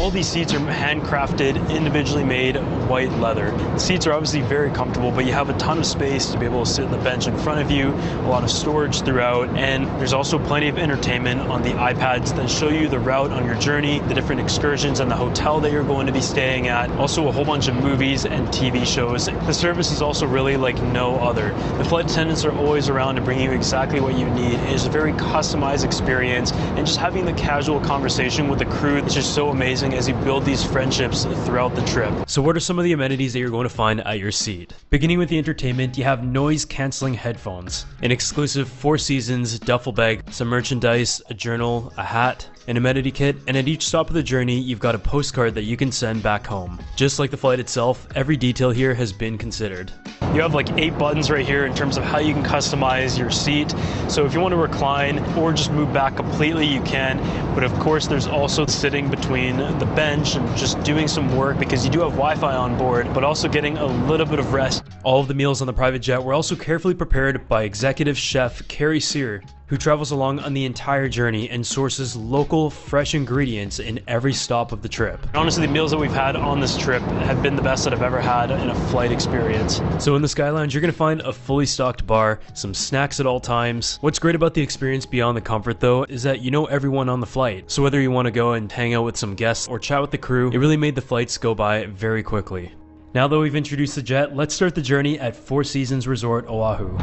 all these seats are handcrafted, individually made white leather. The seats are obviously very comfortable, but you have a ton of space to be able to sit on the bench in front of you, a lot of storage throughout, and there's also plenty of entertainment on the iPads that show you the route on your journey, the different excursions and the hotel that you're going to be staying at, also a whole bunch of movies and TV shows. The service is also really like no other. The flight attendants are always around to bring you exactly what you need. It is a very customized experience, and just having the casual conversation with the crew is just so amazing as you build these friendships throughout the trip. So what are some of the amenities that you're going to find at your seat? Beginning with the entertainment, you have noise cancelling headphones, an exclusive Four Seasons duffel bag, some merchandise, a journal, a hat, an amenity kit, and at each stop of the journey, you've got a postcard that you can send back home. Just like the flight itself, every detail here has been considered. You have like 8 buttons right here in terms of how you can customize your seat. So if you want to recline or just move back completely, you can. But of course, there's also sitting between the bench and just doing some work, because you do have Wi-Fi on board, but also getting a little bit of rest. All of the meals on the private jet were also carefully prepared by executive chef Carrie Sear, who travels along on the entire journey and sources local, fresh ingredients in every stop of the trip. Honestly, the meals that we've had on this trip have been the best that I've ever had in a flight experience. So in the Sky Lounge, you're gonna find a fully stocked bar, some snacks at all times. What's great about the experience beyond the comfort though, is that you know everyone on the flight. So whether you wanna go and hang out with some guests or chat with the crew, it really made the flights go by very quickly. Now that we've introduced the jet, let's start the journey at Four Seasons Resort, Oahu.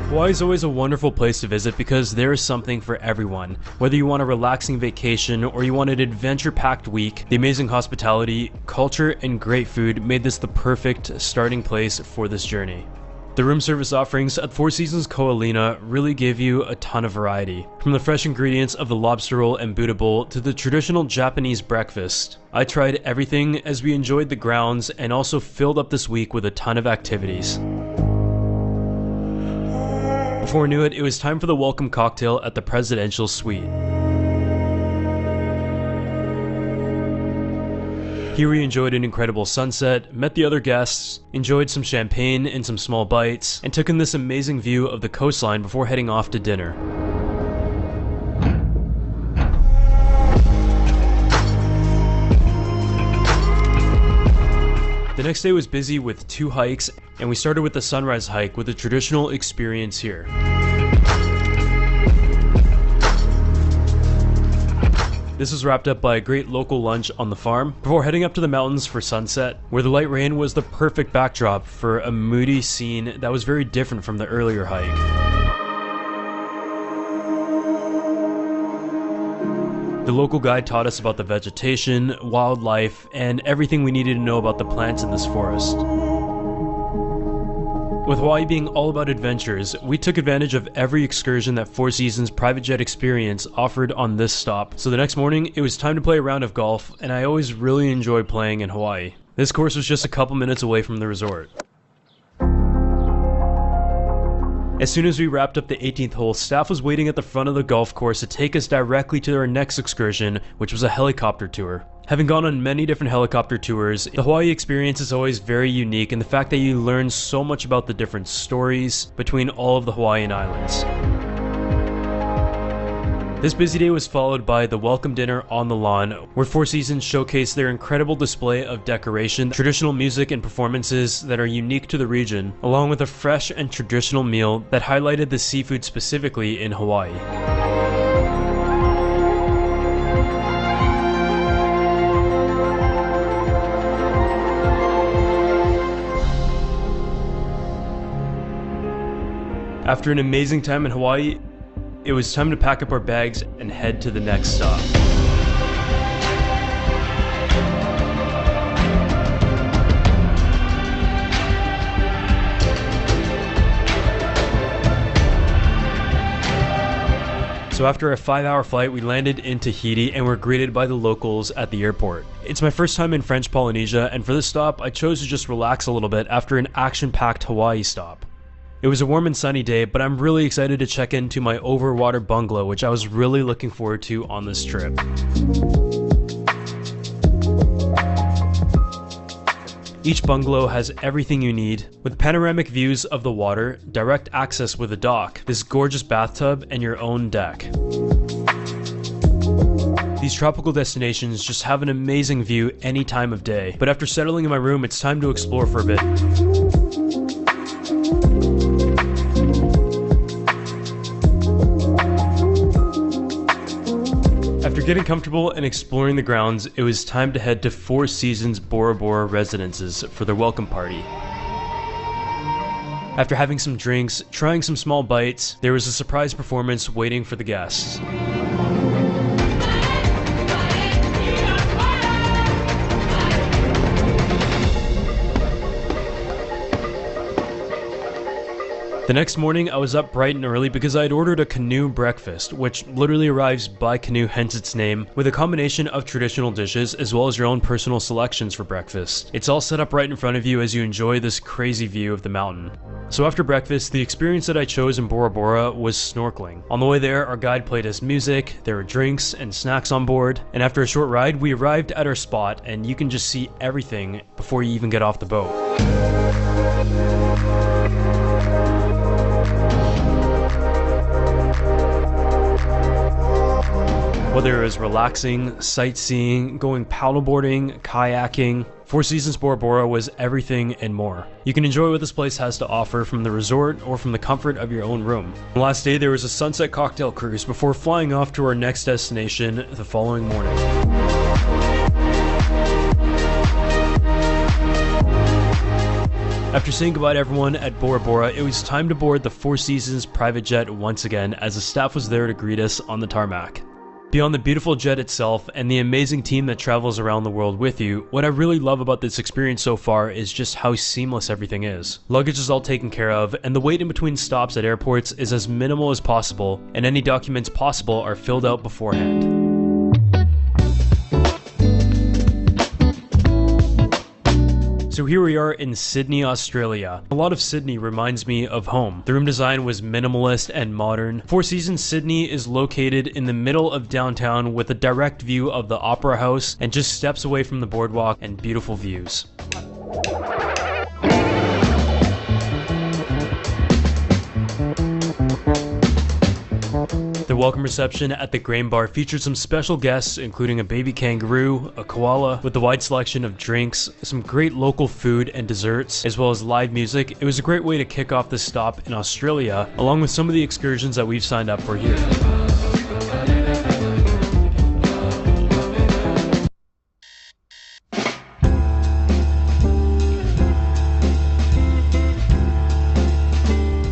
Hawaii is always a wonderful place to visit because there is something for everyone. Whether you want a relaxing vacation or you want an adventure-packed week, the amazing hospitality, culture, and great food made this the perfect starting place for this journey. The room service offerings at Four Seasons Ko'olina really give you a ton of variety. From the fresh ingredients of the lobster roll and Buddha bowl to the traditional Japanese breakfast. I tried everything as we enjoyed the grounds and also filled up this week with a ton of activities. Before we knew it, it was time for the welcome cocktail at the Presidential Suite. Here we enjoyed an incredible sunset, met the other guests, enjoyed some champagne and some small bites, and took in this amazing view of the coastline before heading off to dinner. The next day was busy with 2 hikes, and we started with the sunrise hike with a traditional experience here. This was wrapped up by a great local lunch on the farm before heading up to the mountains for sunset, where the light rain was the perfect backdrop for a moody scene that was very different from the earlier hike. The local guide taught us about the vegetation, wildlife, and everything we needed to know about the plants in this forest. With Hawaii being all about adventures, we took advantage of every excursion that Four Seasons Private Jet Experience offered on this stop. So the next morning, it was time to play a round of golf, and I always really enjoy playing in Hawaii. This course was just a couple minutes away from the resort. As soon as we wrapped up the 18th hole, staff was waiting at the front of the golf course to take us directly to our next excursion, which was a helicopter tour. Having gone on many different helicopter tours, the Hawaii experience is always very unique in the fact that you learn so much about the different stories between all of the Hawaiian islands. This busy day was followed by the welcome dinner on the lawn, where Four Seasons showcased their incredible display of decoration, traditional music and performances that are unique to the region, along with a fresh and traditional meal that highlighted the seafood specifically in Hawaii. After an amazing time in Hawaii, it was time to pack up our bags and head to the next stop. So after a 5-hour flight, we landed in Tahiti and were greeted by the locals at the airport. It's my first time in French Polynesia, and for this stop, I chose to just relax a little bit after an action-packed Hawaii stop. It was a warm and sunny day, but I'm really excited to check into my overwater bungalow, which I was really looking forward to on this trip. Each bungalow has everything you need, with panoramic views of the water, direct access with a dock, this gorgeous bathtub, and your own deck. These tropical destinations just have an amazing view any time of day, but after settling in my room, it's time to explore for a bit. After getting comfortable and exploring the grounds, it was time to head to Four Seasons Bora Bora Residences for their welcome party. After having some drinks, trying some small bites, there was a surprise performance waiting for the guests. The next morning, I was up bright and early because I had ordered a canoe breakfast, which literally arrives by canoe, hence its name, with a combination of traditional dishes as well as your own personal selections for breakfast. It's all set up right in front of you as you enjoy this crazy view of the mountain. So after breakfast, the experience that I chose in Bora Bora was snorkeling. On the way there, our guide played us music, there were drinks and snacks on board, and after a short ride, we arrived at our spot and you can just see everything before you even get off the boat. Whether it was relaxing, sightseeing, going paddleboarding, kayaking, Four Seasons Bora Bora was everything and more. You can enjoy what this place has to offer from the resort or from the comfort of your own room. The last day there was a sunset cocktail cruise before flying off to our next destination the following morning. After saying goodbye to everyone at Bora Bora, it was time to board the Four Seasons private jet once again as the staff was there to greet us on the tarmac. Beyond the beautiful jet itself and the amazing team that travels around the world with you, what I really love about this experience so far is just how seamless everything is. Luggage is all taken care of, and the wait in between stops at airports is as minimal as possible, and any documents possible are filled out beforehand. So here we are in Sydney, Australia. A lot of Sydney reminds me of home. The room design was minimalist and modern. Four Seasons Sydney is located in the middle of downtown with a direct view of the Opera House and just steps away from the boardwalk and beautiful views. The welcome reception at the Grain Bar featured some special guests, including a baby kangaroo, a koala, with a wide selection of drinks, some great local food and desserts, as well as live music. It was a great way to kick off this stop in Australia, along with some of the excursions that we've signed up for here.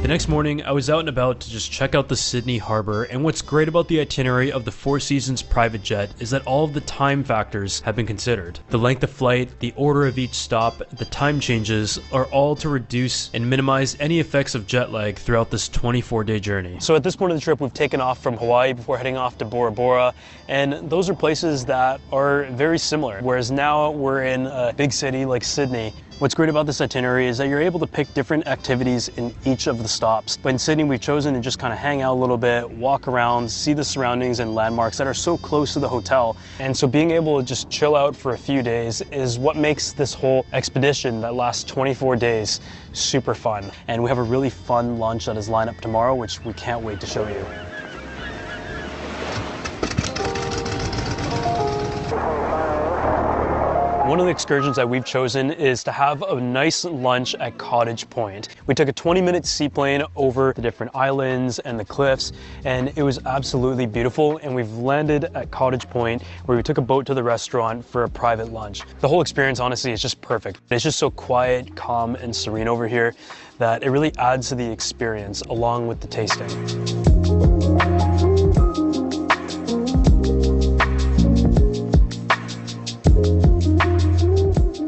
The next morning, I was out and about to just check out the Sydney Harbour, and what's great about the itinerary of the Four Seasons private jet is that all of the time factors have been considered. The length of flight, the order of each stop, the time changes are all to reduce and minimize any effects of jet lag throughout this 24-day journey. So at this point of the trip, we've taken off from Hawaii before heading off to Bora Bora, and those are places that are very similar. Whereas now we're in a big city like Sydney. What's great about this itinerary is that you're able to pick different activities in each of the stops. But in Sydney, we've chosen to just kind of hang out a little bit, walk around, see the surroundings and landmarks that are so close to the hotel. And so being able to just chill out for a few days is what makes this whole expedition that lasts 24 days super fun. And we have a really fun lunch that is lined up tomorrow, which we can't wait to show you. One of the excursions that we've chosen is to have a nice lunch at Cottage Point. We took a 20-minute seaplane over the different islands and the cliffs, and it was absolutely beautiful. And we've landed at Cottage Point, where we took a boat to the restaurant for a private lunch. The whole experience, honestly, is just perfect. It's just so quiet, calm, and serene over here that it really adds to the experience along with the tasting.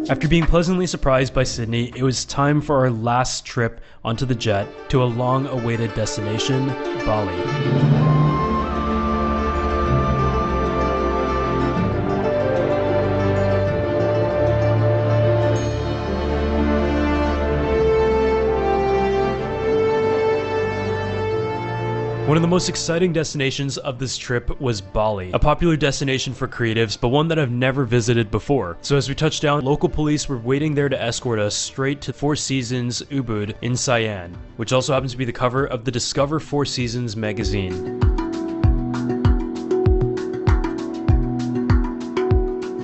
After being pleasantly surprised by Sydney, it was time for our last trip onto the jet to a long-awaited destination, Bali. One of the most exciting destinations of this trip was Bali, a popular destination for creatives, but one that I've never visited before. So as we touched down, local police were waiting there to escort us straight to Four Seasons Ubud in Siam, which also happens to be the cover of the Discover Four Seasons magazine.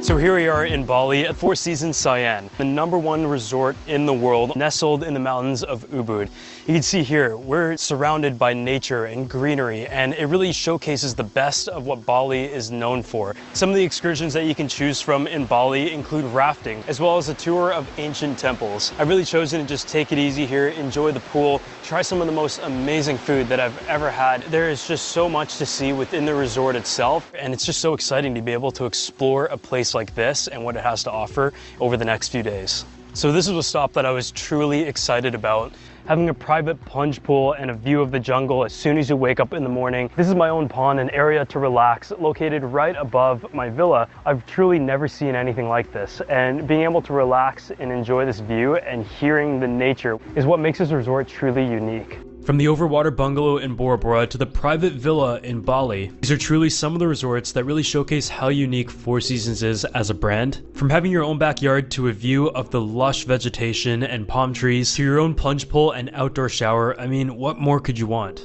So here we are in Bali at Four Seasons Siam, the #1 resort in the world, nestled in the mountains of Ubud. You can see here, we're surrounded by nature and greenery, and it really showcases the best of what Bali is known for. Some of the excursions that you can choose from in Bali include rafting, as well as a tour of ancient temples. I've really chosen to just take it easy here, enjoy the pool, try some of the most amazing food that I've ever had. There is just so much to see within the resort itself, and it's just so exciting to be able to explore a place like this and what it has to offer over the next few days. So this is a stop that I was truly excited about. Having a private plunge pool and a view of the jungle as soon as you wake up in the morning. This is my own pond, an area to relax, located right above my villa. I've truly never seen anything like this, and being able to relax and enjoy this view and hearing the nature is what makes this resort truly unique. From the overwater bungalow in Bora Bora to the private villa in Bali, these are truly some of the resorts that really showcase how unique Four Seasons is as a brand. From having your own backyard to a view of the lush vegetation and palm trees to your own plunge pool and outdoor shower, I mean, what more could you want?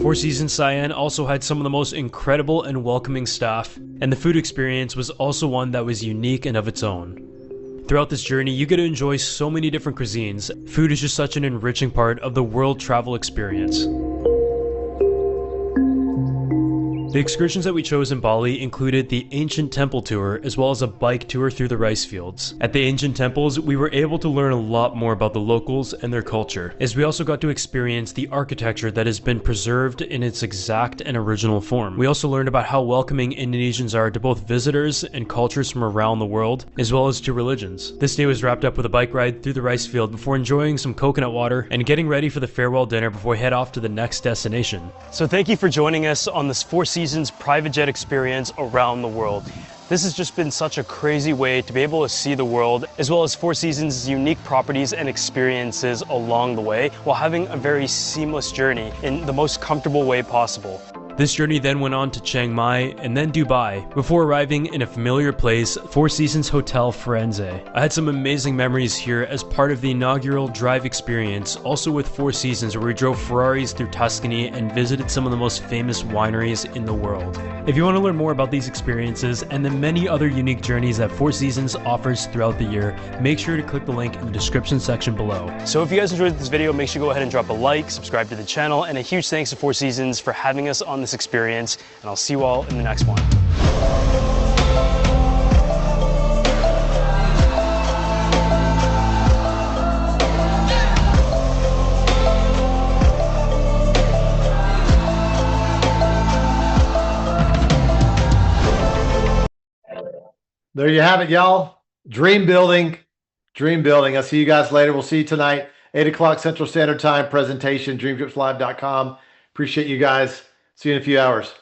Four Seasons Siam also had some of the most incredible and welcoming staff, and the food experience was also one that was unique and of its own. Throughout this journey, you get to enjoy so many different cuisines. Food is just such an enriching part of the world travel experience. The excursions that we chose in Bali included the ancient temple tour as well as a bike tour through the rice fields. At the ancient temples, we were able to learn a lot more about the locals and their culture, as we also got to experience the architecture that has been preserved in its exact and original form. We also learned about how welcoming Indonesians are to both visitors and cultures from around the world, as well as to religions. This day was wrapped up with a bike ride through the rice field before enjoying some coconut water and getting ready for the farewell dinner before we head off to the next destination. So thank you for joining us on this Four Seasons private jet experience around the world. This has just been such a crazy way to be able to see the world, as well as Four Seasons' unique properties and experiences along the way, while having a very seamless journey in the most comfortable way possible. This journey then went on to Chiang Mai and then Dubai, before arriving in a familiar place, Four Seasons Hotel Firenze. I had some amazing memories here as part of the inaugural drive experience, also with Four Seasons, where we drove Ferraris through Tuscany and visited some of the most famous wineries in the world. If you want to learn more about these experiences and the many other unique journeys that Four Seasons offers throughout the year, make sure to click the link in the description section below. So if you guys enjoyed this video, make sure to go ahead and drop a like, subscribe to the channel, and a huge thanks to Four Seasons for having us on this experience, and I'll see you all in the next one. There you have it, y'all. Dream building. Dream building. I'll see you guys later. We'll see you tonight, 8 o'clock Central Standard Time presentation, DreamTripsLive.com. Appreciate you guys. See you in a few hours.